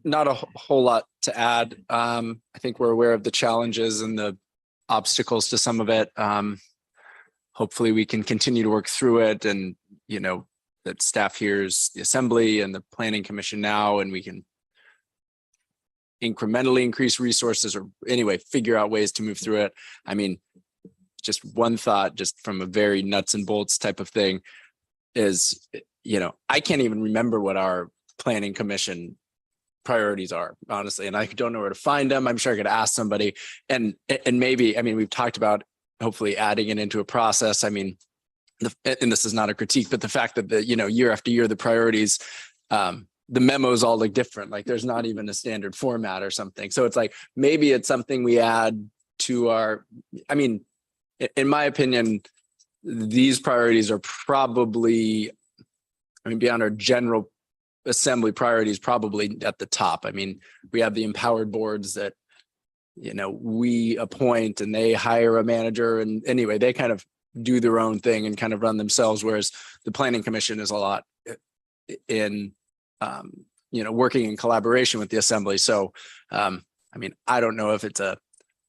Not a whole lot to add. I think we're aware of the challenges and the obstacles to some of it. Hopefully we can continue to work through it, and, you know, that staff hears the Assembly and the Planning Commission now, and we can incrementally increase resources, or anyway, figure out ways to move through it. I mean, just one thought, just from a very nuts and bolts type of thing, is, you know, I can't even remember what our Planning Commission priorities are, honestly, and I don't know where to find them. I'm sure I could ask somebody, and maybe, I mean, we've talked about hopefully adding it into a process. I mean, and this is not a critique, but the fact that the, you know, year after year, the priorities, the memos all look different. Like there's not even a standard format or something. So it's like, maybe it's something we add to our, I mean, in my opinion, these priorities are probably, I mean, beyond our general Assembly priorities, probably at the top. I mean, we have the empowered boards that, you know, we appoint and they hire a manager, and anyway, they kind of do their own thing and kind of run themselves. Whereas the Planning Commission is a lot in, you know, working in collaboration with the Assembly. So, I mean, I don't know if it's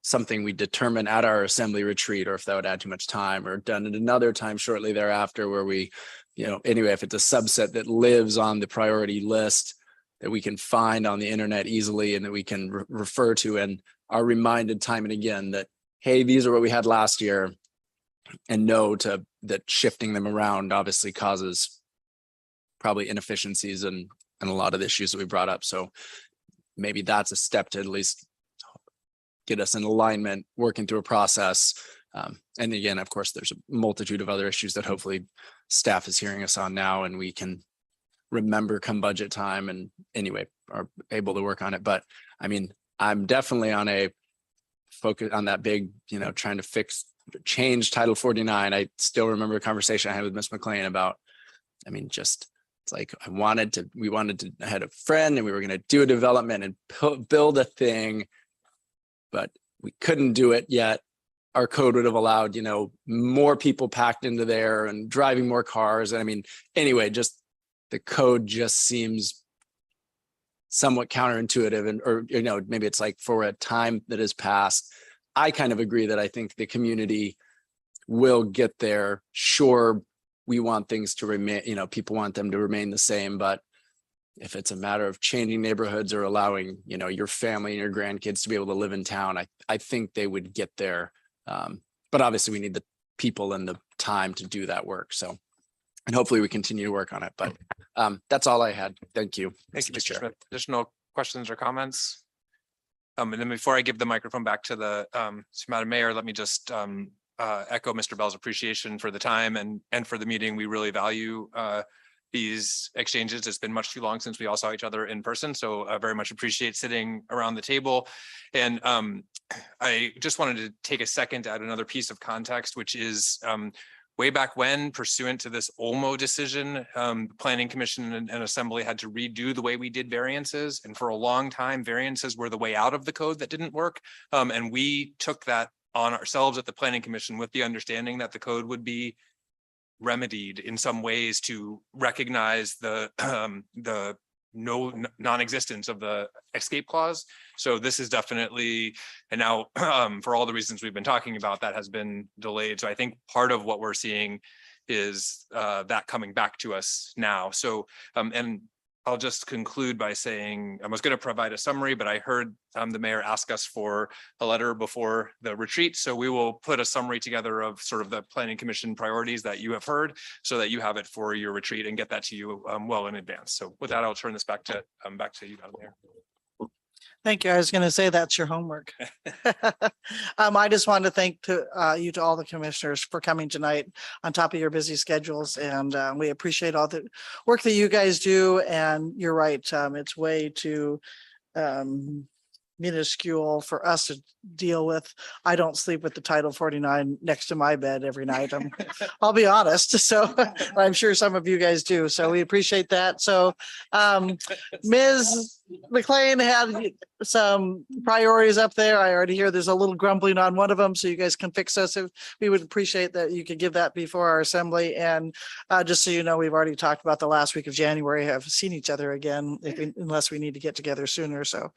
something we determine at our Assembly retreat, or if that would add too much time, or done at another time shortly thereafter, where we, you know, anyway, if it's a subset that lives on the priority list that we can find on the internet easily and that we can refer to, and are reminded time and again that, hey, these are what we had last year, and know that shifting them around obviously causes probably inefficiencies and a lot of the issues that we brought up. So maybe that's a step to at least get us in alignment, working through a process. And again, of course, there's a multitude of other issues that hopefully staff is hearing us on now, and we can remember come budget time, and anyway, are able to work on it. But I mean, I'm definitely on a focus on that big, you know, trying to change Title 49. I still remember a conversation I had with Ms. McLean about, I mean, just, it's like, I had a friend, and we were going to do a development and build a thing, but we couldn't do it yet. Our code would have allowed, you know, more people packed into there and driving more cars. And I mean, anyway, just the code just seems somewhat counterintuitive, and, or, you know, maybe it's like for a time that has passed. I kind of agree that I think the community will get there. Sure, we want things to remain, you know, people want them to remain the same, but if it's a matter of changing neighborhoods or allowing, you know, your family and your grandkids to be able to live in town, I think they would get there. But obviously we need the people and the time to do that work. So, and hopefully we continue to work on it, but that's all I had. Thank you. Thank you, Mr. Smith. Additional questions or comments? And then before I give the microphone back to the Madam Mayor, let me just echo Mr. Bell's appreciation for the time and for the meeting. We really value these exchanges. It's been much too long since we all saw each other in person. So I very much appreciate sitting around the table. And I just wanted to take a second to add another piece of context, which is way back when, pursuant to this OLMO decision, the Planning Commission and Assembly had to redo the way we did variances. And for a long time, variances were the way out of the code that didn't work. And we took that on ourselves at the Planning Commission with the understanding that the code would be remedied in some ways to recognize the non-existence of the escape clause. So this is definitely, and now for all the reasons we've been talking about, that has been delayed. So I think part of what we're seeing is that coming back to us now. So, and I'll just conclude by saying, I was going to provide a summary, but I heard the mayor ask us for a letter before the retreat. So we will put a summary together of sort of the Planning Commission priorities that you have heard, so that you have it for your retreat and get that to you well in advance. So with that, I'll turn this back to you, Madam Mayor. Thank you. I was going to say that's your homework. I just want to thank you to all the commissioners for coming tonight on top of your busy schedules. And we appreciate all the work that you guys do. And you're right. It's way too minuscule for us to deal with. I don't sleep with the Title 49 next to my bed every night. I'll be honest. So I'm sure some of you guys do. So we appreciate that. So Ms. McLean had some priorities up there. I already hear there's a little grumbling on one of them, so you guys can fix us. If we would appreciate that you could give that before our assembly. And just so you know, we've already talked about the last week of January, have seen each other again, unless we need to get together sooner. So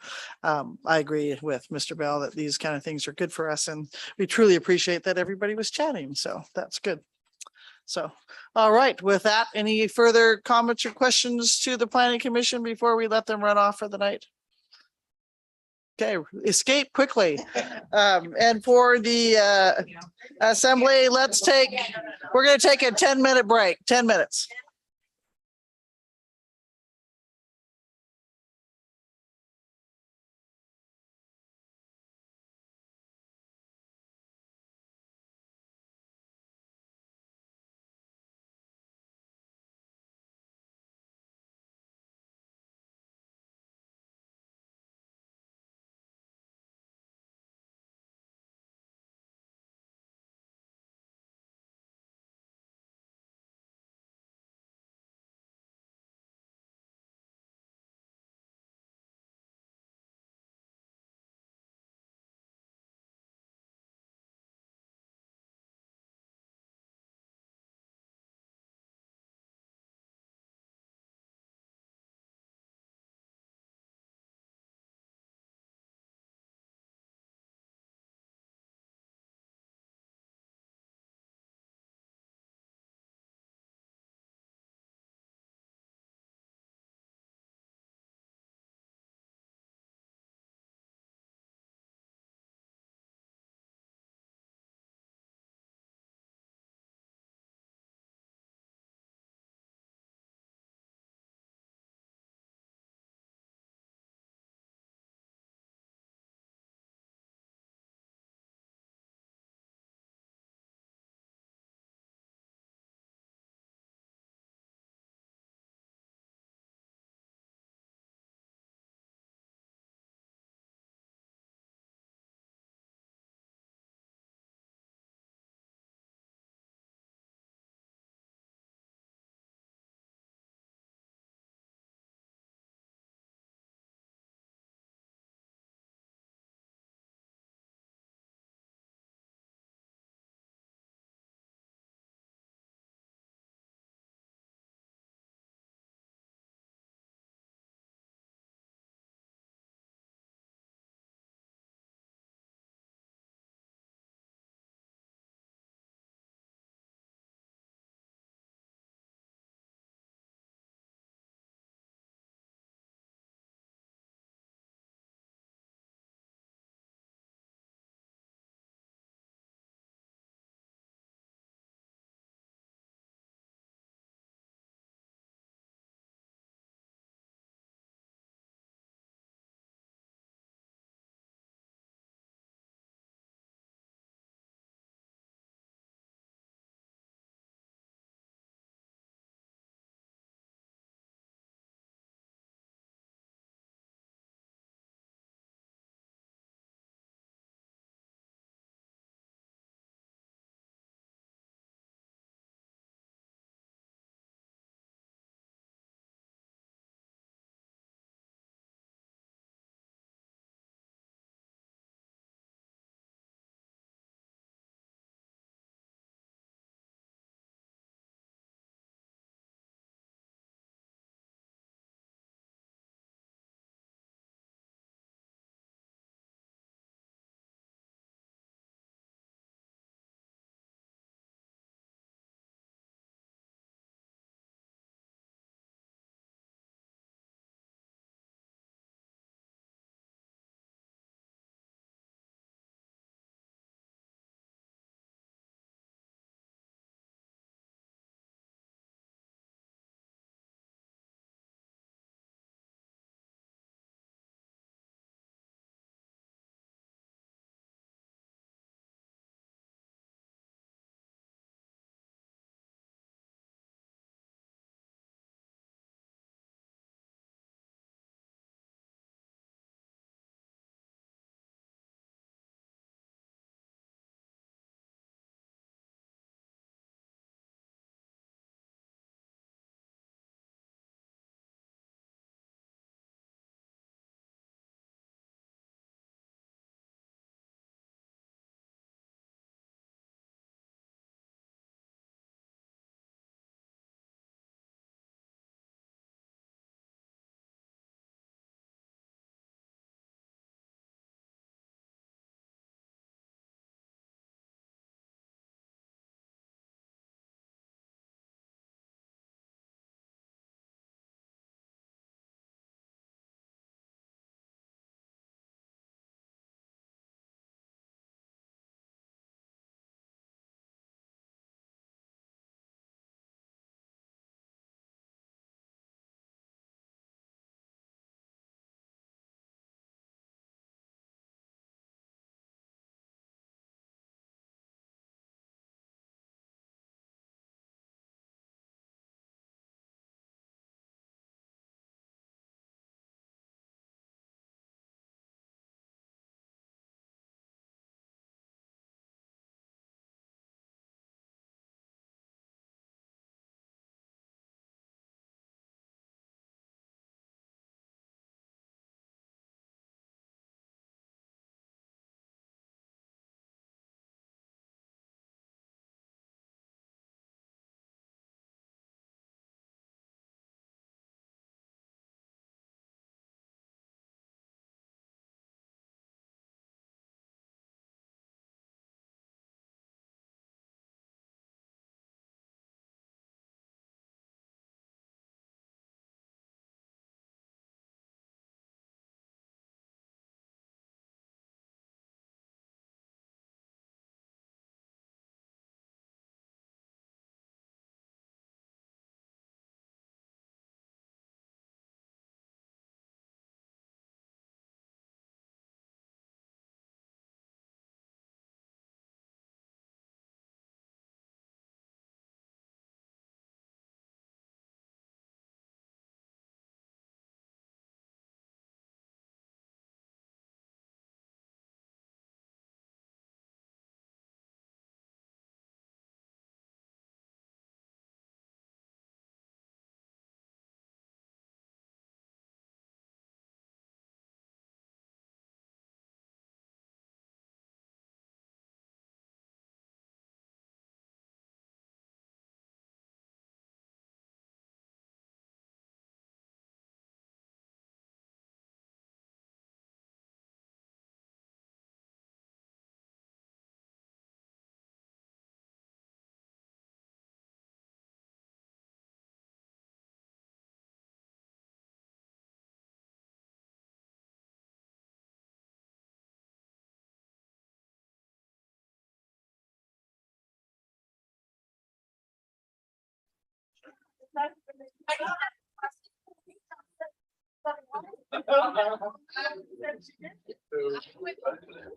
I agree with Mr. Bell that these kind of things are good for us, and we truly appreciate that everybody was chatting. So that's good. So, all right, with that, any further comments or questions to the Planning Commission before we let them run off for the night? Okay, escape quickly. And for the assembly, we're going to take a 10-minute break, 10 minutes.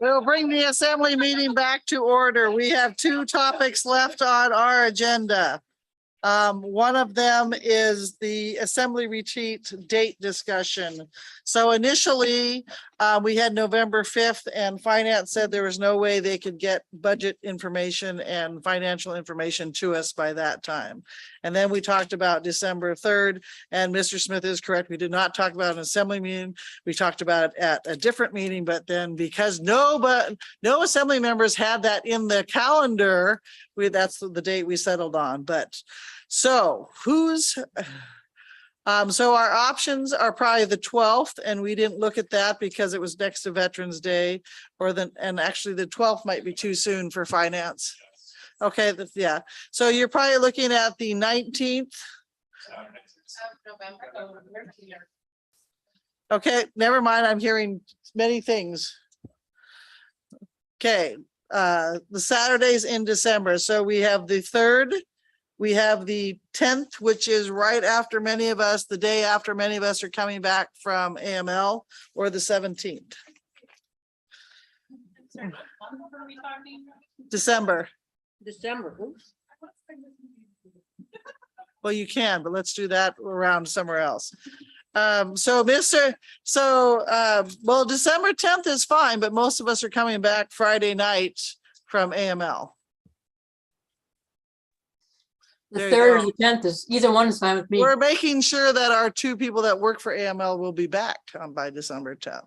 We'll bring the assembly meeting back to order. We have two topics left on our agenda. One of them is the assembly retreat date discussion. So initially, we had November 5th and finance said there was no way they could get budget information and financial information to us by that time. And then we talked about December 3rd, and Mr. Smith is correct. We did not talk about an assembly meeting. We talked about it at a different meeting, but then because no assembly members had that in the calendar, that's the date we settled on. But so so our options are probably the 12th, and we didn't look at that because it was next to Veterans Day, and actually the 12th might be too soon for finance. Okay, yeah. So you're probably looking at the 19th. Okay, never mind. I'm hearing many things. Okay, the Saturdays in December. So we have the 3rd. We have the 10th, which is right after many of us, the day after many of us are coming back from AML, or the 17th. December. Well, you can, but let's do that around somewhere else. Well, December 10th is fine, but most of us are coming back Friday night from AML. The There you 3rd or go. the 10th is, either one is fine with me. We're making sure that our two people that work for AML will be back by December 10th.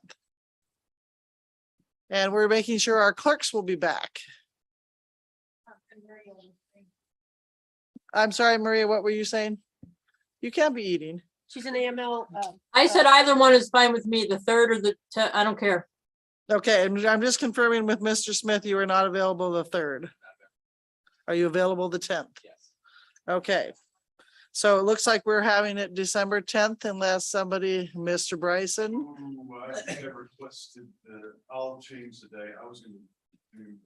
And we're making sure our clerks will be back. I'm sorry, Maria, what were you saying? You can't be eating. She's an AML. I said either one is fine with me, the 3rd or the 10th, I don't care. Okay, and I'm just confirming with Mr. Smith, you are not available the 3rd. Are you available the 10th? Yes. Okay. So it looks like we're having it December 10th unless somebody, Mr. Bryson. I requested, I'll change the day. I was gonna do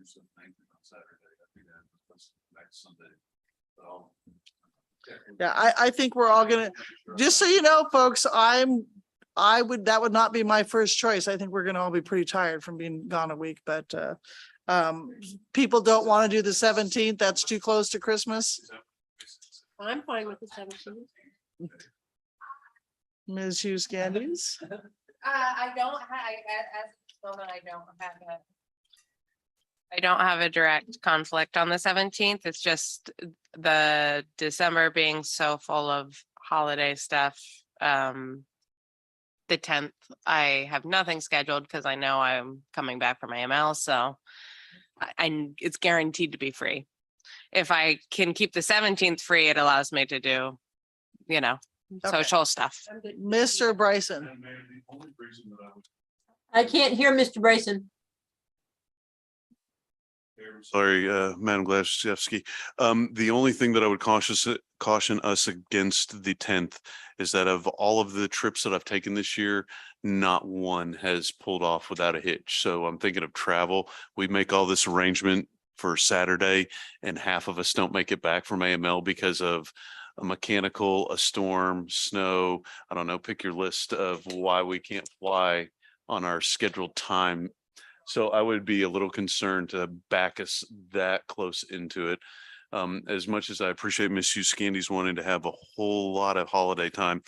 something on Saturday. I think I requested next Sunday. But Yeah, I think we're all gonna, just so you know, folks, that would not be my first choice. I think we're gonna all be pretty tired from being gone a week, but people don't want to do the 17th. That's too close to Christmas. I'm fine with the 17th. Ms. Hughes Candies. I don't have a direct conflict on the 17th. It's just the December being so full of holiday stuff. The 10th, I have nothing scheduled because I know I'm coming back from AML, so it's guaranteed to be free. If I can keep the 17th free, it allows me to do, social stuff. Mr. Bryson. I can't hear Mr. Bryson. Sorry, Madam Glaszewski. The only thing that I would caution us against the 10th is that of all of the trips that I've taken this year, not one has pulled off without a hitch. So I'm thinking of travel. We make all this arrangement for Saturday and half of us don't make it back from AML because of a mechanical, a storm, snow. I don't know, pick your list of why we can't fly on our scheduled time. So I would be a little concerned to back us that close into it. As much as I appreciate Miss Hughes Candies wanting to have a whole lot of holiday time,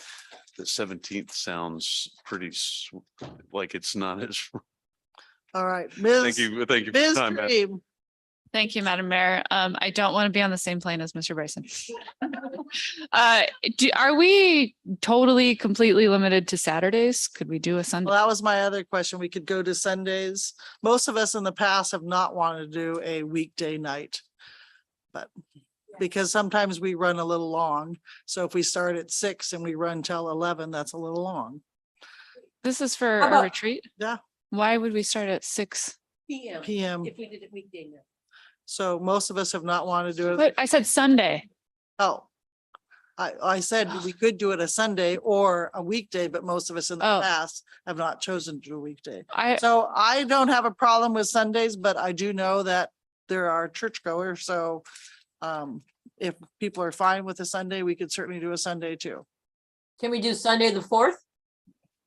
the 17th sounds pretty like it's not as. All right, Ms. Thank you for your Ms. time, Matt. Dream. Thank you, Madam Mayor. I don't want to be on the same plane as Mr. Bryson. Are we totally completely limited to Saturdays? Could we do a Sunday? Well, that was my other question. We could go to Sundays. Most of us in the past have not wanted to do a weekday night. But because sometimes we run a little long. So if we start at 6 and we run till 11, that's a little long. This is for How a about- retreat? Yeah. Why would we start at 6? PM. If we did it weekday now. So most of us have not wanted to do it. But I said Sunday. Oh, I said we could do it a Sunday or a weekday, but most of us in the Oh. past have not chosen to do a weekday. I So I don't have a problem with Sundays, but I do know that there are churchgoers, so if people are fine with a Sunday, we could certainly do a Sunday too. Can we do Sunday, the 4th?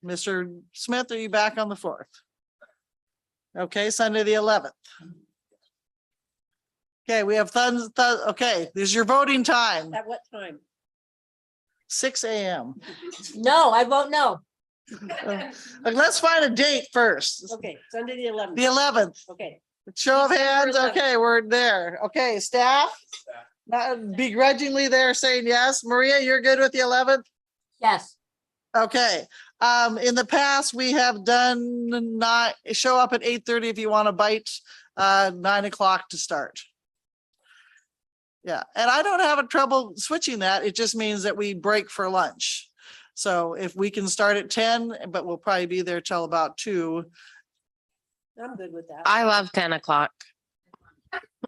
Mr. Smith, are you back on the 4th? Okay, Sunday, the 11th. Okay, we have okay, this is your voting time, At what time? 6 a.m. No, I vote no. Let's find a date first. Okay, Sunday the 11th. The 11th. Okay. Show of December hands. 11th. Okay, we're there. Okay, staff. Begrudgingly they're saying yes. Maria, you're good with the 11th? Yes. Okay. In the past, we have done not show up at 8:30 if you want to bite, 9 o'clock to start. Yeah, and I don't have a trouble switching that. It just means that we break for lunch. So if we can start at 10, but we'll probably be there till about 2. I'm good with that. I love 10 o'clock.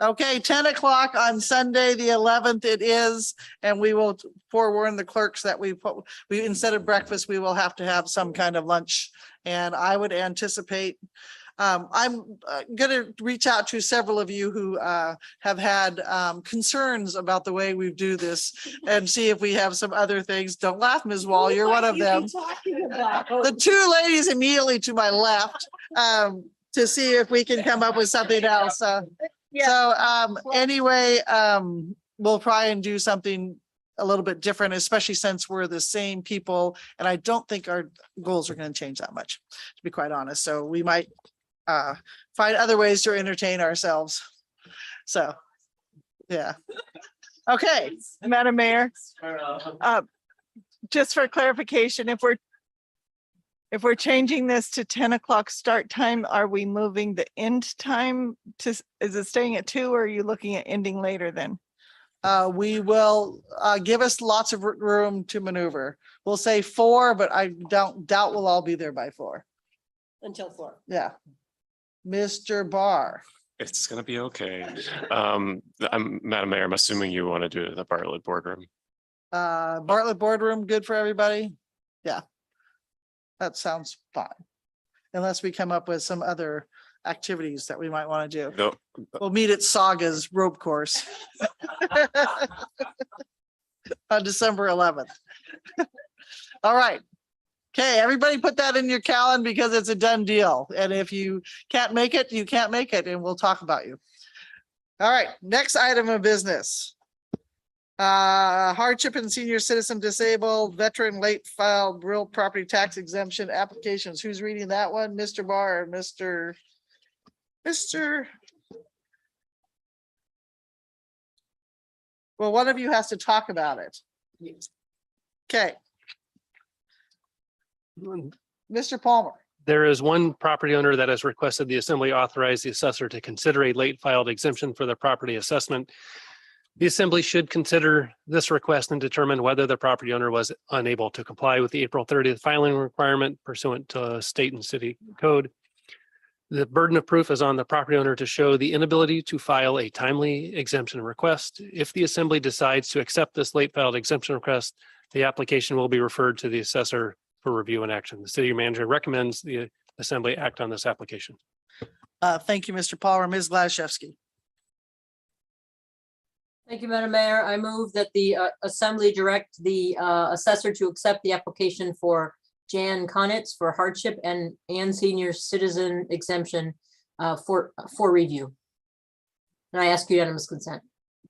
Okay, 10 o'clock on Sunday, the 11th it is, and we will forewarn the clerks that we instead of breakfast, we will have to have some kind of lunch. And I would anticipate, I'm gonna reach out to several of you who have had concerns about the way we do this and see if we have some other things. Don't laugh, Ms. Wall, you're one of them. The two ladies immediately to my left, to see if we can come up with something else. Anyway, we'll try and do something a little bit different, especially since we're the same people. And I don't think our goals are going to change that much, to be quite honest. So we might find other ways to entertain ourselves. So, yeah. Okay, Madam Mayor. Just for clarification, if we're changing this to 10 o'clock start time, are we moving the end time to, is it staying at 2 or are you looking at ending later then? We will give us lots of room to maneuver. We'll say 4, but I doubt we'll all be there by 4. Until 4. Yeah. Mr. Barr. It's gonna be okay. Madam Mayor, I'm assuming you want to do it in the Bartlett boardroom. Bartlett boardroom, good for everybody? Yeah. That sounds fine. Unless we come up with some other activities that we might want to do. No. We'll meet at Saga's rope course. On December 11th. All right. Okay, everybody put that in your calendar because it's a done deal. And if you can't make it, you can't make it, and we'll talk about you. All right, next item of business. Hardship and senior citizen disabled veteran late filed real property tax exemption applications. Who's reading that one? Mr. Barr or Mr. Well, one of you has to talk about it. Okay. Mr. Palmer. There is one property owner that has requested the assembly authorize the assessor to consider a late filed exemption for the property assessment. The assembly should consider this request and determine whether the property owner was unable to comply with the April 30th filing requirement pursuant to state and city code. The burden of proof is on the property owner to show the inability to file a timely exemption request. If the assembly decides to accept this late filed exemption request, the application will be referred to the assessor for review and action. The city manager recommends the assembly act on this application. Thank you, Mr. Palmer. Ms. Glaszewski. Thank you, Madam Mayor. I move that the assembly direct the assessor to accept the application for Jan Konitz for hardship and senior citizen exemption for review. And I ask unanimous consent.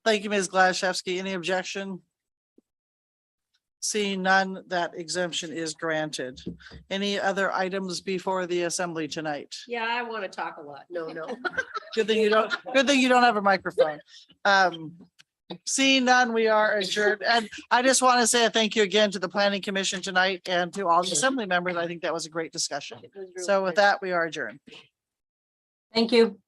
Thank you, Ms. Glaszewski. Any objection? Seeing none, that exemption is granted. Any other items before the assembly tonight? Yeah, I want to talk a lot. No. Good thing you don't have a microphone. Seeing none, we are adjourned. And I just want to say a thank you again to the Planning Commission tonight and to all the assembly members. I think that was a great discussion. So with that, we are adjourned. Thank you.